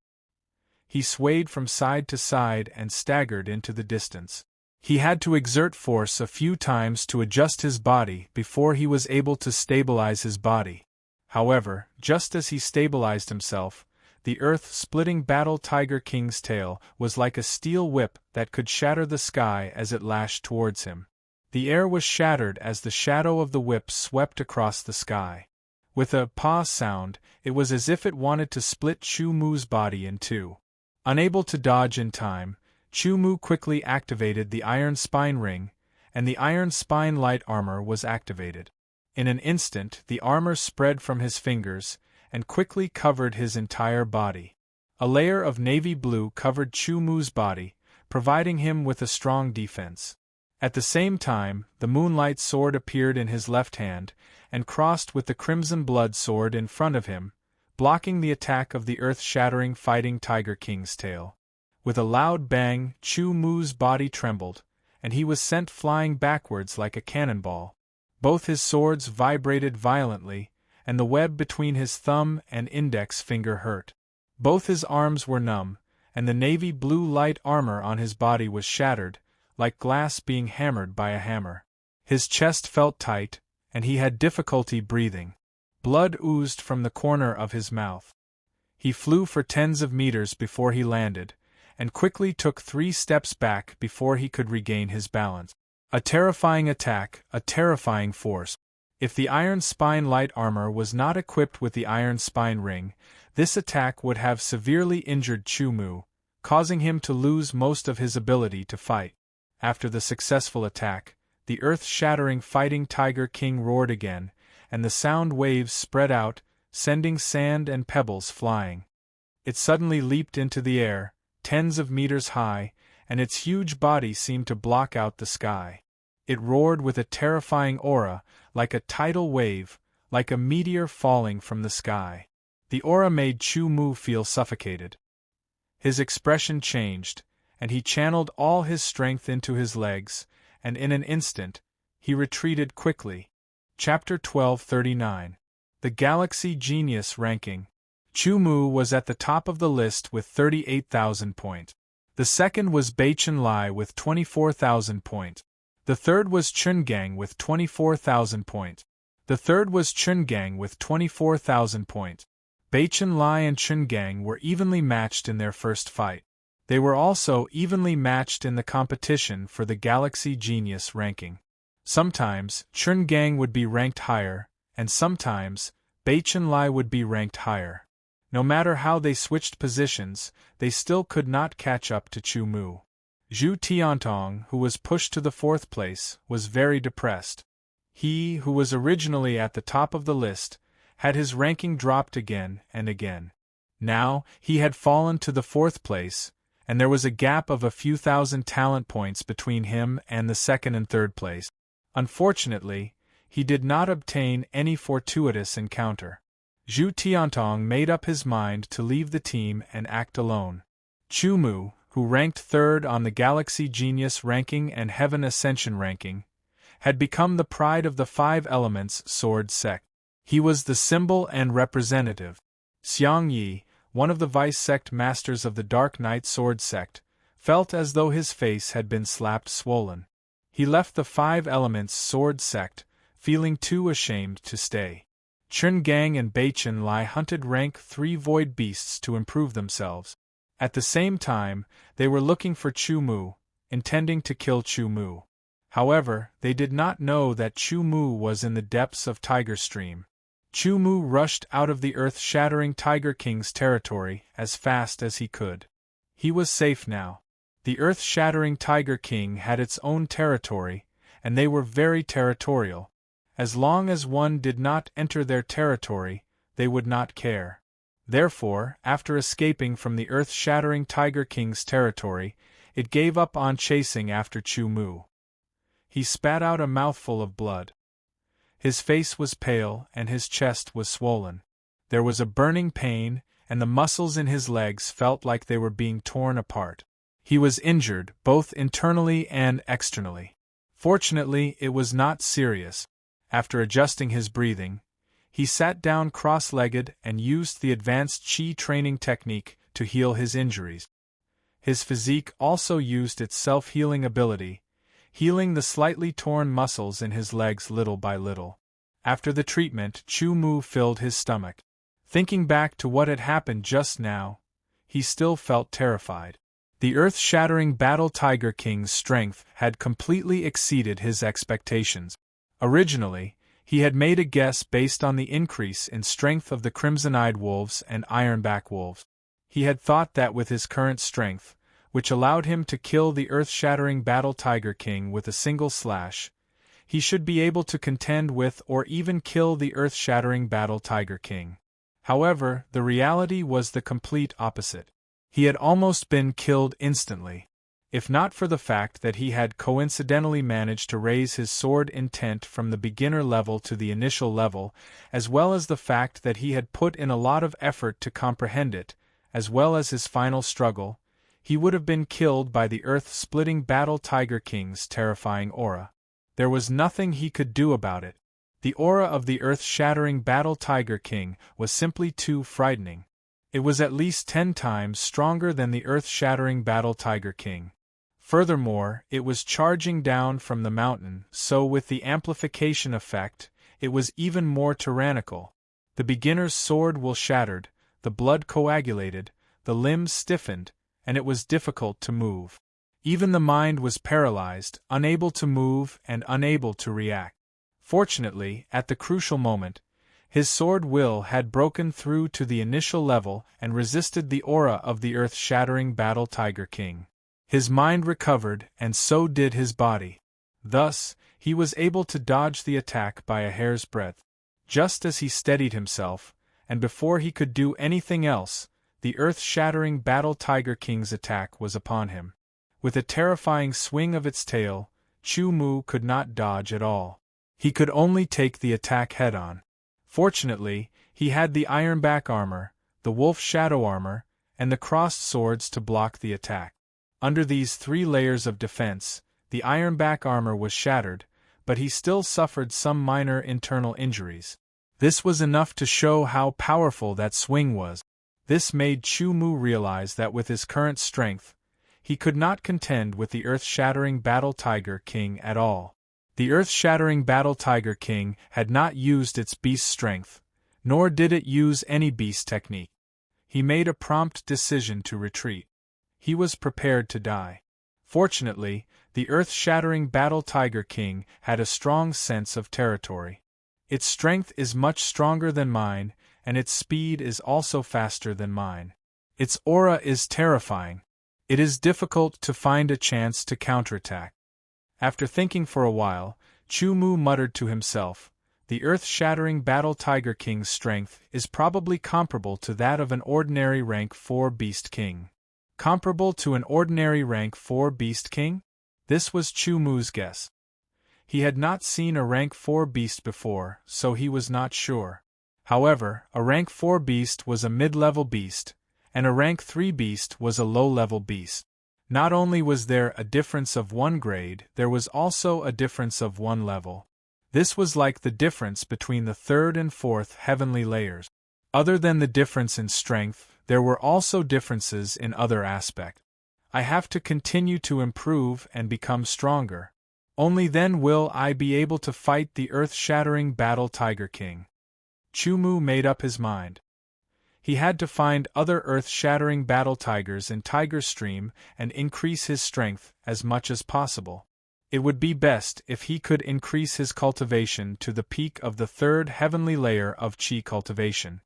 He swayed from side to side and staggered into the distance. He had to exert force a few times to adjust his body before he was able to stabilize his body. However, just as he stabilized himself, the earth-splitting Battle Tiger King's tail was like a steel whip that could shatter the sky as it lashed towards him. The air was shattered as the shadow of the whip swept across the sky. With a "pa" sound, it was as if it wanted to split Chu Mu's body in two. Unable to dodge in time, Chu Mu quickly activated the Iron Spine Ring, and the Iron Spine Light Armor was activated. In an instant, the armor spread from his fingers and quickly covered his entire body. A layer of navy blue covered Chu Mu's body, providing him with a strong defense. At the same time, the Moonlight Sword appeared in his left hand and crossed with the Crimson Blood Sword in front of him, blocking the attack of the earth-shattering Fighting Tiger King's tail. With a loud bang, Chu Mu's body trembled, and he was sent flying backwards like a cannonball. Both his swords vibrated violently, and the web between his thumb and index finger hurt. Both his arms were numb, and the navy blue light armor on his body was shattered, like glass being hammered by a hammer. His chest felt tight, and he had difficulty breathing. Blood oozed from the corner of his mouth. He flew for tens of meters before he landed, and quickly took 3 steps back before he could regain his balance. A terrifying attack, a terrifying force. If the iron spine light armor was not equipped with the iron spine ring, this attack would have severely injured Chu Mu, causing him to lose most of his ability to fight. After the successful attack, the earth-shattering fighting Tiger King roared again, and the sound waves spread out, sending sand and pebbles flying. It suddenly leaped into the air, tens of meters high, and its huge body seemed to block out the sky. It roared with a terrifying aura, like a tidal wave, like a meteor falling from the sky. The aura made Chu Mu feel suffocated. His expression changed, and he channeled all his strength into his legs, and in an instant, he retreated quickly. Chapter 1239. The Galaxy Genius Ranking. Chu Mu was at the top of the list with 38,000 points. The second was Beichen Lai with 24,000 points. The third was Chungang with 24,000 points. The third was Chungang with 24,000 points. Beichen Lai and Chungang were evenly matched in their first fight. They were also evenly matched in the competition for the Galaxy Genius ranking. Sometimes, Chungang would be ranked higher, and sometimes, Beichen Lai would be ranked higher. No matter how they switched positions, they still could not catch up to Chu Mu. Zhu Tiantong, who was pushed to the 4th place, was very depressed. He, who was originally at the top of the list, had his ranking dropped again and again. Now, he had fallen to the 4th place, and there was a gap of a few thousand talent points between him and the 2nd and 3rd place. Unfortunately, he did not obtain any fortuitous encounter. Zhu Tiantong made up his mind to leave the team and act alone. Chu Mu, who ranked 3rd on the Galaxy Genius ranking and Heaven Ascension ranking, had become the pride of the 5 Elements Sword sect. He was the symbol and representative. Xiang Yi, one of the vice-sect masters of the Dark Knight Sword sect, felt as though his face had been slapped swollen. He left the 5 Elements Sword sect, feeling too ashamed to stay. Chungang and Beichen Lai hunted rank 3 void beasts to improve themselves. At the same time, they were looking for Chu Mu, intending to kill Chu Mu. However, they did not know that Chu Mu was in the depths of Tiger Stream. Chu Mu rushed out of the earth-shattering Tiger King's territory as fast as he could. He was safe now. The earth-shattering Tiger King had its own territory, and they were very territorial. As long as one did not enter their territory, they would not care. Therefore, after escaping from the earth-shattering Tiger King's territory, it gave up on chasing after Chu Mu. He spat out a mouthful of blood. His face was pale and his chest was swollen. There was a burning pain, and the muscles in his legs felt like they were being torn apart. He was injured, both internally and externally. Fortunately, it was not serious. After adjusting his breathing, he sat down cross-legged and used the advanced Qi training technique to heal his injuries. His physique also used its self-healing ability, healing the slightly torn muscles in his legs little by little. After the treatment, Chu Mu filled his stomach. Thinking back to what had happened just now, he still felt terrified. The earth-shattering Battle Tiger King's strength had completely exceeded his expectations. Originally, he had made a guess based on the increase in strength of the Crimson-Eyed Wolves and Ironback Wolves. He had thought that with his current strength, which allowed him to kill the earth-shattering Battle Tiger King with a single slash, he should be able to contend with or even kill the earth-shattering Battle Tiger King. However, the reality was the complete opposite. He had almost been killed instantly. If not for the fact that he had coincidentally managed to raise his sword intent from the beginner level to the initial level, as well as the fact that he had put in a lot of effort to comprehend it, as well as his final struggle, he would have been killed by the earth-splitting Battle Tiger King's terrifying aura. There was nothing he could do about it. The aura of the earth-shattering Battle Tiger King was simply too frightening. It was at least 10 times stronger than the earth-shattering Battle Tiger King. Furthermore, it was charging down from the mountain, so with the amplification effect, it was even more tyrannical. The beginner's sword will shattered, the blood coagulated, the limbs stiffened, and it was difficult to move. Even the mind was paralyzed, unable to move and unable to react. Fortunately, at the crucial moment, his sword will had broken through to the initial level and resisted the aura of the earth-shattering Battle Tiger King. His mind recovered, and so did his body. Thus, he was able to dodge the attack by a hair's breadth. Just as he steadied himself, and before he could do anything else, the earth-shattering Battle Tiger King's attack was upon him. With a terrifying swing of its tail, Chu Mu could not dodge at all. He could only take the attack head-on. Fortunately, he had the ironback armor, the wolf shadow armor, and the crossed swords to block the attack. Under these 3 layers of defense, the ironback armor was shattered, but he still suffered some minor internal injuries. This was enough to show how powerful that swing was. This made Chu Mu realize that with his current strength, he could not contend with the earth-shattering Battle Tiger King at all. The earth-shattering Battle Tiger King had not used its beast strength, nor did it use any beast technique. He made a prompt decision to retreat. He was prepared to die. Fortunately, the earth-shattering Battle Tiger King had a strong sense of territory. Its strength is much stronger than mine, and its speed is also faster than mine. Its aura is terrifying. It is difficult to find a chance to counterattack. After thinking for a while, Chu Mu muttered to himself, "The earth-shattering Battle Tiger King's strength is probably comparable to that of an ordinary rank 4 Beast King." Comparable to an ordinary rank 4 Beast King? This was Chu Mu's guess. He had not seen a rank 4 beast before, so he was not sure. However, a rank 4 beast was a mid-level beast, and a rank 3 beast was a low-level beast. Not only was there a difference of 1 grade, there was also a difference of 1 level. This was like the difference between the 3rd and 4th heavenly layers. Other than the difference in strength, there were also differences in other aspects. I have to continue to improve and become stronger. Only then will I be able to fight the earth-shattering Battle Tiger King. Chu Mu made up his mind. He had to find other earth-shattering battle tigers in Tiger Stream and increase his strength as much as possible. It would be best if he could increase his cultivation to the peak of the 3rd heavenly layer of Qi cultivation.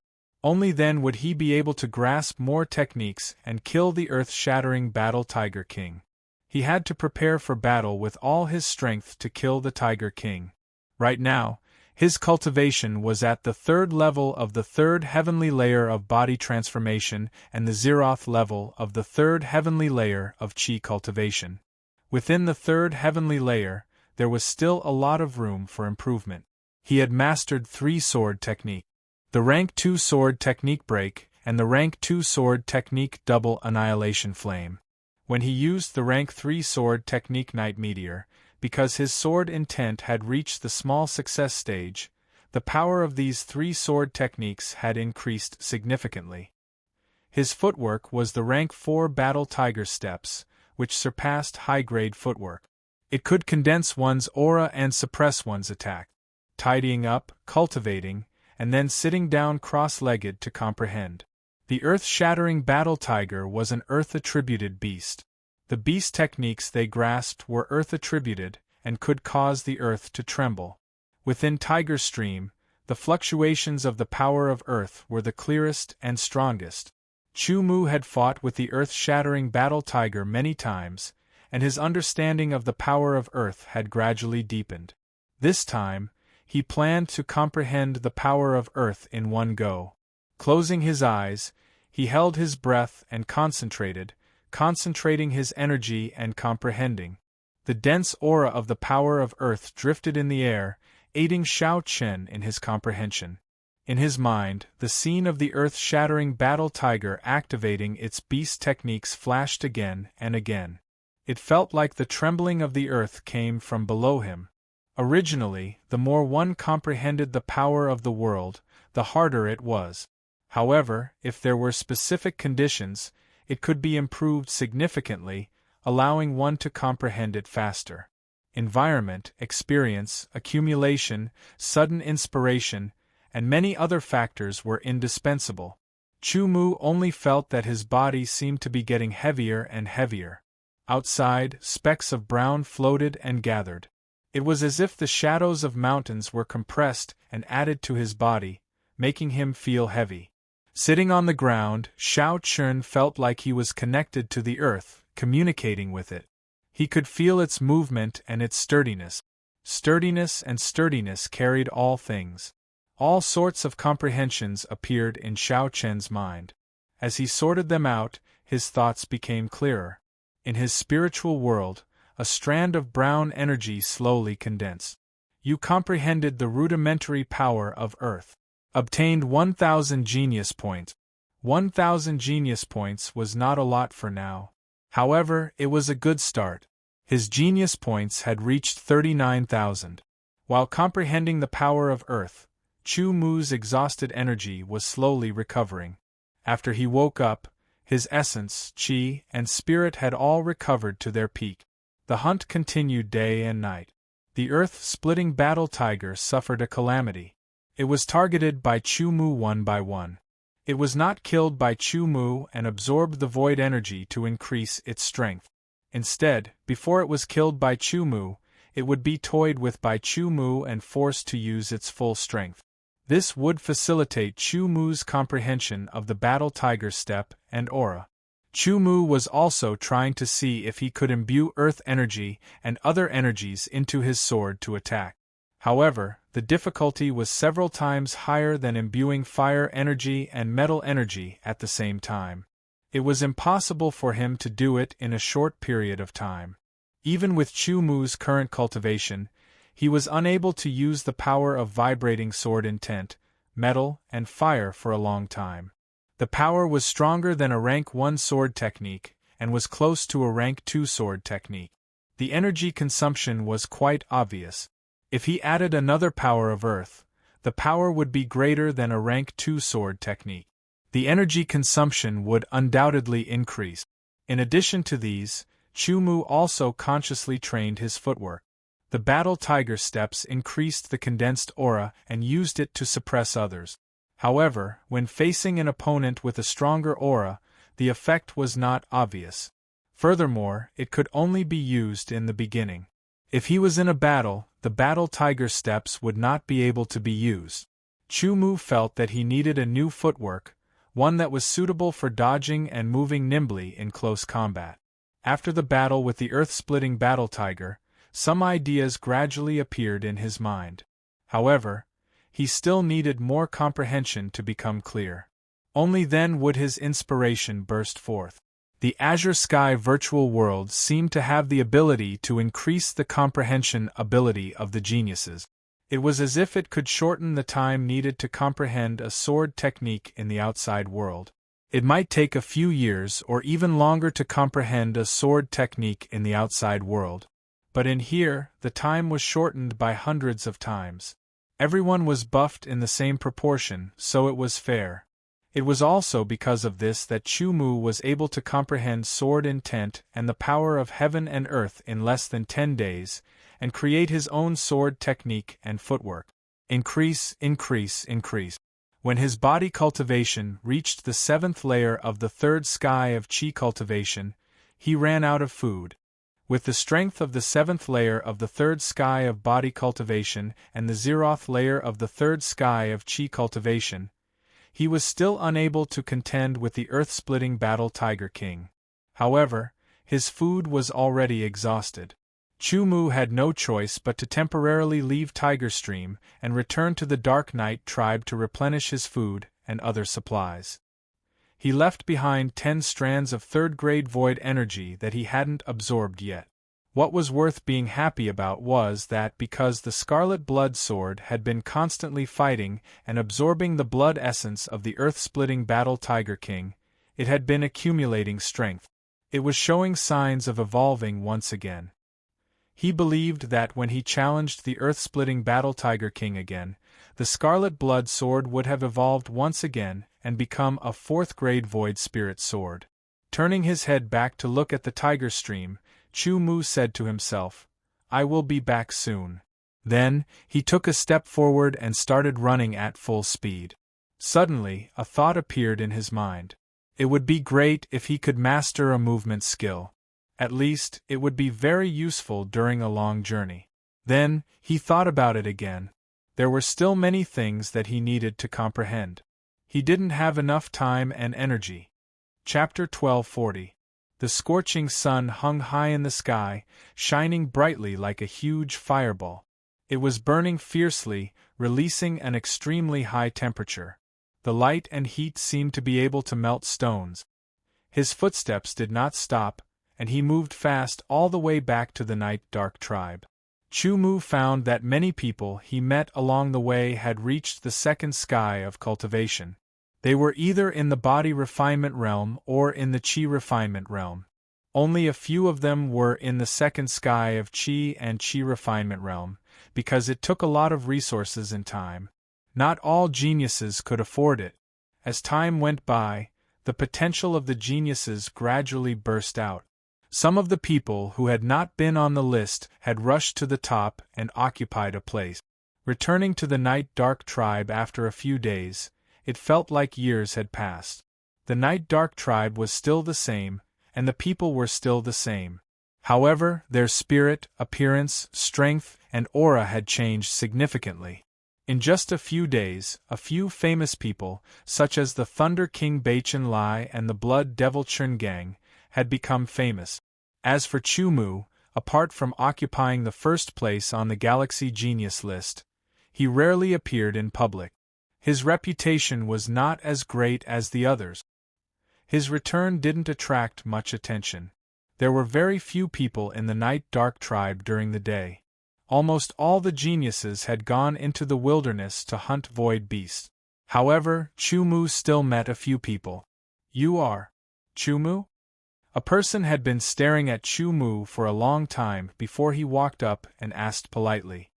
Only then would he be able to grasp more techniques and kill the earth-shattering Battle Tiger King. He had to prepare for battle with all his strength to kill the Tiger King. Right now, his cultivation was at the 3rd level of the 3rd heavenly layer of body transformation and the 0th level of the 3rd heavenly layer of Qi cultivation. Within the 3rd heavenly layer, there was still a lot of room for improvement. He had mastered 3 sword technique. The rank 2 sword technique break and the rank 2 sword technique double annihilation flame. When he used the rank 3 sword technique night meteor, because his sword intent had reached the small success stage, the power of these 3 sword techniques had increased significantly. His footwork was the rank 4 Battle Tiger steps, which surpassed high-grade footwork. It could condense one's aura and suppress one's attack. Tidying up, cultivating, and then sitting down cross-legged to comprehend. The earth-shattering Battle Tiger was an earth-attributed beast. The beast techniques they grasped were earth-attributed and could cause the earth to tremble. Within Tiger Stream, the fluctuations of the power of earth were the clearest and strongest. Chu Mu had fought with the earth-shattering Battle Tiger many times, and his understanding of the power of earth had gradually deepened. This time, he planned to comprehend the power of earth in one go. Closing his eyes, he held his breath and concentrating his energy and comprehending. The dense aura of the power of earth drifted in the air, aiding Xiao Chen in his comprehension. In his mind, the scene of the earth-shattering Battle Tiger activating its beast techniques flashed again and again. It felt like the trembling of the earth came from below him. Originally, the more one comprehended the power of the world, the harder it was. However, if there were specific conditions, it could be improved significantly, allowing one to comprehend it faster. Environment, experience, accumulation, sudden inspiration, and many other factors were indispensable. Chu Mu only felt that his body seemed to be getting heavier and heavier. Outside, specks of brown floated and gathered. It was as if the shadows of mountains were compressed and added to his body, making him feel heavy. Sitting on the ground, Xiao Chun felt like he was connected to the earth, communicating with it. He could feel its movement and its sturdiness. Sturdiness and sturdiness carried all things. All sorts of comprehensions appeared in Xiao Chen's mind. As he sorted them out, his thoughts became clearer. In his spiritual world, a strand of brown energy slowly condensed. You comprehended the rudimentary power of Earth. Obtained 1,000 genius points. 1,000 genius points was not a lot for now. However, it was a good start. His genius points had reached 39,000. While comprehending the power of Earth, Chu Mu's exhausted energy was slowly recovering. After he woke up, his essence, qi, and spirit had all recovered to their peak. The hunt continued day and night. The earth-splitting battle tiger suffered a calamity. It was targeted by Chu Mu one by one. It was not killed by Chu Mu and absorbed the void energy to increase its strength. Instead, before it was killed by Chu Mu, it would be toyed with by Chu Mu and forced to use its full strength. This would facilitate Chu Mu's comprehension of the battle tiger step and aura. Chu Mu was also trying to see if he could imbue earth energy and other energies into his sword to attack. However, the difficulty was several times higher than imbuing fire energy and metal energy at the same time. It was impossible for him to do it in a short period of time. Even with Chu Mu's current cultivation, he was unable to use the power of vibrating sword intent, metal, and fire for a long time. The power was stronger than a rank 1 sword technique, and was close to a rank 2 sword technique. The energy consumption was quite obvious. If he added another power of earth, the power would be greater than a rank 2 sword technique. The energy consumption would undoubtedly increase. In addition to these, Chu Mu also consciously trained his footwork. The battle tiger steps increased the condensed aura and used it to suppress others. However, when facing an opponent with a stronger aura, the effect was not obvious. Furthermore, it could only be used in the beginning. If he was in a battle, the battle tiger steps would not be able to be used. Chu Mu felt that he needed a new footwork, one that was suitable for dodging and moving nimbly in close combat. After the battle with the earth-splitting battle tiger, some ideas gradually appeared in his mind. However, he still needed more comprehension to become clear. Only then would his inspiration burst forth. The Azure Sky virtual world seemed to have the ability to increase the comprehension ability of the geniuses. It was as if it could shorten the time needed to comprehend a sword technique in the outside world. It might take a few years or even longer to comprehend a sword technique in the outside world. But in here, the time was shortened by hundreds of times. Everyone was buffed in the same proportion, so it was fair. It was also because of this that Chu Mu was able to comprehend sword intent and the power of heaven and earth in less than 10 days, and create his own sword technique and footwork. Increase, increase, increase. When his body cultivation reached the 7th layer of the 3rd sky of Qi cultivation, he ran out of food. With the strength of the 7th layer of the 3rd sky of body cultivation and the 0th layer of the 3rd sky of Qi cultivation, he was still unable to contend with the earth-splitting battle tiger king. However, his food was already exhausted. Chu Mu had no choice but to temporarily leave Tiger Stream and return to the Dark Knight tribe to replenish his food and other supplies. He left behind 10 strands of 3rd-grade void energy that he hadn't absorbed yet. What was worth being happy about was that because the Scarlet Blood Sword had been constantly fighting and absorbing the blood essence of the earth-splitting battle Tiger King, it had been accumulating strength. It was showing signs of evolving once again. He believed that when he challenged the earth-splitting battle Tiger King again, the Scarlet Blood Sword would have evolved once again and become a 4th-grade void spirit sword. Turning his head back to look at the tiger stream, Chu Mu said to himself, "I will be back soon." Then, he took a step forward and started running at full speed. Suddenly, a thought appeared in his mind. It would be great if he could master a movement skill. At least, it would be very useful during a long journey. Then, he thought about it again. There were still many things that he needed to comprehend. He didn't have enough time and energy. Chapter 1240. The scorching sun hung high in the sky, shining brightly like a huge fireball. It was burning fiercely, releasing an extremely high temperature. The light and heat seemed to be able to melt stones. His footsteps did not stop, and he moved fast all the way back to the Night Dark tribe. Chu Mu found that many people he met along the way had reached the 2nd sky of cultivation. They were either in the body refinement realm or in the Qi refinement realm. Only a few of them were in the 2nd sky of Qi and Qi refinement realm, because it took a lot of resources and time. Not all geniuses could afford it. As time went by, the potential of the geniuses gradually burst out. Some of the people who had not been on the list had rushed to the top and occupied a place. Returning to the Night Dark tribe after a few days, it felt like years had passed. The Night Dark tribe was still the same, and the people were still the same. However, their spirit, appearance, strength, and aura had changed significantly. In just a few days, a few famous people, such as the Thunder King Baichen Lai and the Blood Devil Chun Gang, had become famous. As for Chu Mu, apart from occupying the 1st place on the Galaxy Genius list, he rarely appeared in public. His reputation was not as great as the others. His return didn't attract much attention. There were very few people in the Night Dark tribe during the day. Almost all the geniuses had gone into the wilderness to hunt void beasts. However, Chu Mu still met a few people. "You are Chu Mu?" A person had been staring at Chu Mu for a long time before he walked up and asked politely.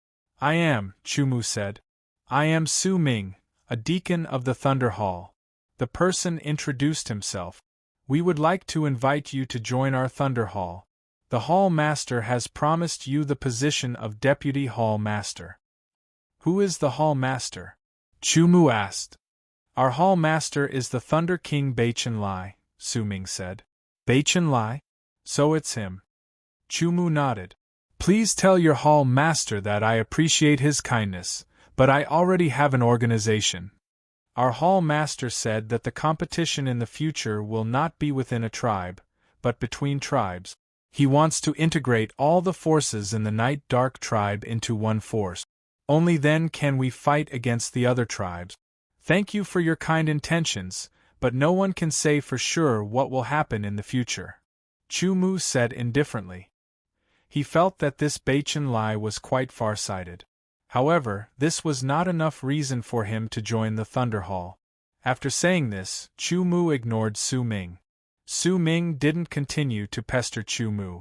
"I am," Chu Mu said. "I am Su Ming, a deacon of the Thunder Hall." The person introduced himself. "We would like to invite you to join our Thunder Hall. The Hall Master has promised you the position of Deputy Hall Master." "Who is the Hall Master?" Chu Mu asked. "Our Hall Master is the Thunder King Baichen Lai," Su Ming said. "Baichen Lai? So it's him." Chu Mu nodded. "Please tell your Hall Master that I appreciate his kindness, but I already have an organization. Our Hall Master said that the competition in the future will not be within a tribe, but between tribes. He wants to integrate all the forces in the Night Dark tribe into one force. Only then can we fight against the other tribes. Thank you for your kind intentions, but no one can say for sure what will happen in the future," Chu Mu said indifferently. He felt that this Baichen Lai was quite far-sighted. However, this was not enough reason for him to join the Thunder Hall. After saying this, Chu Mu ignored Su Ming. Su Ming didn't continue to pester Chu Mu.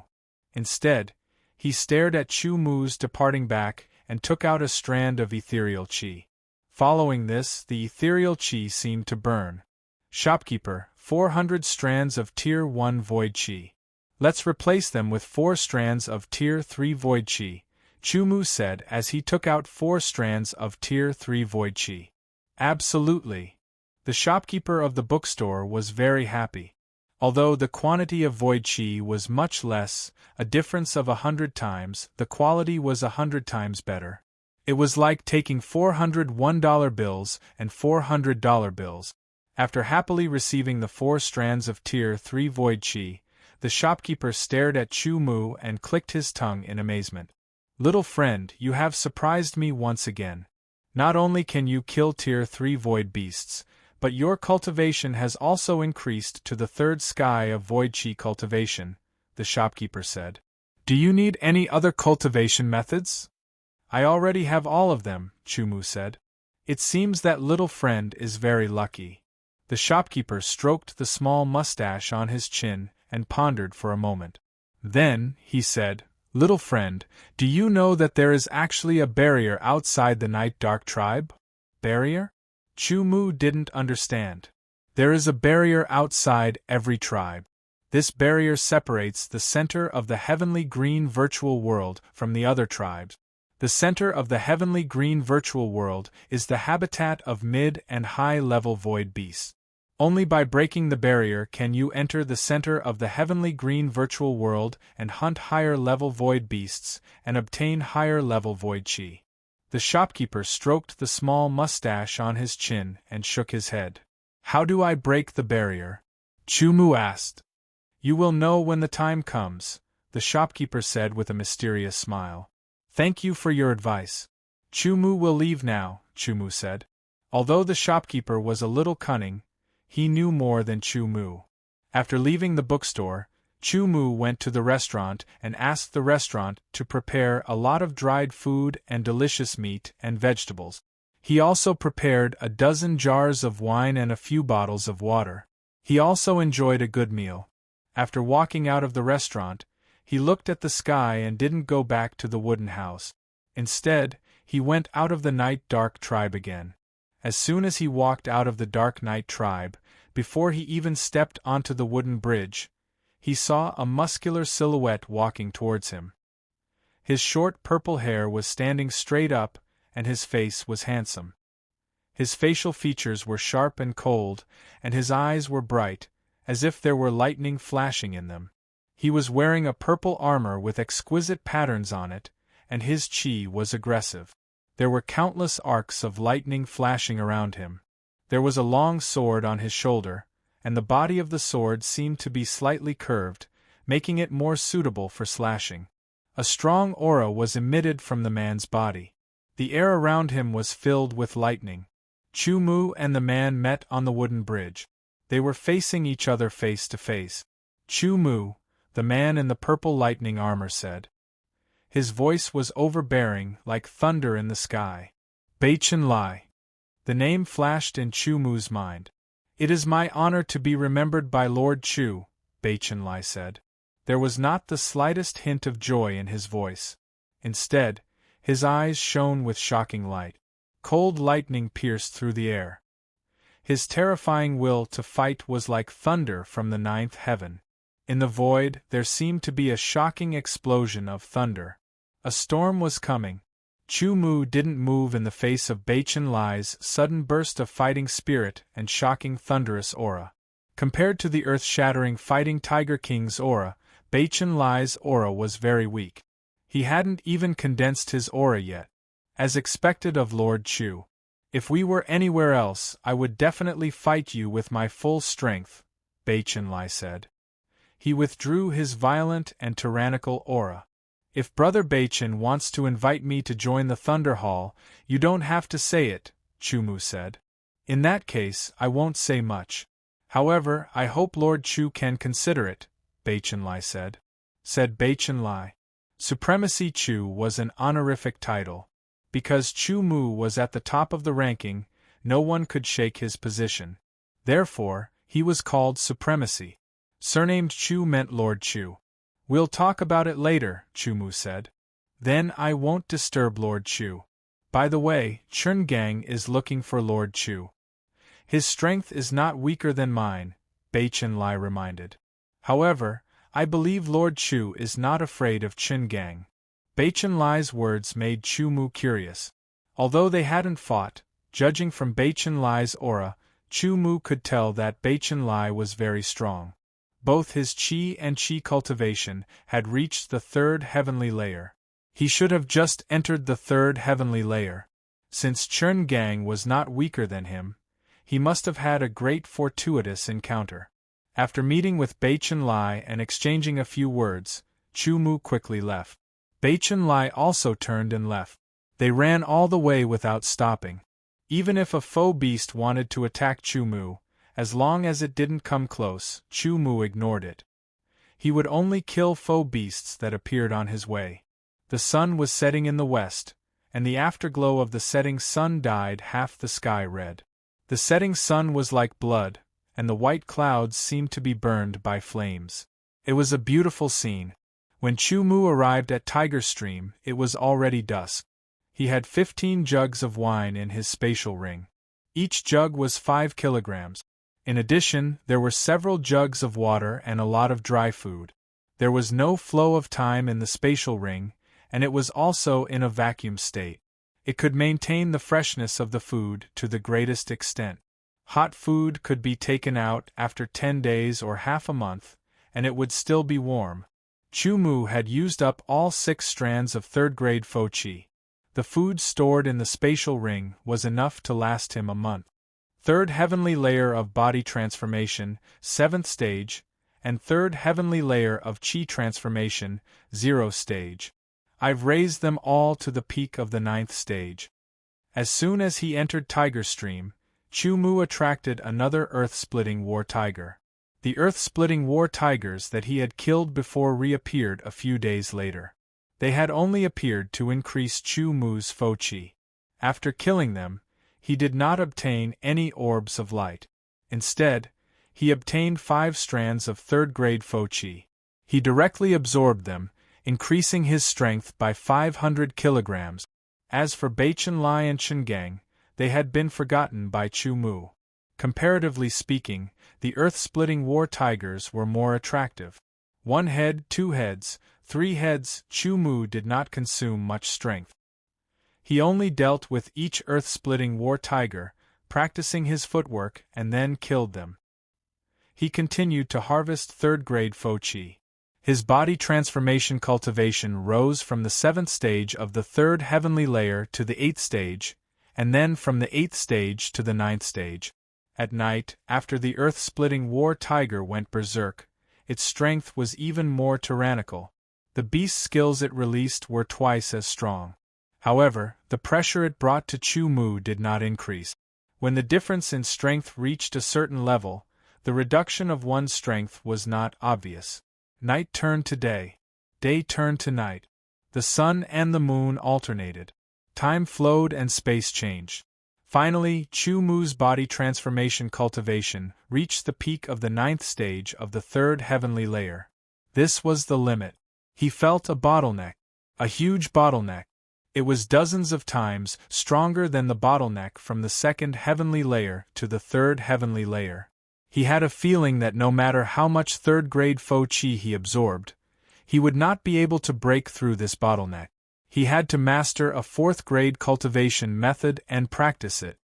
Instead, he stared at Chu Mu's departing back and took out a strand of ethereal qi. Following this, the ethereal qi seemed to burn. "Shopkeeper, 400 strands of Tier 1 Void Qi. Let's replace them with 4 strands of Tier 3 Void Qi," Chu Mu said as he took out 4 strands of Tier 3 Void Qi. "Absolutely." The shopkeeper of the bookstore was very happy. Although the quantity of Void Qi was much less, a difference of 100 times, the quality was 100 times better. It was like taking 400 $1 bills and 400 dollar bills. After happily receiving the 4 strands of Tier 3 Void Qi, the shopkeeper stared at Chu Mu and clicked his tongue in amazement. "Little friend, you have surprised me once again. Not only can you kill Tier 3 Void beasts, but your cultivation has also increased to the 3rd sky of Void Qi cultivation," the shopkeeper said. "Do you need any other cultivation methods?" "I already have all of them," Chu Mu said. "It seems that little friend is very lucky." The shopkeeper stroked the small mustache on his chin and pondered for a moment. Then, he said, "Little friend, do you know that there is actually a barrier outside the Night Dark tribe?" "Barrier?" Chu Mu didn't understand. There is a barrier outside every tribe. This barrier separates the center of the heavenly green virtual world from the other tribes. The center of the heavenly green virtual world is the habitat of mid and high-level void beasts. Only by breaking the barrier can you enter the center of the heavenly green virtual world and hunt higher-level void beasts and obtain higher-level void chi. The shopkeeper stroked the small mustache on his chin and shook his head. How do I break the barrier? Chu-Mu asked. You will know when the time comes, the shopkeeper said with a mysterious smile. Thank you for your advice. Chu-Mu will leave now, Chu-Mu said. Although the shopkeeper was a little cunning, he knew more than Chu-Mu. After leaving the bookstore, Chu-Mu went to the restaurant and asked the restaurant to prepare a lot of dried food and delicious meat and vegetables. He also prepared a dozen jars of wine and a few bottles of water. He also enjoyed a good meal. After walking out of the restaurant, he looked at the sky and didn't go back to the wooden house. Instead, he went out of the night dark tribe again. As soon as he walked out of the dark night tribe, before he even stepped onto the wooden bridge, he saw a muscular silhouette walking towards him. His short purple hair was standing straight up, and his face was handsome. His facial features were sharp and cold, and his eyes were bright, as if there were lightning flashing in them. He was wearing a purple armor with exquisite patterns on it, and his chi was aggressive. There were countless arcs of lightning flashing around him. There was a long sword on his shoulder, and the body of the sword seemed to be slightly curved, making it more suitable for slashing. A strong aura was emitted from the man's body. The air around him was filled with lightning. Chu-Mu and the man met on the wooden bridge. They were facing each other face to face. Chu-Mu, the man in the purple lightning armor, said. His voice was overbearing, like thunder in the sky. Beichen Lai. The name flashed in Chu-Mu's mind. It is my honor to be remembered by Lord Chu, Beichen Lai said. There was not the slightest hint of joy in his voice. Instead, his eyes shone with shocking light. Cold lightning pierced through the air. His terrifying will to fight was like thunder from the ninth heaven. In the void, there seemed to be a shocking explosion of thunder. A storm was coming. Chu-Mu didn't move in the face of Beichen Lai's sudden burst of fighting spirit and shocking thunderous aura. Compared to the earth-shattering fighting Tiger King's aura, Beichen Lai's aura was very weak. He hadn't even condensed his aura yet. As expected of Lord Chu. If we were anywhere else, I would definitely fight you with my full strength, Beichen Lai said. He withdrew his violent and tyrannical aura. If Brother Beichen wants to invite me to join the Thunder Hall, you don't have to say it, Chu-Mu said. In that case, I won't say much. However, I hope Lord Chu can consider it, Beichen Lai said. Said Beichen Lai. Supremacy Chu was an honorific title. Because Chu-Mu was at the top of the ranking, no one could shake his position. Therefore, he was called Supremacy. Surnamed Chu meant Lord Chu. We'll talk about it later, Chu-Mu said. Then I won't disturb Lord Chu. By the way, Chun Gang is looking for Lord Chu. His strength is not weaker than mine, Beichen Lai reminded. However, I believe Lord Chu is not afraid of Chun Gang. Beichen Lai's words made Chu-Mu curious. Although they hadn't fought, judging from Beichen Lai's aura, Chu-Mu could tell that Beichen Lai was very strong. Both his chi and chi cultivation had reached the third heavenly layer. He should have just entered the third heavenly layer. Since Chun Gang was not weaker than him, he must have had a great fortuitous encounter. After meeting with Beichen Lai and exchanging a few words, Chu-Mu quickly left. Beichen Lai also turned and left. They ran all the way without stopping. Even if a foe beast wanted to attack Chu-Mu, as long as it didn't come close, Chu-Mu ignored it. He would only kill foe beasts that appeared on his way. The sun was setting in the west, and the afterglow of the setting sun dyed half the sky red. The setting sun was like blood, and the white clouds seemed to be burned by flames. It was a beautiful scene. When Chu-Mu arrived at Tiger Stream, it was already dusk. He had 15 jugs of wine in his spatial ring. Each jug was 5 kilograms. In addition, there were several jugs of water and a lot of dry food. There was no flow of time in the spatial ring, and it was also in a vacuum state. It could maintain the freshness of the food to the greatest extent. Hot food could be taken out after 10 days or half a month, and it would still be warm. Chu Mu had used up all 6 strands of third-grade fo qi. The food stored in the spatial ring was enough to last him a month. Third heavenly layer of body transformation, 7th stage, and third heavenly layer of qi transformation, 0 stage. I've raised them all to the peak of the 9th stage. As soon as he entered Tiger Stream, Chu Mu attracted another earth-splitting war tiger. The earth-splitting war tigers that he had killed before reappeared a few days later. They had only appeared to increase Chu Mu's fo qi. After killing them, he did not obtain any orbs of light. Instead, he obtained 5 strands of third-grade fo qi. He directly absorbed them, increasing his strength by 500 kilograms. As for Beichen Lai and Shengang, they had been forgotten by Chu Mu. Comparatively speaking, the earth-splitting war tigers were more attractive. 1 head, 2 heads, 3 heads, Chu Mu did not consume much strength. He only dealt with each earth-splitting war tiger, practicing his footwork, and then killed them. He continued to harvest third-grade fo qi. His body transformation cultivation rose from the 7th stage of the 3rd heavenly layer to the 8th stage, and then from the 8th stage to the 9th stage. At night, after the earth-splitting war tiger went berserk, its strength was even more tyrannical. The beast's skills it released were twice as strong. However, the pressure it brought to Chu Mu did not increase. When the difference in strength reached a certain level, the reduction of one's strength was not obvious. Night turned to day. Day turned to night. The sun and the moon alternated. Time flowed and space changed. Finally, Chu Mu's body transformation cultivation reached the peak of the 9th stage of the 3rd heavenly layer. This was the limit. He felt a bottleneck. A huge bottleneck. It was dozens of times stronger than the bottleneck from the 2nd heavenly layer to the 3rd heavenly layer. He had a feeling that no matter how much third-grade fo qi he absorbed, he would not be able to break through this bottleneck. He had to master a 4th-grade cultivation method and practice it.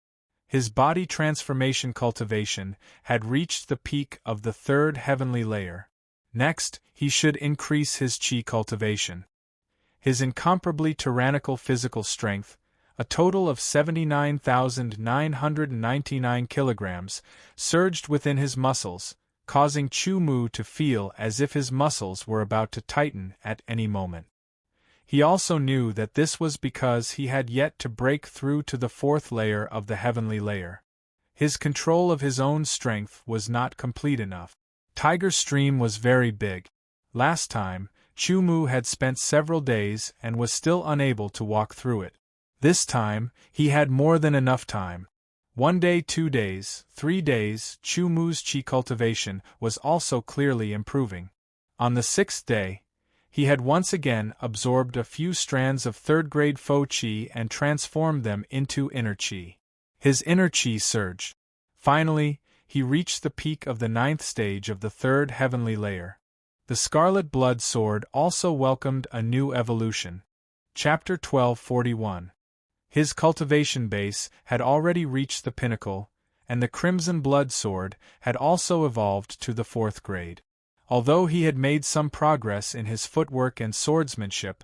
His body transformation cultivation had reached the peak of the 3rd heavenly layer. Next, he should increase his qi cultivation. His incomparably tyrannical physical strength, a total of 79,999 kilograms, surged within his muscles, causing Chu Mu to feel as if his muscles were about to tighten at any moment. He also knew that this was because he had yet to break through to the 4th layer of the heavenly layer. His control of his own strength was not complete enough. Tiger Stream was very big. Last time, Chu Mu had spent several days and was still unable to walk through it. This time, he had more than enough time. 1 day, 2 days, 3 days, Chu Mu's qi cultivation was also clearly improving. On the 6th day, he had once again absorbed a few strands of third-grade fo qi and transformed them into inner qi. His inner qi surged. Finally, he reached the peak of the 9th stage of the 3rd heavenly layer. The Scarlet Blood Sword also welcomed a new evolution. Chapter 1241. His cultivation base had already reached the pinnacle, and the Crimson Blood Sword had also evolved to the 4th grade. Although he had made some progress in his footwork and swordsmanship,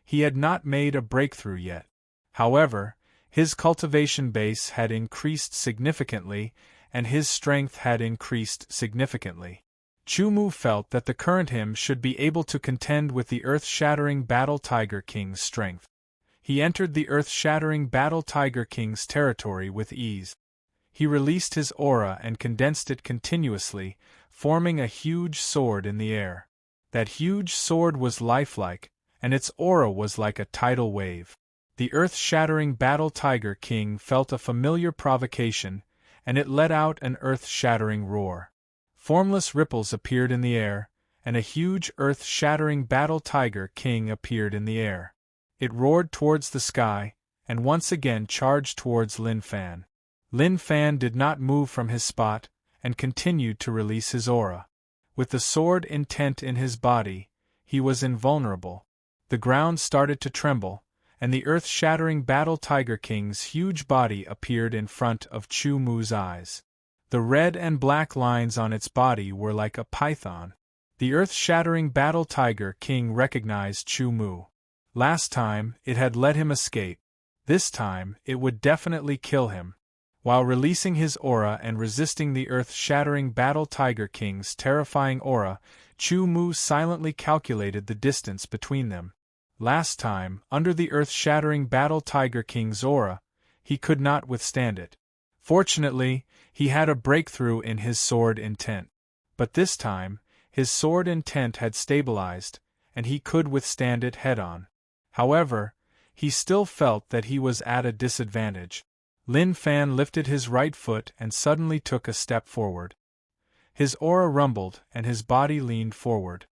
he had not made a breakthrough yet. However, his cultivation base had increased significantly, and his strength had increased significantly. Chu Mu felt that the current him should be able to contend with the earth-shattering Battle Tiger King's strength. He entered the earth-shattering Battle Tiger King's territory with ease. He released his aura and condensed it continuously, forming a huge sword in the air. That huge sword was lifelike, and its aura was like a tidal wave. The earth-shattering Battle Tiger King felt a familiar provocation, and it let out an earth-shattering roar. Formless ripples appeared in the air, and a huge earth-shattering Battle Tiger King appeared in the air. It roared towards the sky, and once again charged towards Lin Fan. Lin Fan did not move from his spot, and continued to release his aura. With the sword intent in his body, he was invulnerable. The ground started to tremble, and the earth-shattering Battle Tiger King's huge body appeared in front of Chu Mu's eyes. The red and black lines on its body were like a python. The earth-shattering Battle Tiger King recognized Chu Mu. Last time, it had let him escape. This time, it would definitely kill him. While releasing his aura and resisting the earth-shattering Battle Tiger King's terrifying aura, Chu Mu silently calculated the distance between them. Last time, under the earth-shattering Battle Tiger King's aura, he could not withstand it. Fortunately, he had a breakthrough in his sword intent. But this time, his sword intent had stabilized, and he could withstand it head-on. However, he still felt that he was at a disadvantage. Lin Fan lifted his right foot and suddenly took a step forward. His aura rumbled and his body leaned forward.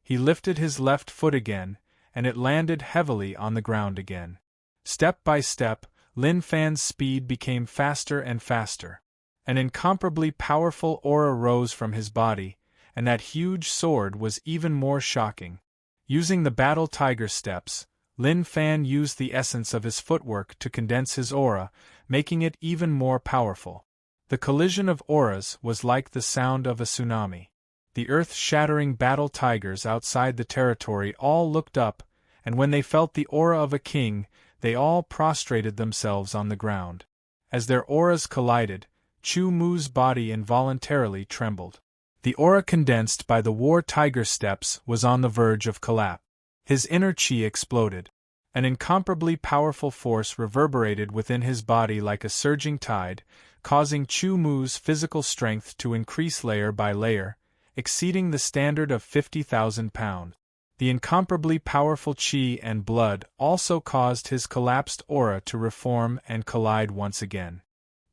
He lifted his left foot again, and it landed heavily on the ground again. Step by step, Lin Fan's speed became faster and faster. An incomparably powerful aura rose from his body, and that huge sword was even more shocking. Using the Battle Tiger steps, Lin Fan used the essence of his footwork to condense his aura, making it even more powerful. The collision of auras was like the sound of a tsunami. The earth-shattering Battle Tigers outside the territory all looked up, and when they felt the aura of a king, they all prostrated themselves on the ground. As their auras collided, Chu Mu's body involuntarily trembled. The aura condensed by the War Tiger steps was on the verge of collapse. His inner chi exploded. An incomparably powerful force reverberated within his body like a surging tide, causing Chu Mu's physical strength to increase layer by layer, exceeding the standard of 50,000 pounds. The incomparably powerful chi and blood also caused his collapsed aura to reform and collide once again.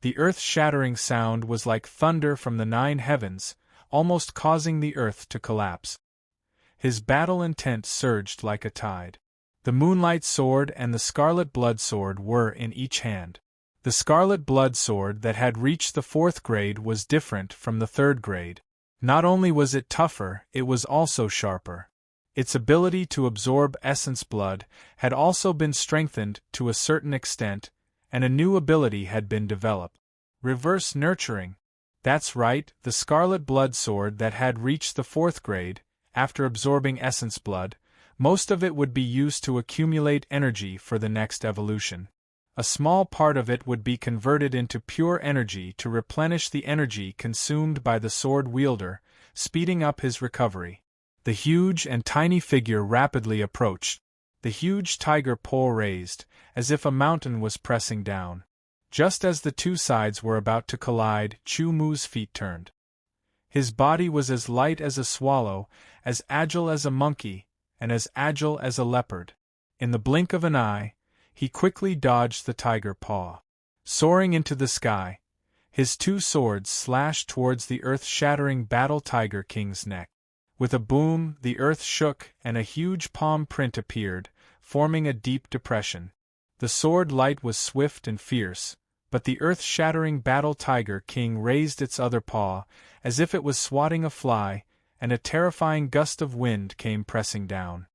The earth-shattering sound was like thunder from the 9 heavens, almost causing the earth to collapse. His battle intent surged like a tide. The Moonlight Sword and the Scarlet Blood Sword were in each hand. The Scarlet Blood Sword that had reached the 4th grade was different from the 3rd grade. Not only was it tougher, it was also sharper. Its ability to absorb essence blood had also been strengthened to a certain extent, and a new ability had been developed. Reverse nurturing. That's right, the Scarlet Blood Sword that had reached the 4th grade, after absorbing essence blood, most of it would be used to accumulate energy for the next evolution. A small part of it would be converted into pure energy to replenish the energy consumed by the sword wielder, speeding up his recovery. The huge and tiny figure rapidly approached. The huge tiger pole raised, as if a mountain was pressing down. Just as the two sides were about to collide, Chu Mu's feet turned. His body was as light as a swallow, as agile as a monkey, and as agile as a leopard. In the blink of an eye, he quickly dodged the tiger paw. Soaring into the sky, his two swords slashed towards the earth-shattering Battle Tiger King's neck. With a boom, the earth shook and a huge palm print appeared, forming a deep depression. The sword light was swift and fierce, but the earth-shattering Battle Tiger King raised its other paw, as if it was swatting a fly, and a terrifying gust of wind came pressing down.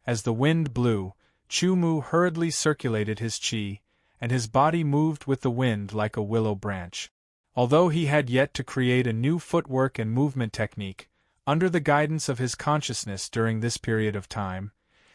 As the wind blew, Chu Mu hurriedly circulated his chi, and his body moved with the wind like a willow branch. Although he had yet to create a new footwork and movement technique, under the guidance of his consciousness during this period of time,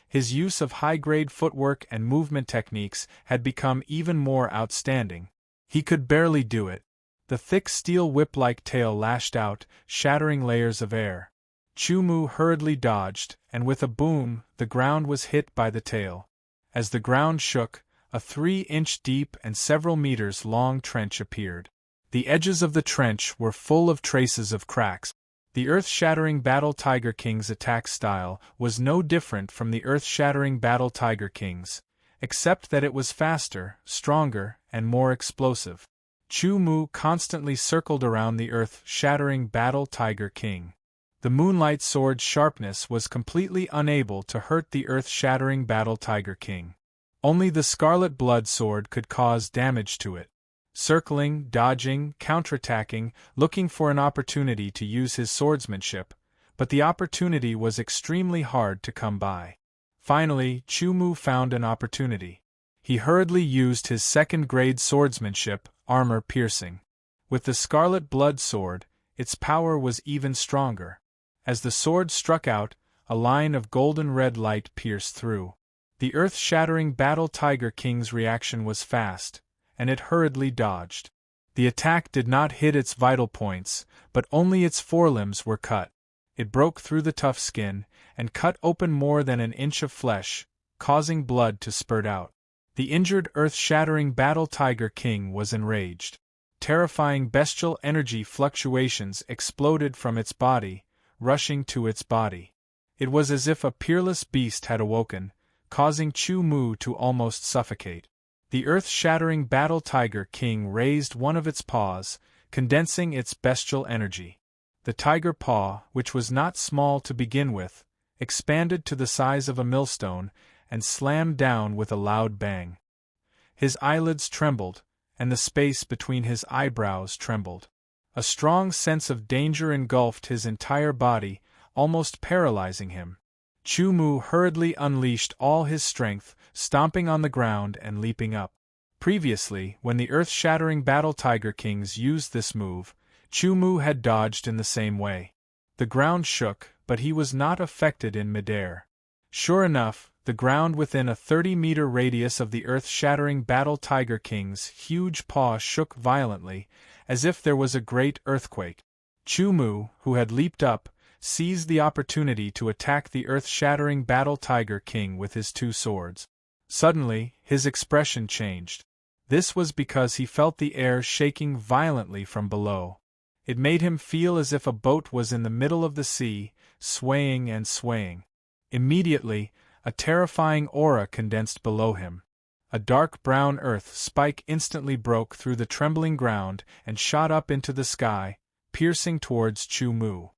his use of high-grade footwork and movement techniques had become even more outstanding. He could barely do it. The thick steel whip-like tail lashed out, shattering layers of air. Chu Mu hurriedly dodged, and with a boom, the ground was hit by the tail. As the ground shook, a 3-inch deep and several meters long trench appeared. The edges of the trench were full of traces of cracks. The earth-shattering Battle Tiger King's attack style was no different from the earth-shattering Battle Tiger King's, except that it was faster, stronger, and more explosive. Chu Mu constantly circled around the earth-shattering Battle Tiger King. The Moonlight Sword's sharpness was completely unable to hurt the earth-shattering Battle Tiger King. Only the Scarlet Blood Sword could cause damage to it. circling, dodging, counterattacking, looking for an opportunity to use his swordsmanship, but the opportunity was extremely hard to come by. Finally, Chu Mu found an opportunity. He hurriedly used his second-grade swordsmanship, armor piercing. With the scarlet blood sword, its power was even stronger. As the sword struck out, a line of golden red light pierced through. The earth-shattering Battle Tiger King's reaction was fast, and it hurriedly dodged. The attack did not hit its vital points, but only its forelimbs were cut. It broke through the tough skin, and cut open more than an inch of flesh, causing blood to spurt out. The injured earth-shattering Battle Tiger King was enraged. Terrifying bestial energy fluctuations exploded from its body, rushing to its body. It was as if a peerless beast had awoken, causing Chu Mu to almost suffocate. The earth-shattering Battle Tiger King raised one of its paws, condensing its bestial energy. The tiger paw, which was not small to begin with, expanded to the size of a millstone and slammed down with a loud bang. His eyelids trembled, and the space between his eyebrows trembled. A strong sense of danger engulfed his entire body, almost paralyzing him. Chu Mu hurriedly unleashed all his strength, stomping on the ground and leaping up. Previously, when the earth-shattering Battle Tiger Kings used this move, Chu Mu had dodged in the same way. The ground shook, but he was not affected in midair. Sure enough, the ground within a 30-meter radius of the earth-shattering Battle Tiger King's huge paw shook violently, as if there was a great earthquake. Chu Mu, who had leaped up, seized the opportunity to attack the earth-shattering Battle Tiger King with his two swords. Suddenly, his expression changed. This was because he felt the air shaking violently from below. It made him feel as if a boat was in the middle of the sea, swaying and swaying. Immediately, a terrifying aura condensed below him. A dark brown earth spike instantly broke through the trembling ground and shot up into the sky, piercing towards Chu Mu.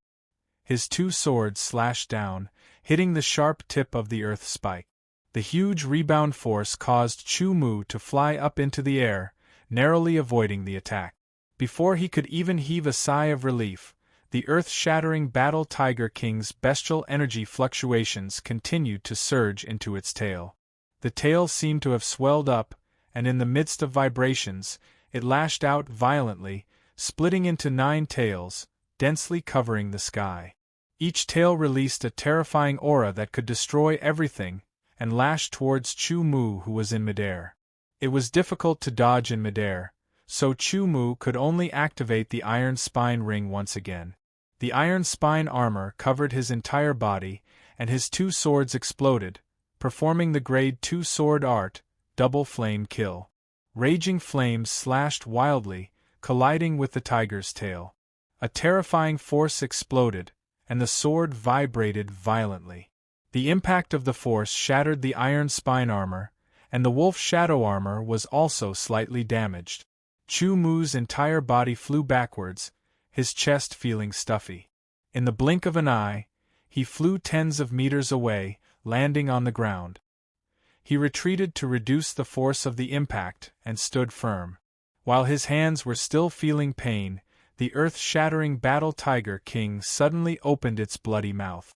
His two swords slashed down, hitting the sharp tip of the earth spike. The huge rebound force caused Chu Mu to fly up into the air, narrowly avoiding the attack. Before he could even heave a sigh of relief, the earth-shattering Battle Tiger King's bestial energy fluctuations continued to surge into its tail. The tail seemed to have swelled up, and in the midst of vibrations, it lashed out violently, splitting into 9 tails, densely covering the sky. Each tail released a terrifying aura that could destroy everything, and lashed towards Chu Mu, who was in midair. It was difficult to dodge in midair, so Chu Mu could only activate the iron spine ring once again. The iron spine armor covered his entire body, and his two swords exploded, performing the grade 2 sword art, double flame kill. Raging flames slashed wildly, colliding with the tiger's tail. A terrifying force exploded, and the sword vibrated violently. The impact of the force shattered the iron spine armor, and the wolf shadow armor was also slightly damaged. Chu Mu's entire body flew backwards, his chest feeling stuffy. In the blink of an eye, he flew tens of meters away, landing on the ground. He retreated to reduce the force of the impact and stood firm. While his hands were still feeling pain, the earth-shattering Battle Tiger King suddenly opened its bloody mouth.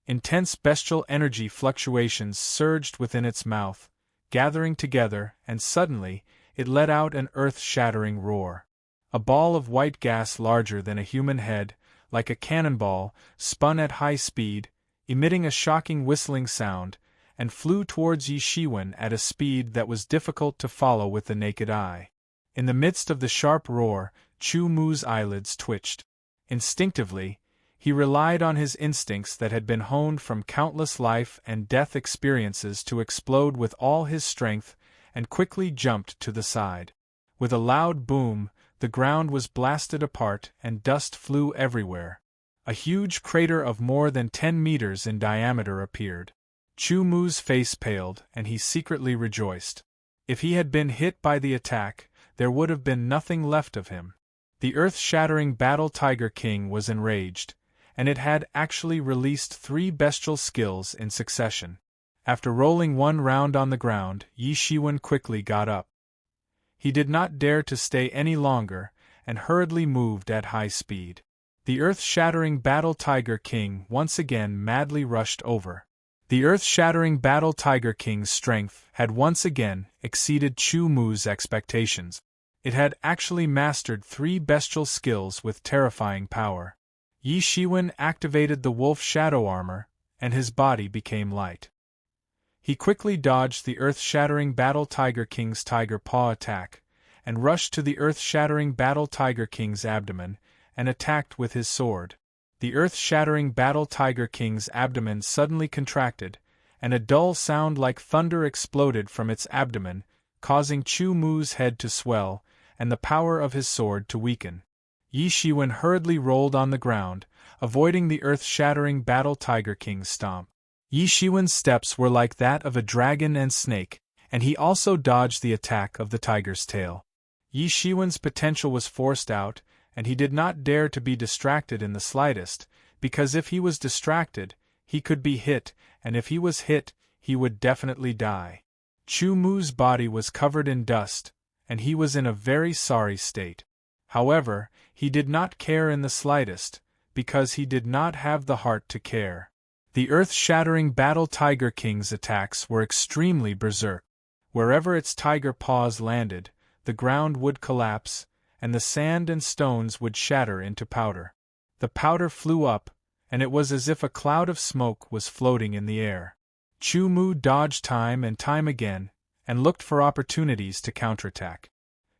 Intense bestial energy fluctuations surged within its mouth, gathering together, and suddenly, it let out an earth-shattering roar. A ball of white gas larger than a human head, like a cannonball, spun at high speed, emitting a shocking whistling sound, and flew towards Yi Shiwen at a speed that was difficult to follow with the naked eye. In the midst of the sharp roar, Chu Mu's eyelids twitched. Instinctively, he relied on his instincts that had been honed from countless life and death experiences to explode with all his strength, and quickly jumped to the side. With a loud boom, the ground was blasted apart and dust flew everywhere. A huge crater of more than 10 meters in diameter appeared. Chu Mu's face paled, and he secretly rejoiced. If he had been hit by the attack, there would have been nothing left of him. The earth-shattering Battle Tiger King was enraged, and it had actually released 3 bestial skills in succession. After rolling one round on the ground, Yi Shiwen quickly got up. He did not dare to stay any longer, and hurriedly moved at high speed. The earth-shattering Battle Tiger King once again madly rushed over. The earth-shattering Battle Tiger King's strength had once again exceeded Chu Mu's expectations. It had actually mastered 3 bestial skills with terrifying power. Yi Shiwen activated the wolf shadow armor, and his body became light. He quickly dodged the earth-shattering Battle Tiger King's tiger paw attack, and rushed to the earth-shattering Battle Tiger King's abdomen, and attacked with his sword. The earth-shattering Battle Tiger King's abdomen suddenly contracted, and a dull sound like thunder exploded from its abdomen, causing Chu Mu's head to swell, and the power of his sword to weaken. Yi Shiwen hurriedly rolled on the ground, avoiding the earth-shattering Battle Tiger King's stomp. Yi Shiwen's steps were like that of a dragon and snake, and he also dodged the attack of the tiger's tail. Yi Shiwen's potential was forced out, and he did not dare to be distracted in the slightest, because if he was distracted, he could be hit, and if he was hit, he would definitely die. Chu Mu's body was covered in dust, and he was in a very sorry state. However, he did not care in the slightest, because he did not have the heart to care. The earth-shattering Battle Tiger King's attacks were extremely berserk. Wherever its tiger paws landed, the ground would collapse, and the sand and stones would shatter into powder. The powder flew up, and it was as if a cloud of smoke was floating in the air. Chu Mu dodged time and time again, and looked for opportunities to counterattack.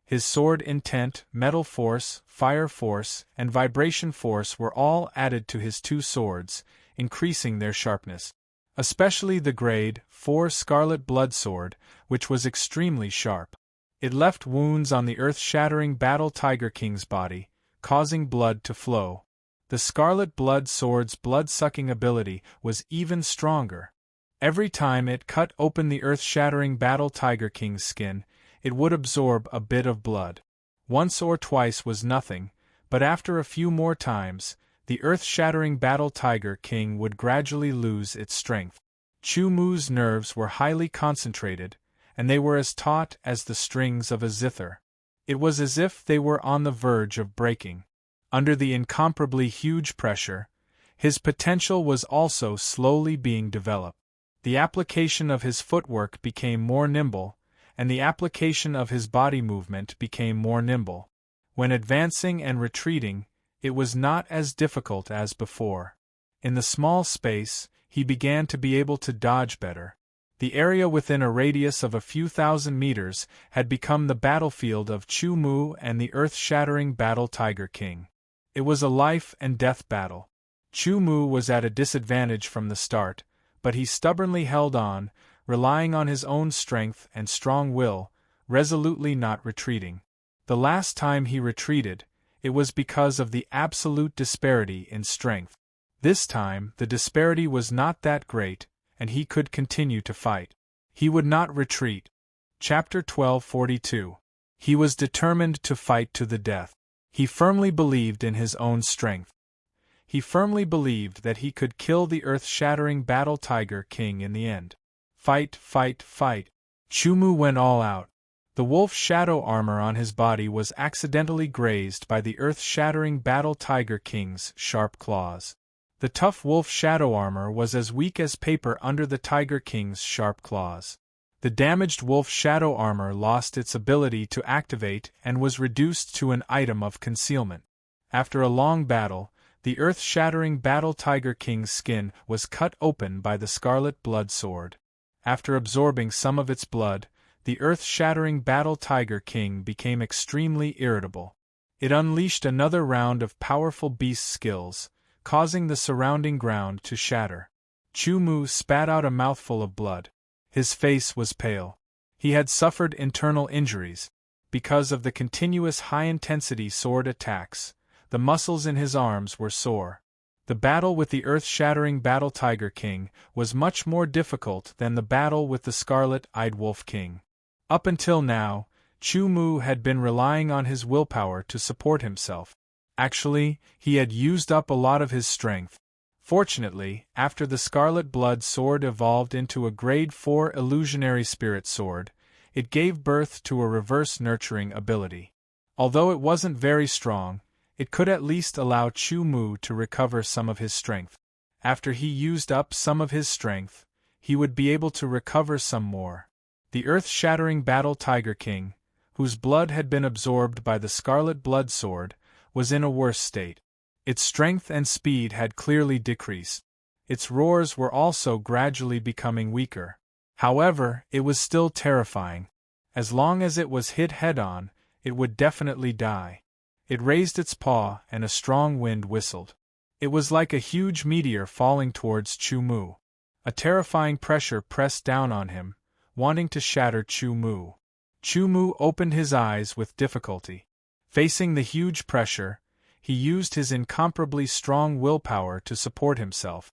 His sword intent, metal force, fire force, and vibration force were all added to his 2 swords, increasing their sharpness. Especially the grade 4 Scarlet Blood Sword, which was extremely sharp. It left wounds on the earth-shattering Battle Tiger King's body, causing blood to flow. The Scarlet Blood Sword's blood-sucking ability was even stronger. Every time it cut open the earth-shattering Battle Tiger King's skin, it would absorb a bit of blood. Once or twice was nothing, but after a few more times, the earth-shattering Battle Tiger King would gradually lose its strength. Chu Mu's nerves were highly concentrated, and they were as taut as the strings of a zither. It was as if they were on the verge of breaking. Under the incomparably huge pressure, his potential was also slowly being developed. The application of his footwork became more nimble, and the application of his body movement became more nimble. When advancing and retreating, it was not as difficult as before. In the small space, he began to be able to dodge better. The area within a radius of a few thousand meters had become the battlefield of Chu Mu and the earth-shattering Battle Tiger King. It was a life-and-death battle. Chu Mu was at a disadvantage from the start, but he stubbornly held on, relying on his own strength and strong will, resolutely not retreating. The last time he retreated, it was because of the absolute disparity in strength. This time, the disparity was not that great, and he could continue to fight. He would not retreat. Chapter 1242. He was determined to fight to the death. He firmly believed in his own strength. He firmly believed that he could kill the earth-shattering Battle Tiger King in the end. Fight, fight, fight. Chu Mu went all out. The wolf shadow armor on his body was accidentally grazed by the earth-shattering Battle Tiger King's sharp claws. The tough wolf shadow armor was as weak as paper under the Tiger King's sharp claws. The damaged wolf shadow armor lost its ability to activate and was reduced to an item of concealment. After a long battle, the earth-shattering Battle Tiger King's skin was cut open by the Scarlet Blood Sword. After absorbing some of its blood, the earth-shattering Battle Tiger King became extremely irritable. It unleashed another round of powerful beast skills, causing the surrounding ground to shatter. Chu Mu spat out a mouthful of blood. His face was pale. He had suffered internal injuries. Because of the continuous high-intensity sword attacks, the muscles in his arms were sore. The battle with the earth-shattering Battle Tiger King was much more difficult than the battle with the Scarlet-Eyed Wolf King. Up until now, Chu Mu had been relying on his willpower to support himself. Actually, he had used up a lot of his strength. Fortunately, after the Scarlet Blood Sword evolved into a Grade 4 Illusionary Spirit Sword, it gave birth to a reverse nurturing ability. Although it wasn't very strong, it could at least allow Chu Mu to recover some of his strength. After he used up some of his strength, he would be able to recover some more. The earth-shattering battle Tiger King, whose blood had been absorbed by the scarlet blood sword, was in a worse state. Its strength and speed had clearly decreased. Its roars were also gradually becoming weaker. However, it was still terrifying. As long as it was hit head-on, it would definitely die. It raised its paw and a strong wind whistled. It was like a huge meteor falling towards Chu Mu. A terrifying pressure pressed down on him, wanting to shatter Chu Mu. Chu Mu opened his eyes with difficulty. Facing the huge pressure, he used his incomparably strong willpower to support himself.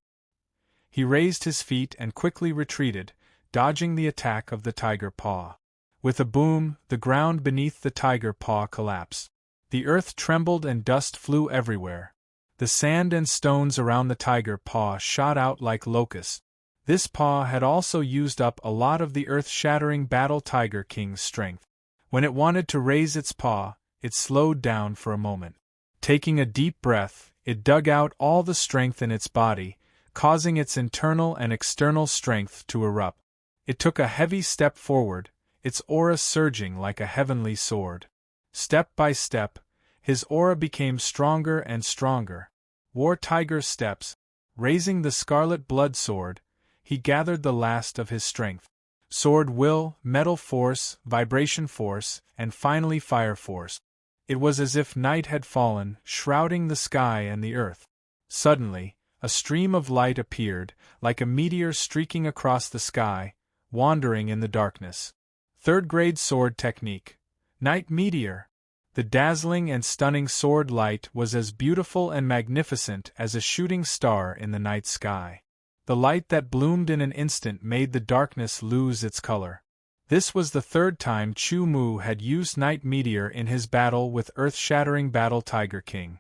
He raised his feet and quickly retreated, dodging the attack of the tiger paw. With a boom, the ground beneath the tiger paw collapsed. The earth trembled and dust flew everywhere. The sand and stones around the tiger paw shot out like locusts. This paw had also used up a lot of the earth-shattering battle Tiger King's strength. When it wanted to raise its paw, it slowed down for a moment. Taking a deep breath, it dug out all the strength in its body, causing its internal and external strength to erupt. It took a heavy step forward, its aura surging like a heavenly sword. Step by step, his aura became stronger and stronger. War Tiger steps, raising the scarlet blood sword, he gathered the last of his strength. Sword will, metal force, vibration force, and finally fire force. It was as if night had fallen, shrouding the sky and the earth. Suddenly, a stream of light appeared, like a meteor streaking across the sky, wandering in the darkness. Third-grade sword technique. Night Meteor. The dazzling and stunning sword light was as beautiful and magnificent as a shooting star in the night sky. The light that bloomed in an instant made the darkness lose its color. This was the third time Chu Mu had used Night Meteor in his battle with earth-shattering battle Tiger King.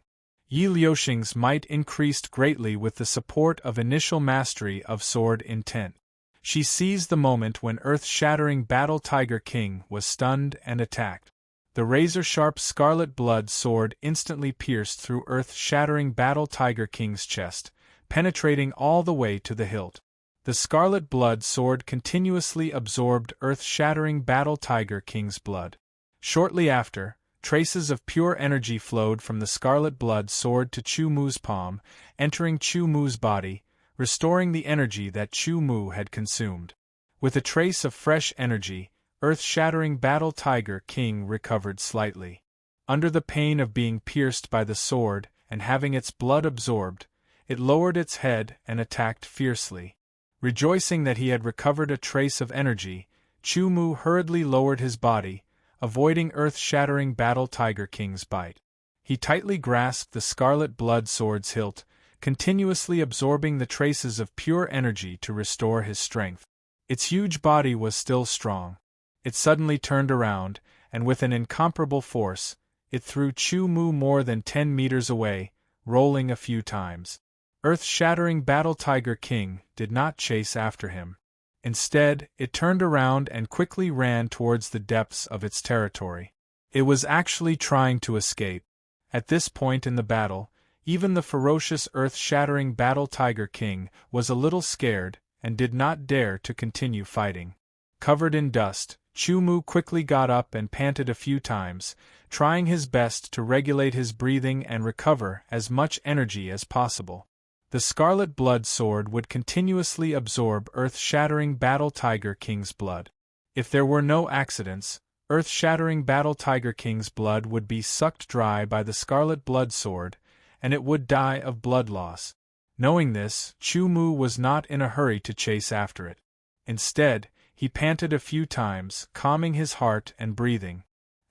Yi Liuxing's might increased greatly with the support of initial mastery of sword intent. She seized the moment when earth-shattering battle Tiger King was stunned and attacked. The razor-sharp scarlet blood sword instantly pierced through earth-shattering battle Tiger King's chest, penetrating all the way to the hilt. The scarlet blood sword continuously absorbed earth-shattering battle Tiger King's blood. Shortly after, traces of pure energy flowed from the scarlet blood sword to Chu Mu's palm, entering Chu Mu's body, restoring the energy that Chu Mu had consumed. With a trace of fresh energy, earth-shattering battle Tiger King recovered slightly. Under the pain of being pierced by the sword and having its blood absorbed, it lowered its head and attacked fiercely. Rejoicing that he had recovered a trace of energy, Chu Mu hurriedly lowered his body, avoiding earth-shattering battle Tiger King's bite. He tightly grasped the scarlet blood sword's hilt, continuously absorbing the traces of pure energy to restore his strength. Its huge body was still strong. It suddenly turned around, and with an incomparable force, it threw Chu Mu more than 10 meters away, rolling a few times. Earth-shattering battle Tiger King did not chase after him. Instead, it turned around and quickly ran towards the depths of its territory. It was actually trying to escape. At this point in the battle, even the ferocious earth-shattering battle Tiger King was a little scared and did not dare to continue fighting. Covered in dust, Chu Mu quickly got up and panted a few times, trying his best to regulate his breathing and recover as much energy as possible. The scarlet blood sword would continuously absorb earth-shattering battle Tiger King's blood. If there were no accidents, earth-shattering battle Tiger King's blood would be sucked dry by the scarlet blood sword, and it would die of blood loss. Knowing this, Chu Mu was not in a hurry to chase after it. Instead, he panted a few times, calming his heart and breathing.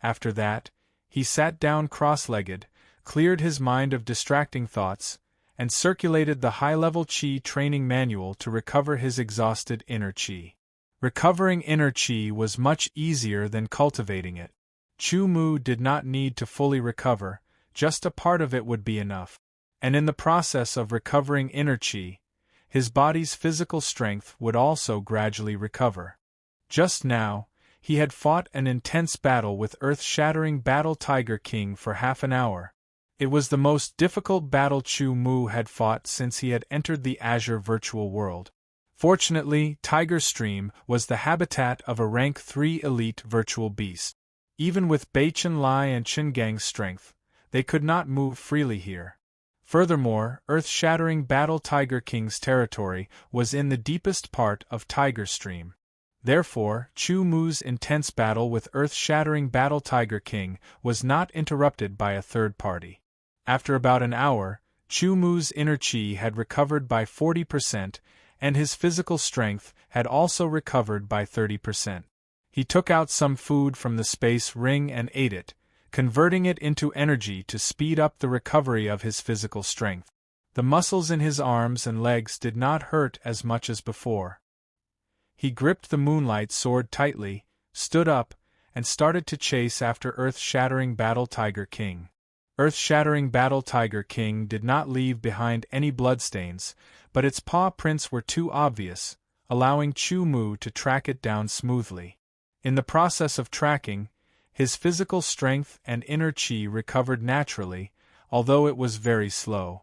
After that, he sat down cross-legged, cleared his mind of distracting thoughts, and circulated the high-level Qi training manual to recover his exhausted inner Qi. Recovering inner Qi was much easier than cultivating it. Chu Mu did not need to fully recover, just a part of it would be enough. And in the process of recovering inner Qi, his body's physical strength would also gradually recover. Just now, He had fought an intense battle with earth-shattering Battle Tiger King for half an hour. It was the most difficult battle Chu Mu had fought since he had entered the Azure virtual world. Fortunately, Tiger Stream was the habitat of a rank 3 elite virtual beast. Even with Bei Chen Lai and Chen Gang's strength, they could not move freely here. Furthermore, earth-shattering Battle Tiger King's territory was in the deepest part of Tiger Stream. Therefore, Chu Mu's intense battle with earth-shattering Battle Tiger King was not interrupted by a third party. After about an hour, Chu Mu's inner chi had recovered by 40%, and his physical strength had also recovered by 30%. He took out some food from the space ring and ate it, converting it into energy to speed up the recovery of his physical strength. The muscles in his arms and legs did not hurt as much as before. He gripped the moonlight sword tightly, stood up, and started to chase after earth-shattering Battle Tiger King. Earth-shattering Battle Tiger King did not leave behind any bloodstains, but its paw prints were too obvious, allowing Chu Mu to track it down smoothly. In the process of tracking, his physical strength and inner chi recovered naturally, although it was very slow.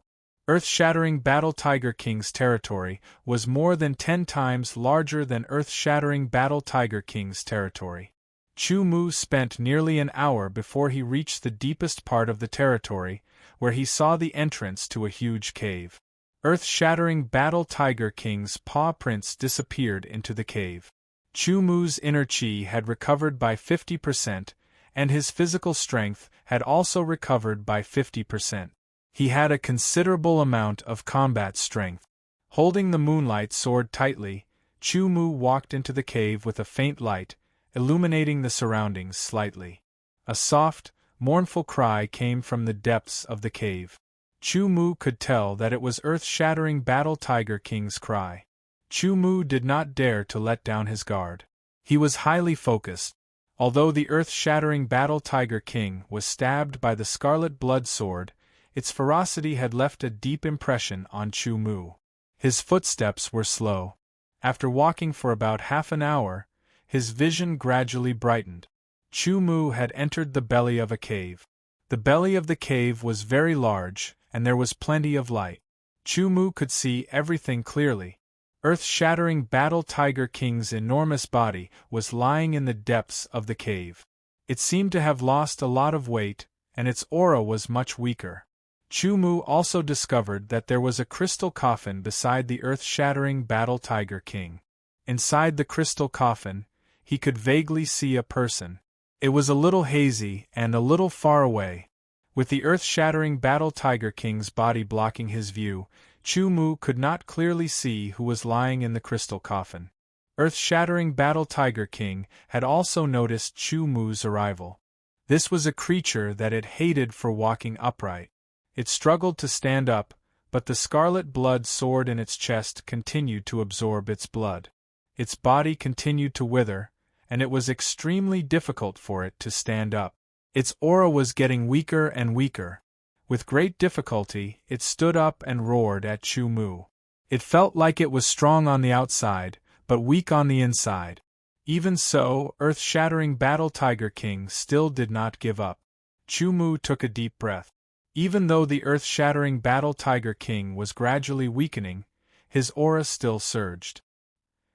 Earth-shattering Battle Tiger King's territory was more than 10 times larger than earth-shattering Battle Tiger King's territory. Chu Mu spent nearly an hour before he reached the deepest part of the territory, where he saw the entrance to a huge cave. Earth-shattering Battle Tiger King's paw prints disappeared into the cave. Chu Mu's inner chi had recovered by 50%, and his physical strength had also recovered by 50%. He had a considerable amount of combat strength. Holding the moonlight sword tightly, Chu Mu walked into the cave with a faint light, illuminating the surroundings slightly. A soft, mournful cry came from the depths of the cave. Chu Mu could tell that it was earth-shattering Battle Tiger King's cry. Chu Mu did not dare to let down his guard. He was highly focused. Although the earth-shattering Battle Tiger King was stabbed by the scarlet blood sword, its ferocity had left a deep impression on Chu Mu. His footsteps were slow. After walking for about half an hour, his vision gradually brightened. Chu Mu had entered the belly of a cave. The belly of the cave was very large, and there was plenty of light. Chu Mu could see everything clearly. Earth-shattering Battle Tiger King's enormous body was lying in the depths of the cave. It seemed to have lost a lot of weight, and its aura was much weaker. Chu Mu also discovered that there was a crystal coffin beside the earth-shattering Battle Tiger King. Inside the crystal coffin, he could vaguely see a person. It was a little hazy and a little far away. With the earth-shattering Battle Tiger King's body blocking his view, Chu Mu could not clearly see who was lying in the crystal coffin. Earth-shattering Battle Tiger King had also noticed Chu Mu's arrival. This was a creature that it hated for walking upright. It struggled to stand up, but the scarlet blood sword in its chest continued to absorb its blood. Its body continued to wither, and it was extremely difficult for it to stand up. Its aura was getting weaker and weaker. With great difficulty, it stood up and roared at Chu Mu. It felt like it was strong on the outside, but weak on the inside. Even so, earth-shattering Battle Tiger King still did not give up. Chu Mu took a deep breath. Even though the earth-shattering Battle Tiger King was gradually weakening, his aura still surged.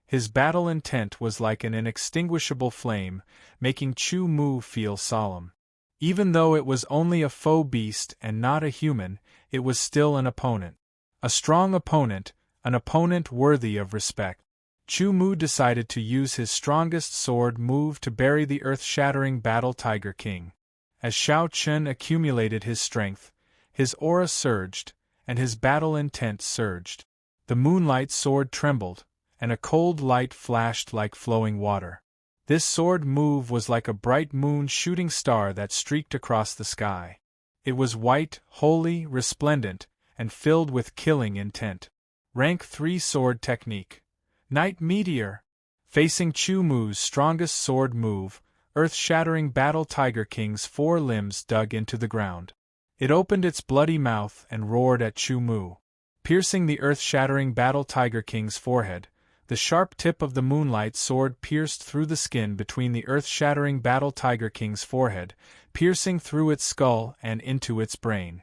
His battle intent was like an inextinguishable flame, making Chu Mu feel solemn. Even though it was only a faux beast and not a human, it was still an opponent. A strong opponent, an opponent worthy of respect. Chu Mu decided to use his strongest sword move to bury the earth-shattering Battle Tiger King. As Shao Chen accumulated his strength, his aura surged, and his battle intent surged. The moonlight sword trembled, and a cold light flashed like flowing water. This sword move was like a bright moon shooting star that streaked across the sky. It was white, holy, resplendent, and filled with killing intent. Rank 3 Sword Technique. Night Meteor. Facing Chu Mu's strongest sword move, earth-shattering Battle Tiger King's 4 limbs dug into the ground. It opened its bloody mouth and roared at Chu Mu. Piercing the earth-shattering Battle Tiger King's forehead, The sharp tip of the moonlight sword pierced through the skin between the earth-shattering Battle Tiger King's forehead, piercing through its skull and into its brain.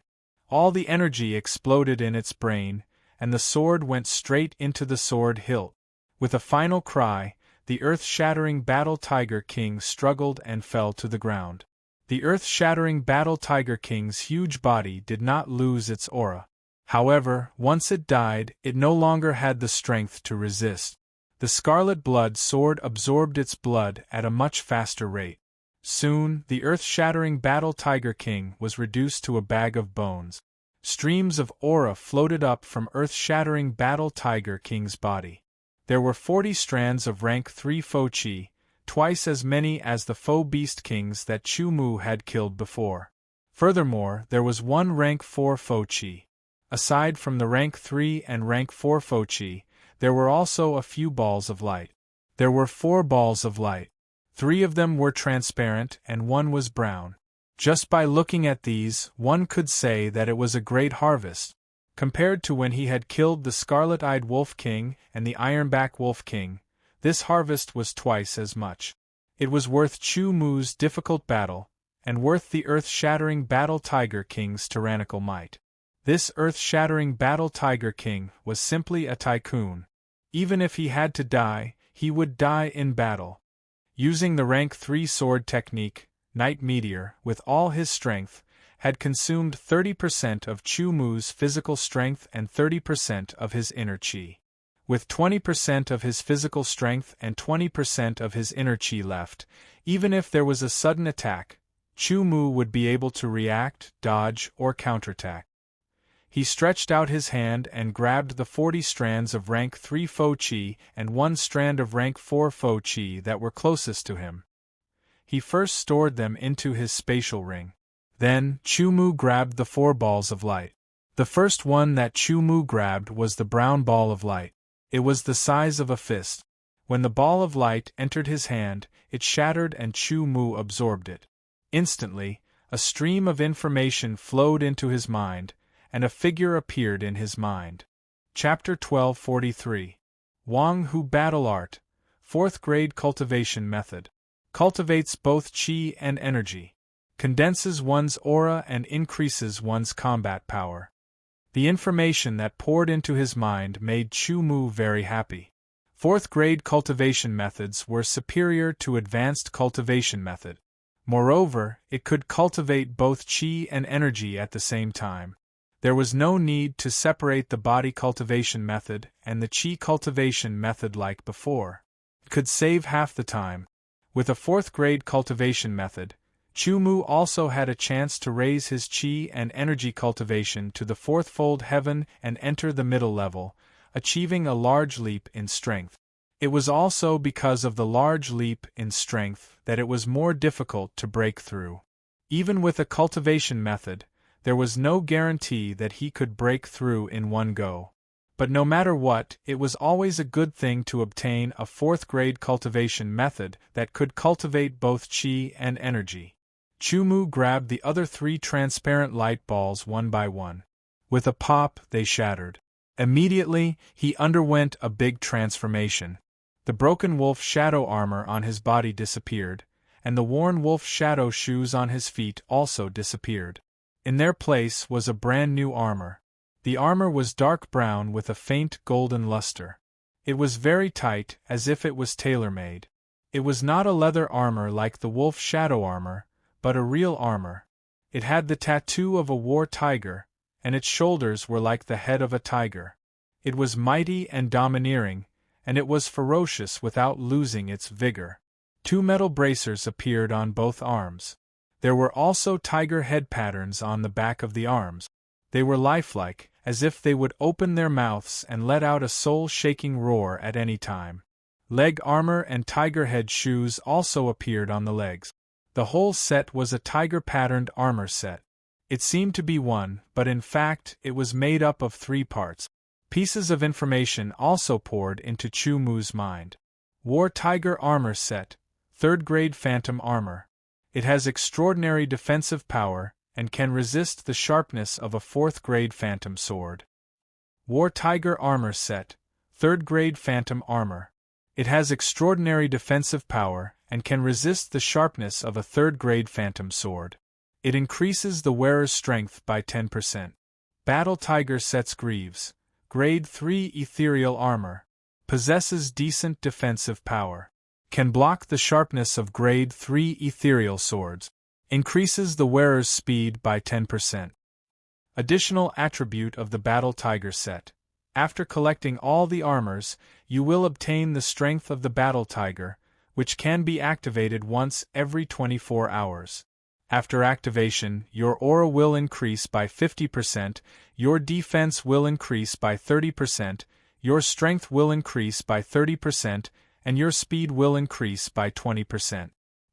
All the energy exploded in its brain, and the sword went straight into the sword hilt. With a final cry, the earth-shattering Battle Tiger King struggled and fell to the ground. The earth-shattering Battle Tiger King's huge body did not lose its aura. However, once it died, it no longer had the strength to resist. The Scarlet Blood Sword absorbed its blood at a much faster rate. Soon, the earth-shattering Battle Tiger King was reduced to a bag of bones. Streams of aura floated up from earth-shattering Battle Tiger King's body. There were 40 strands of rank 3 Fo Chi, twice as many as the Fo Beast Kings that Chu Mu had killed before. Furthermore, there was 1 rank 4 Fo Chi. Aside from the rank 3 and rank 4 Fo Chi, there were also a few balls of light. There were 4 balls of light. 3 of them were transparent and 1 was brown. Just by looking at these, one could say that it was a great harvest. Compared to when he had killed the Scarlet-Eyed Wolf King and the Ironback Wolf King, this harvest was twice as much. It was worth Chu Mu's difficult battle, and worth the earth-shattering Battle Tiger King's tyrannical might. This earth-shattering Battle Tiger King was simply a tycoon. Even if he had to die, he would die in battle. Using the rank 3 sword technique, Night Meteor, with all his strength, had consumed 30% of Chu Mu's physical strength and 30% of his inner chi. With 20% of his physical strength and 20% of his inner chi left, even if there was a sudden attack, Chu Mu would be able to react, dodge, or counterattack. He stretched out his hand and grabbed the 40 strands of rank 3 Fo Chi and 1 strand of rank 4 Fo Chi that were closest to him. He first stored them into his spatial ring. Then, Chu Mu grabbed the 4 balls of light. The first one that Chu Mu grabbed was the brown ball of light. It was the size of a fist. When the ball of light entered his hand, it shattered and Chu Mu absorbed it. Instantly, a stream of information flowed into his mind, and a figure appeared in his mind. Chapter 1243. Wang Hu Battle Art, 4th Grade Cultivation Method. Cultivates both chi and energy. Condenses one's aura and increases one's combat power. The information that poured into his mind made Chu Mu very happy. 4th grade cultivation methods were superior to advanced cultivation method. Moreover, it could cultivate both chi and energy at the same time. There was no need to separate the body cultivation method and the chi cultivation method like before. It could save half the time. With a 4th grade cultivation method, Chu Mu also had a chance to raise his chi and energy cultivation to the 4th-fold heaven and enter the middle level, achieving a large leap in strength. It was also because of the large leap in strength that it was more difficult to break through. Even with a cultivation method, there was no guarantee that he could break through in one go. But no matter what, it was always a good thing to obtain a 4th grade cultivation method that could cultivate both chi and energy. Chu Mu grabbed the other 3 transparent light balls one by one. With a pop, they shattered. Immediately, he underwent a big transformation. The broken wolf shadow armor on his body disappeared, and the worn wolf shadow shoes on his feet also disappeared. In their place was a brand new armor. The armor was dark brown with a faint golden luster. It was very tight, as if it was tailor-made. It was not a leather armor like the wolf shadow armor, but a real armor. It had the tattoo of a war tiger, and its shoulders were like the head of a tiger. It was mighty and domineering, and it was ferocious without losing its vigor. 2 metal bracers appeared on both arms. There were also tiger head patterns on the back of the arms. They were lifelike, as if they would open their mouths and let out a soul-shaking roar at any time. Leg armor and tiger head shoes also appeared on the legs. The whole set was a tiger-patterned armor set. It seemed to be one, but in fact, it was made up of 3 parts. Pieces of information also poured into Chu Mu's mind. War Tiger Armor Set, 3rd Grade Phantom Armor. It has extraordinary defensive power, and can resist the sharpness of a 4th Grade Phantom Sword. War Tiger Armor Set, 3rd-grade phantom armor. It has extraordinary defensive power and can resist the sharpness of a 3rd-grade phantom sword. It increases the wearer's strength by 10%. Battle Tiger Sets Greaves, Grade 3 ethereal armor. Possesses decent defensive power. Can block the sharpness of Grade 3 ethereal swords. Increases the wearer's speed by 10%. Additional attribute of the Battle Tiger set. After collecting all the armors, you will obtain the Strength of the Battle Tiger, which can be activated once every 24 hours. After activation, your aura will increase by 50%, your defense will increase by 30%, your strength will increase by 30%, and your speed will increase by 20%.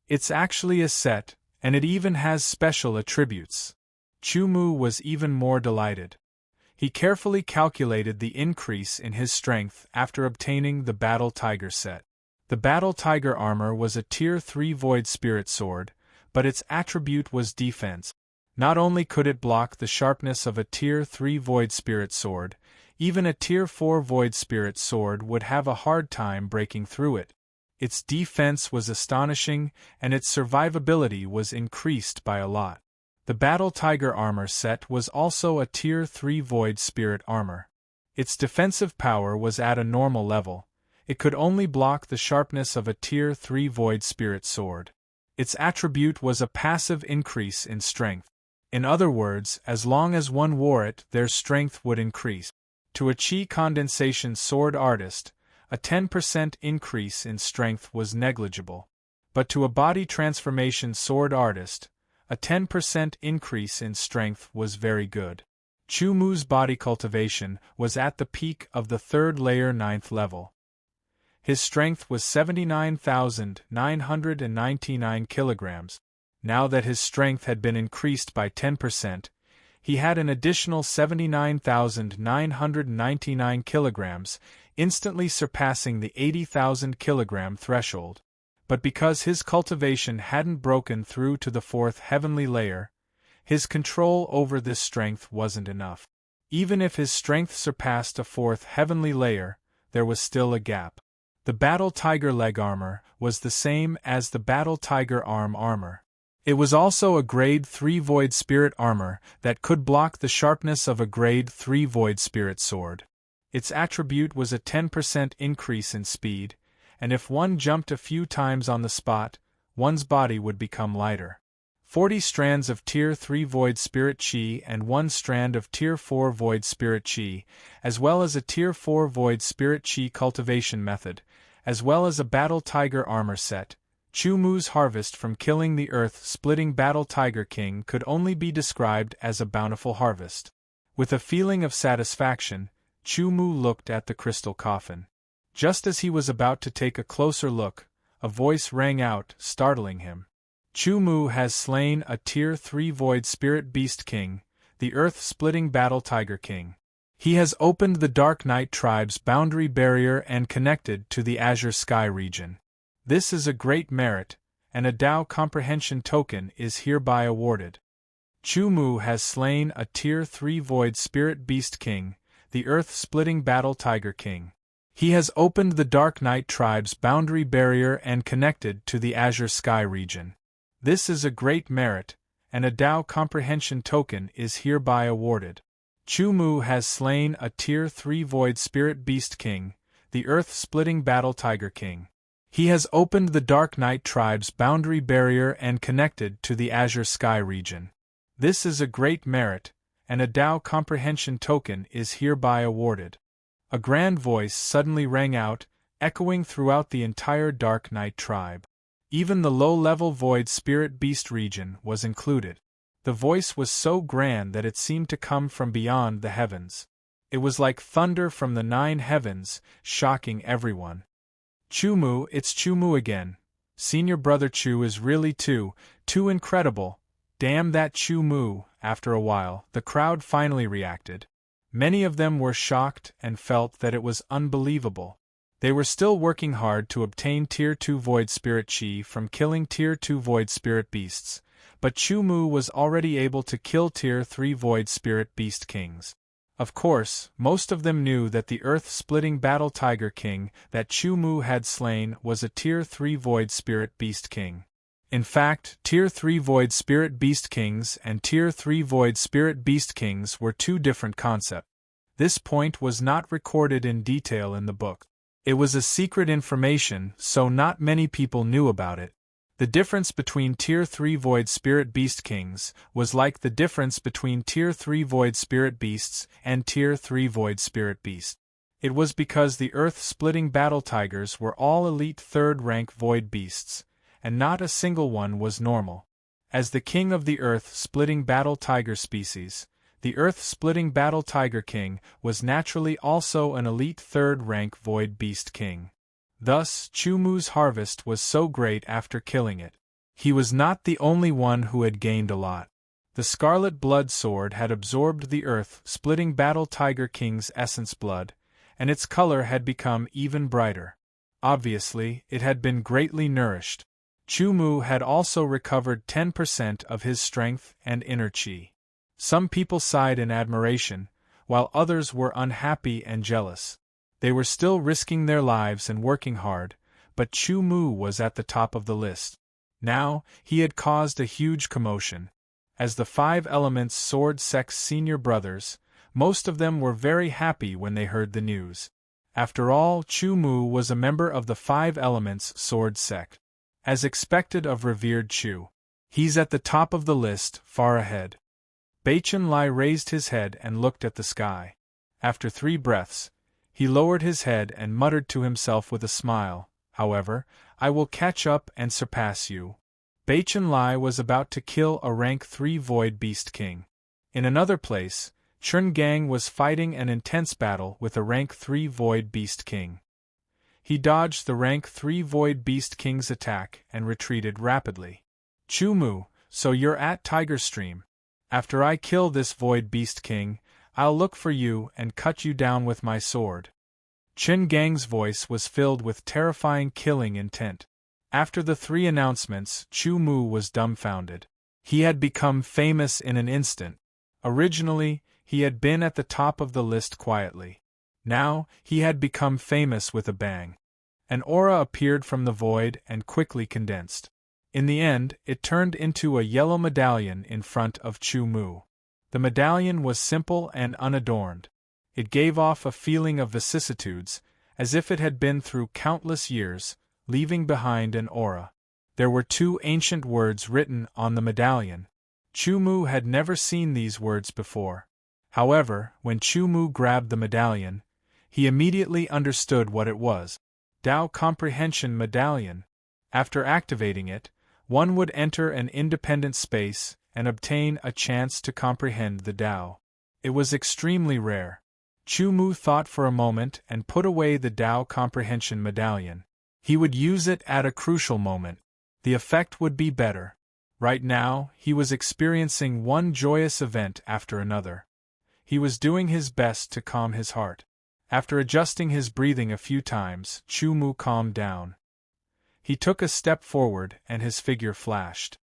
It's actually a set, and it even has special attributes. Chumu was even more delighted. He carefully calculated the increase in his strength after obtaining the Battle Tiger set. The Battle Tiger armor was a Tier 3 Void Spirit sword, but its attribute was defense. Not only could it block the sharpness of a Tier 3 Void Spirit sword, even a Tier 4 Void Spirit sword would have a hard time breaking through it. Its defense was astonishing, and its survivability was increased by a lot. The Battle Tiger armor set was also a Tier 3 Void Spirit armor. Its defensive power was at a normal level. It could only block the sharpness of a Tier 3 Void Spirit sword. Its attribute was a passive increase in strength. In other words, as long as one wore it, their strength would increase. To a Chi condensation sword artist, a 10% increase in strength was negligible. But to a body transformation sword artist, a 10% increase in strength was very good. Chumu's body cultivation was at the peak of the 3rd layer 9th level. His strength was 79,999 kilograms. Now that his strength had been increased by 10%, he had an additional 79,999 kilograms, instantly surpassing the 80,000 kilogram threshold. But because his cultivation hadn't broken through to the 4th heavenly layer, his control over this strength wasn't enough. Even if his strength surpassed a 4th heavenly layer, there was still a gap. The Battle Tiger leg armor was the same as the Battle Tiger arm armor. It was also a Grade 3 Void Spirit armor that could block the sharpness of a Grade 3 Void Spirit sword. Its attribute was a 10% increase in speed, and if one jumped a few times on the spot, one's body would become lighter. 40 strands of Tier 3 Void Spirit Chi and 1 strand of Tier 4 Void Spirit Chi, as well as a Tier 4 Void Spirit Chi cultivation method, as well as a Battle Tiger armor set. Chumu's harvest from killing the earth-splitting Battle Tiger King could only be described as a bountiful harvest. With a feeling of satisfaction, Chumu looked at the crystal coffin. Just as he was about to take a closer look, a voice rang out, startling him. Chumu has slain a Tier 3 Void Spirit Beast King, the earth-splitting Battle Tiger King. He has opened the Dark Night Tribe's boundary barrier and connected to the Azure Sky region. This is a great merit, and a Dao Comprehension token is hereby awarded. Chumu has slain a Tier 3 Void Spirit Beast King, the earth-splitting Battle Tiger King. He has opened the Dark Night Tribe's boundary barrier and connected to the Azure Sky region. This is a great merit, and a Dao Comprehension token is hereby awarded. Chumu has slain a Tier 3 Void Spirit Beast King, the earth-splitting Battle Tiger King. He has opened the Dark Night Tribe's boundary barrier and connected to the Azure Sky region. This is a great merit, and a Dao Comprehension token is hereby awarded. A grand voice suddenly rang out, echoing throughout the entire Dark Night Tribe. Even the low-level Void Spirit Beast region was included. The voice was so grand that it seemed to come from beyond the heavens. It was like thunder from the 9 heavens, shocking everyone. Chumu, it's Chumu again. Senior Brother Chu is really too incredible. Damn that Chumu. After a while, the crowd finally reacted. Many of them were shocked and felt that it was unbelievable. They were still working hard to obtain Tier 2 Void Spirit Chi from killing Tier 2 Void Spirit Beasts, but Chumu was already able to kill Tier 3 Void Spirit Beast Kings. Of course, most of them knew that the earth-splitting battle tiger king that Chu Mu had slain was a Tier 3 void spirit beast king. In fact, Tier 3 void spirit beast kings and Tier 3 void spirit beast kings were two different concepts. This point was not recorded in detail in the book. It was a secret information, so not many people knew about it. The difference between Tier 3 Void Spirit Beast Kings was like the difference between Tier 3 Void Spirit Beasts and Tier 3 Void Spirit Beast. It was because the earth-splitting battle tigers were all elite 3rd rank Void Beasts, and not a single one was normal. As the king of the earth-splitting battle tiger species, the earth-splitting battle tiger king was naturally also an elite 3rd rank Void Beast King. Thus, Chu Mu's harvest was so great after killing it. He was not the only one who had gained a lot. The Scarlet Blood Sword had absorbed the earth-splitting Battle Tiger King's essence blood, and its color had become even brighter. Obviously, it had been greatly nourished. Chu Mu had also recovered 10% of his strength and inner chi. Some people sighed in admiration, while others were unhappy and jealous. They were still risking their lives and working hard, but Chu Mu was at the top of the list. Now, he had caused a huge commotion. As the 5 Elements Sword Sect's senior brothers, most of them were very happy when they heard the news. After all, Chu Mu was a member of the 5 Elements Sword Sect. As expected of revered Chu. He's at the top of the list, far ahead. Baichen Lai raised his head and looked at the sky. After 3 breaths, he lowered his head and muttered to himself with a smile, "However, I will catch up and surpass you." Baichen Lai was about to kill a rank 3 Void Beast King. In another place, Chun Gang was fighting an intense battle with a rank 3 Void Beast King. He dodged the rank 3 Void Beast King's attack and retreated rapidly. "Chu Mu, so you're at Tiger Stream. After I kill this Void Beast King, I'll look for you and cut you down with my sword." Chun Gang's voice was filled with terrifying killing intent. After the 3 announcements, Chu Mu was dumbfounded. He had become famous in an instant. Originally, he had been at the top of the list quietly. Now, he had become famous with a bang. An aura appeared from the void and quickly condensed. In the end, it turned into a yellow medallion in front of Chu Mu. The medallion was simple and unadorned. It gave off a feeling of vicissitudes, as if it had been through countless years, leaving behind an aura. There were 2 ancient words written on the medallion. Chu Mu had never seen these words before. However, when Chu Mu grabbed the medallion, he immediately understood what it was. Dao Comprehension Medallion. After activating it, one would enter an independent space and obtain a chance to comprehend the Dao. It was extremely rare. Chu Mu thought for a moment and put away the Dao Comprehension Medallion. He would use it at a crucial moment. The effect would be better. Right now, he was experiencing one joyous event after another. He was doing his best to calm his heart. After adjusting his breathing a few times, Chu Mu calmed down. He took a step forward and his figure flashed.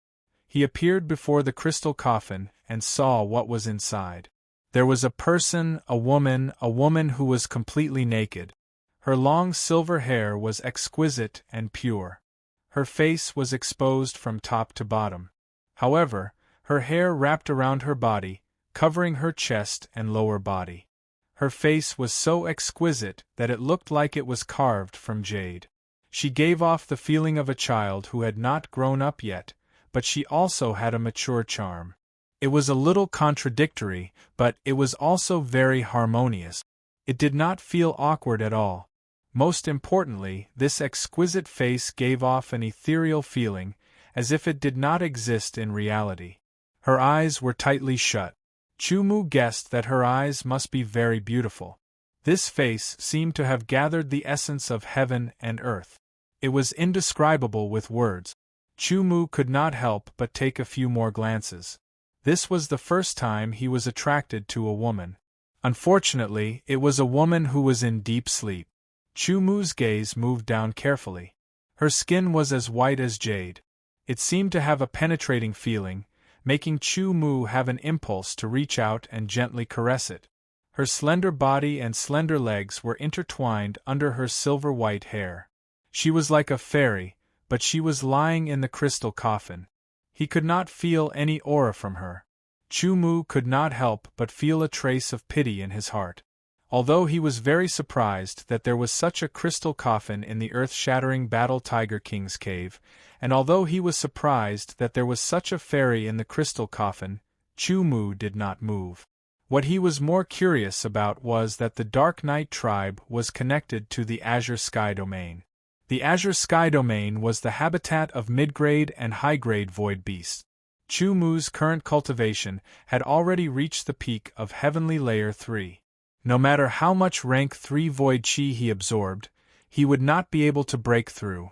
He appeared before the crystal coffin and saw what was inside. There was a person, a woman who was completely naked. Her long silver hair was exquisite and pure. Her face was exposed from top to bottom. However, her hair wrapped around her body, covering her chest and lower body. Her face was so exquisite that it looked like it was carved from jade. She gave off the feeling of a child who had not grown up yet, but she also had a mature charm. It was a little contradictory, but it was also very harmonious. It did not feel awkward at all. Most importantly, this exquisite face gave off an ethereal feeling, as if it did not exist in reality. Her eyes were tightly shut. Chu Mu guessed that her eyes must be very beautiful. This face seemed to have gathered the essence of heaven and earth. It was indescribable with words. Chu Mu could not help but take a few more glances. This was the first time he was attracted to a woman. Unfortunately, it was a woman who was in deep sleep. Chu Mu's gaze moved down carefully. Her skin was as white as jade. It seemed to have a penetrating feeling, making Chu Mu have an impulse to reach out and gently caress it. Her slender body and slender legs were intertwined under her silver-white hair. She was like a fairy, but she was lying in the crystal coffin. He could not feel any aura from her. Chu Mu could not help but feel a trace of pity in his heart. Although he was very surprised that there was such a crystal coffin in the earth-shattering Battle Tiger King's cave, and although he was surprised that there was such a fairy in the crystal coffin, Chu Mu did not move. What he was more curious about was that the Dark Knight tribe was connected to the Azure Sky Domain. The Azure Sky Domain was the habitat of mid-grade and high-grade void beasts. Chu Mu's current cultivation had already reached the peak of Heavenly Layer 3. No matter how much Rank 3 void chi he absorbed, he would not be able to break through.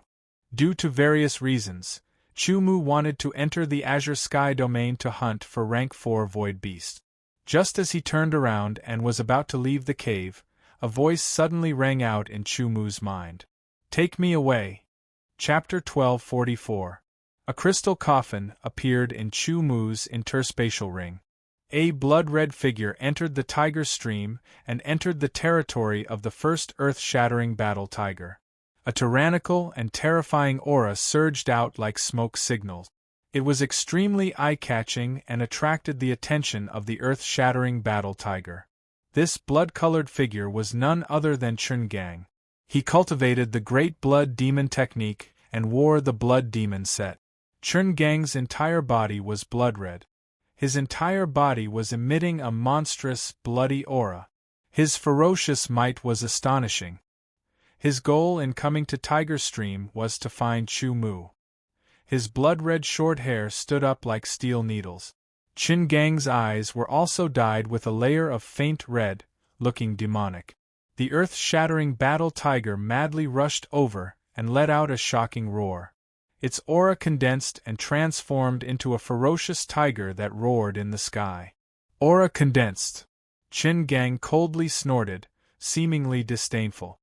Due to various reasons, Chu Mu wanted to enter the Azure Sky Domain to hunt for Rank 4 void beasts. Just as he turned around and was about to leave the cave, a voice suddenly rang out in Chu Mu's mind. Take me away. Chapter 1244. A crystal coffin appeared in Chu Mu's interspatial ring. A blood-red figure entered the tiger stream and entered the territory of the first earth-shattering battle tiger. A tyrannical and terrifying aura surged out like smoke signals. It was extremely eye-catching and attracted the attention of the earth-shattering battle tiger. This blood-colored figure was none other than Chungang. He cultivated the Great Blood Demon technique and wore the Blood Demon set. Chungang's entire body was blood-red. His entire body was emitting a monstrous, bloody aura. His ferocious might was astonishing. His goal in coming to Tiger Stream was to find Chu Mu. His blood-red short hair stood up like steel needles. Chungang's eyes were also dyed with a layer of faint red, looking demonic. The earth-shattering battle tiger madly rushed over and let out a shocking roar. Its aura condensed and transformed into a ferocious tiger that roared in the sky. Aura condensed. Chungang coldly snorted, seemingly disdainful.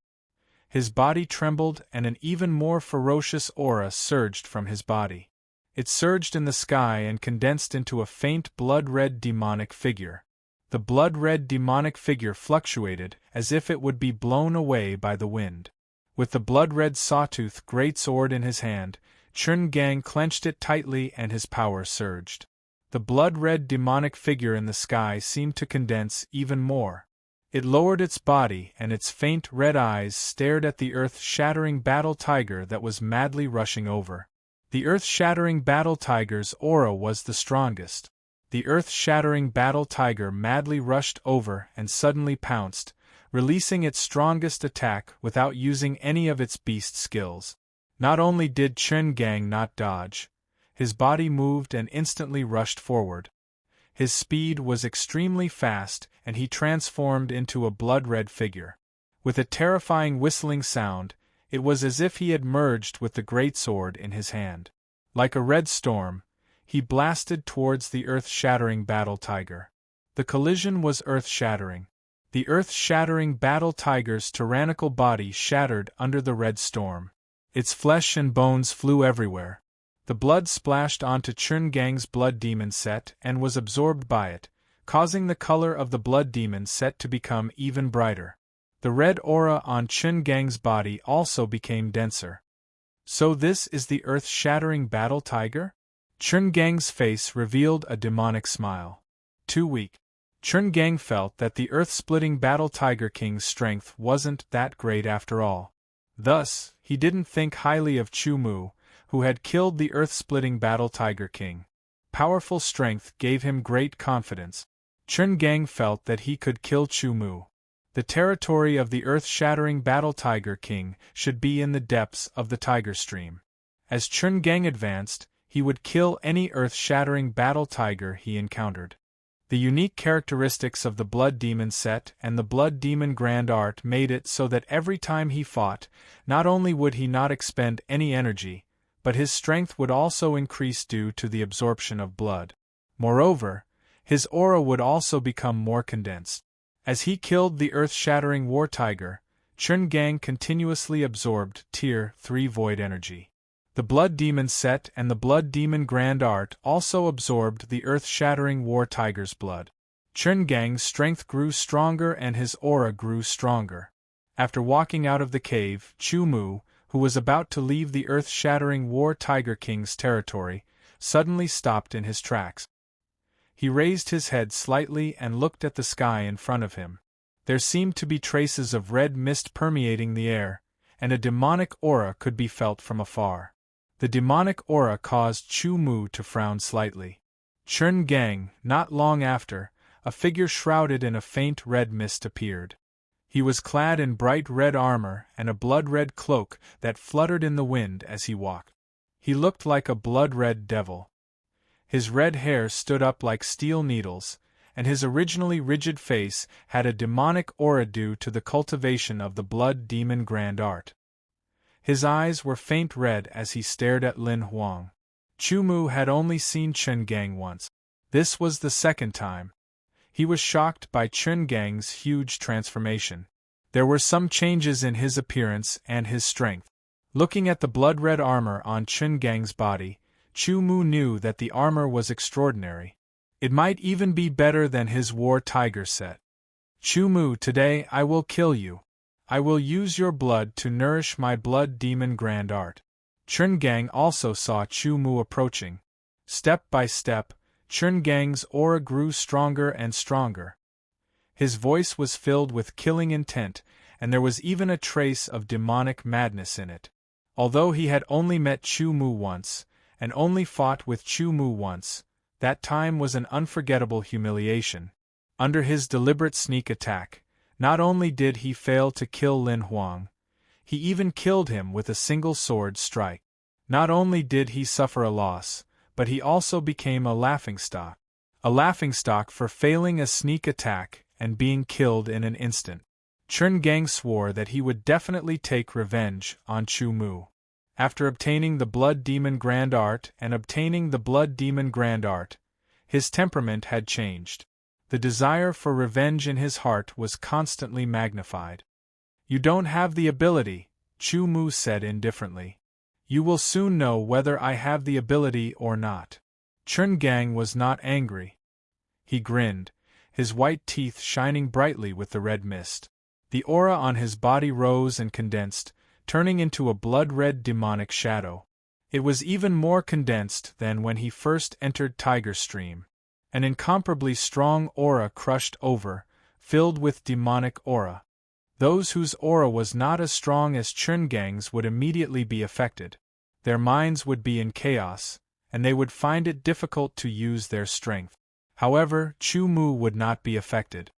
His body trembled and an even more ferocious aura surged from his body. It surged in the sky and condensed into a faint blood-red demonic figure. The blood-red demonic figure fluctuated as if it would be blown away by the wind. With the blood-red sawtooth greatsword in his hand, Chungang clenched it tightly and his power surged. The blood-red demonic figure in the sky seemed to condense even more. It lowered its body and its faint red eyes stared at the earth-shattering battle tiger that was madly rushing over. The earth-shattering battle tiger's aura was the strongest. The earth-shattering battle tiger madly rushed over and suddenly pounced, releasing its strongest attack without using any of its beast skills. Not only did Chungang not dodge, his body moved and instantly rushed forward. His speed was extremely fast and he transformed into a blood-red figure. With a terrifying whistling sound, it was as if he had merged with the greatsword in his hand. Like a red storm, he blasted towards the earth-shattering battle tiger. The collision was earth-shattering. The earth-shattering battle tiger's tyrannical body shattered under the red storm. Its flesh and bones flew everywhere. The blood splashed onto Chungang's blood demon set and was absorbed by it, causing the color of the blood demon set to become even brighter. The red aura on Chungang's body also became denser. So this is the earth-shattering battle tiger? Chungang's face revealed a demonic smile. Too weak. Chungang felt that the earth-splitting battle tiger king's strength wasn't that great after all. Thus, he didn't think highly of Chu Mu, who had killed the earth-splitting battle tiger king. Powerful strength gave him great confidence. Chungang felt that he could kill Chu Mu. The territory of the earth-shattering battle tiger king should be in the depths of the tiger stream. As Chungang advanced, he would kill any earth-shattering battle tiger he encountered. The unique characteristics of the Blood Demon set and the Blood Demon Grand Art made it so that every time he fought, not only would he not expend any energy, but his strength would also increase due to the absorption of blood. Moreover, his aura would also become more condensed. As he killed the earth-shattering war tiger, Chungang continuously absorbed Tier 3 void energy. The Blood Demon set and the Blood Demon Grand Art also absorbed the earth-shattering war tiger's blood. Chungang's strength grew stronger and his aura grew stronger. After walking out of the cave, Chu Mu, who was about to leave the earth-shattering War Tiger King's territory, suddenly stopped in his tracks. He raised his head slightly and looked at the sky in front of him. There seemed to be traces of red mist permeating the air, and a demonic aura could be felt from afar. The demonic aura caused Chu Mu to frown slightly. Chungang, not long after, a figure shrouded in a faint red mist appeared. He was clad in bright red armor and a blood-red cloak that fluttered in the wind as he walked. He looked like a blood-red devil. His red hair stood up like steel needles, and his originally rigid face had a demonic aura due to the cultivation of the blood demon grand art. His eyes were faint red as he stared at Lin Huang. Chu Mu had only seen Chungang once. This was the second time. He was shocked by Chungang's huge transformation. There were some changes in his appearance and his strength. Looking at the blood-red armor on Chungang's body, Chu Mu knew that the armor was extraordinary. It might even be better than his War Tiger set. Chu Mu, today I will kill you. I will use your blood to nourish my blood demon grand art. Chungang also saw Chu Mu approaching. Step by step, Chungang's aura grew stronger and stronger. His voice was filled with killing intent, and there was even a trace of demonic madness in it. Although he had only met Chu Mu once, and only fought with Chu Mu once, that time was an unforgettable humiliation. Under his deliberate sneak attack, not only did he fail to kill Lin Huang, he even killed him with a single sword strike. Not only did he suffer a loss, but he also became a laughingstock. A laughingstock for failing a sneak attack and being killed in an instant. Chungang swore that he would definitely take revenge on Chu Mu. After obtaining the Blood Demon Grand Art and obtaining the Blood Demon Grand Art, his temperament had changed. The desire for revenge in his heart was constantly magnified. You don't have the ability, Chu Mu said indifferently. You will soon know whether I have the ability or not. Chungang was not angry. He grinned, his white teeth shining brightly with the red mist. The aura on his body rose and condensed, turning into a blood-red demonic shadow. It was even more condensed than when he first entered Tiger Stream. An incomparably strong aura crushed over, filled with demonic aura. Those whose aura was not as strong as Chungang's would immediately be affected. Their minds would be in chaos, and they would find it difficult to use their strength. However, Chu Mu would not be affected.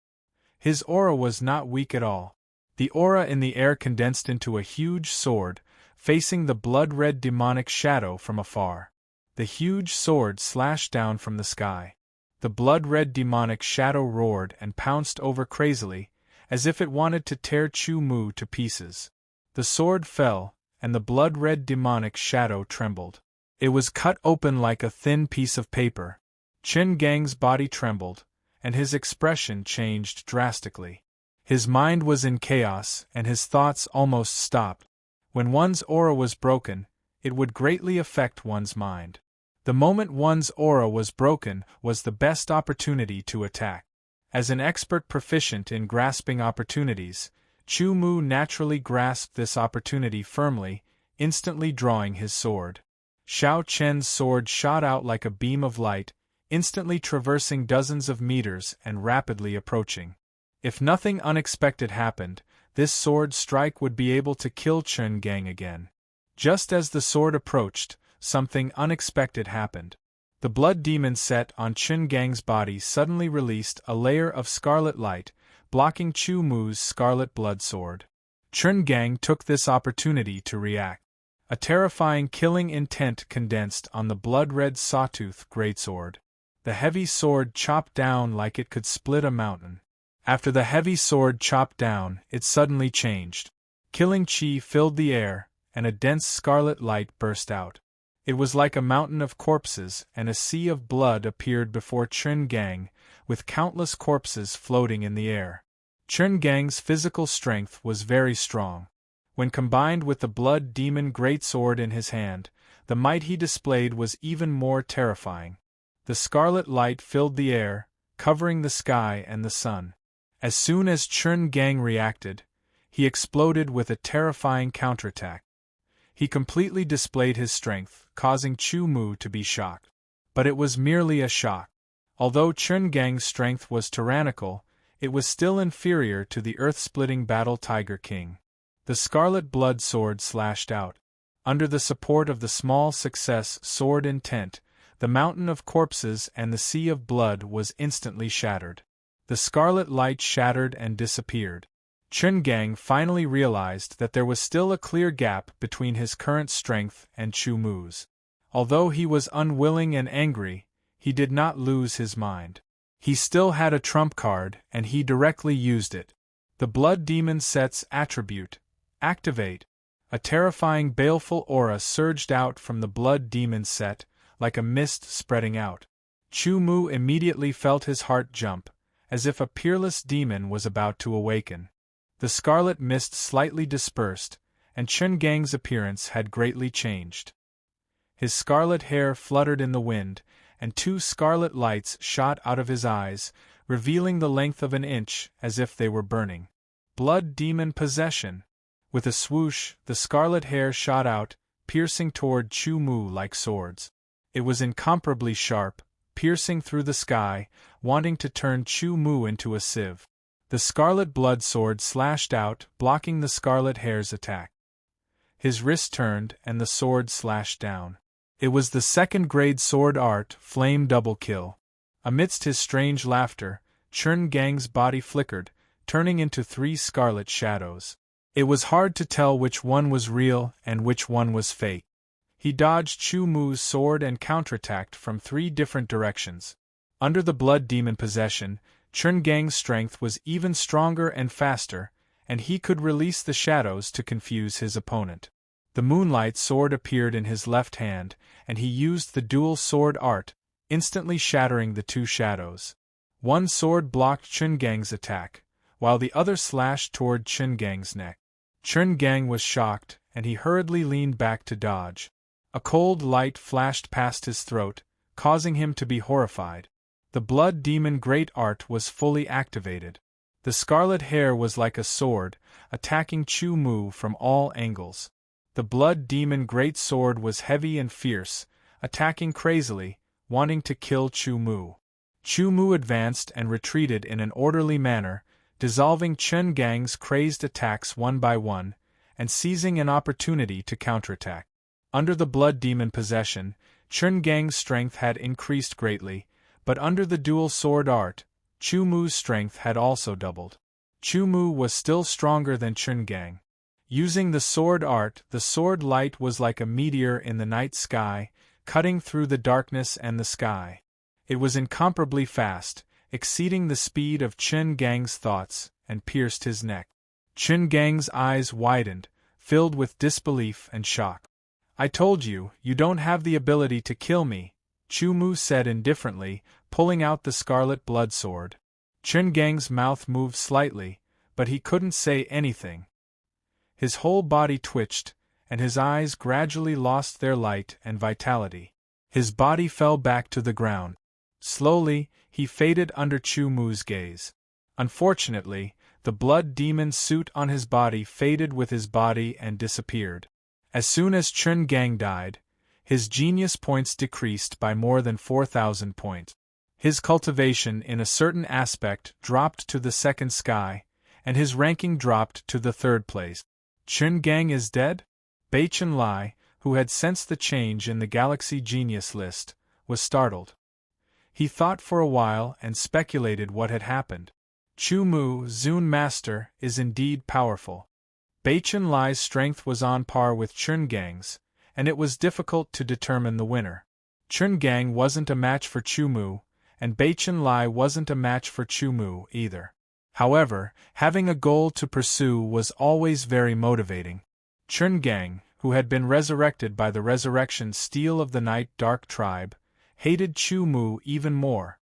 His aura was not weak at all. The aura in the air condensed into a huge sword, facing the blood-red demonic shadow from afar. The huge sword slashed down from the sky. The blood-red demonic shadow roared and pounced over crazily, as if it wanted to tear Chu Mu to pieces. The sword fell, and the blood-red demonic shadow trembled. It was cut open like a thin piece of paper. Chungang's body trembled, and his expression changed drastically. His mind was in chaos, and his thoughts almost stopped. When one's aura was broken, it would greatly affect one's mind. The moment one's aura was broken was the best opportunity to attack. As an expert proficient in grasping opportunities, Chu Mu naturally grasped this opportunity firmly, instantly drawing his sword. Xiao Chen's sword shot out like a beam of light, instantly traversing dozens of meters and rapidly approaching. If nothing unexpected happened, this sword strike would be able to kill Chungang again. Just as the sword approached, something unexpected happened. The blood demon set on Chungang's body suddenly released a layer of scarlet light, blocking Chu Mu's scarlet blood sword. Chungang took this opportunity to react. A terrifying killing intent condensed on the blood-red sawtooth greatsword. The heavy sword chopped down like it could split a mountain. After the heavy sword chopped down, it suddenly changed. Killing chi filled the air, and a dense scarlet light burst out. It was like a mountain of corpses, and a sea of blood appeared before Chungang, with countless corpses floating in the air. Chungang's physical strength was very strong. When combined with the blood demon greatsword in his hand, the might he displayed was even more terrifying. The scarlet light filled the air, covering the sky and the sun. As soon as Chun Gang reacted, he exploded with a terrifying counterattack. He completely displayed his strength, causing Chu Mu to be shocked. But it was merely a shock. Although Chun Gang's strength was tyrannical, it was still inferior to the earth-splitting Battle Tiger King. The Scarlet Blood Sword slashed out. Under the support of the small success sword intent, the mountain of corpses and the sea of blood was instantly shattered. The scarlet light shattered and disappeared. Chun Gang finally realized that there was still a clear gap between his current strength and Chu Mu's. Although he was unwilling and angry, he did not lose his mind. He still had a trump card, and he directly used it. The Blood Demon set's attribute, Activate. A terrifying baleful aura surged out from the Blood Demon set, like a mist spreading out. Chu Mu immediately felt his heart jump, as if a peerless demon was about to awaken. The scarlet mist slightly dispersed, and Chun Gang's appearance had greatly changed. His scarlet hair fluttered in the wind, and two scarlet lights shot out of his eyes, revealing the length of an inch as if they were burning. Blood Demon Possession. With a swoosh, the scarlet hair shot out, piercing toward Chu Mu like swords. It was incomparably sharp, piercing through the sky, wanting to turn Chu Mu into a sieve. The scarlet blood sword slashed out, blocking the scarlet hair's attack. His wrist turned, and the sword slashed down. It was the second-grade sword art, Flame Double Kill. Amidst his strange laughter, Chun Gang's body flickered, turning into three scarlet shadows. It was hard to tell which one was real and which one was fake. He dodged Chu Mu's sword and counterattacked from three different directions. Under the Blood Demon possession, Chun Gang's strength was even stronger and faster, and he could release the shadows to confuse his opponent. The Moonlight Sword appeared in his left hand, and he used the dual sword art, instantly shattering the two shadows. One sword blocked Chun Gang's attack, while the other slashed toward Chun Gang's neck. Chun Gang was shocked, and he hurriedly leaned back to dodge. A cold light flashed past his throat, causing him to be horrified. The Blood Demon Great Art was fully activated. The scarlet hair was like a sword, attacking Chu Mu from all angles. The Blood Demon Great Sword was heavy and fierce, attacking crazily, wanting to kill Chu Mu. Chu Mu advanced and retreated in an orderly manner, dissolving Chun Gang's crazed attacks one by one, and seizing an opportunity to counterattack. Under the Blood Demon possession, Chun Gang's strength had increased greatly, but under the dual sword art, Chu Mu's strength had also doubled. Chu Mu was still stronger than Chun Gang. Using the sword art, the sword light was like a meteor in the night sky, cutting through the darkness and the sky. It was incomparably fast, exceeding the speed of Chun Gang's thoughts, and pierced his neck. Chun Gang's eyes widened, filled with disbelief and shock. "I told you, you don't have the ability to kill me," Chu Mu said indifferently, pulling out the scarlet blood sword. Chun Gang's mouth moved slightly, but he couldn't say anything. His whole body twitched, and his eyes gradually lost their light and vitality. His body fell back to the ground. Slowly, he faded under Chu Mu's gaze. Unfortunately, the Blood Demon suit on his body faded with his body and disappeared. As soon as Chun Gang died, his genius points decreased by more than 4,000 points. His cultivation in a certain aspect dropped to the second sky, and his ranking dropped to the third place. Chun Gang is dead? Bei Chun Lai, who had sensed the change in the Galaxy Genius list, was startled. He thought for a while and speculated what had happened. Chu Mu, Zune Master, is indeed powerful. Bei Chun Lai's strength was on par with Chun Gang's, and it was difficult to determine the winner. Chun Gang wasn't a match for Chu Mu, and Bei Chun Lai wasn't a match for Chu Mu either. However, having a goal to pursue was always very motivating. Chun Gang, who had been resurrected by the resurrection steel of the Night Dark tribe, hated Chu Mu even more,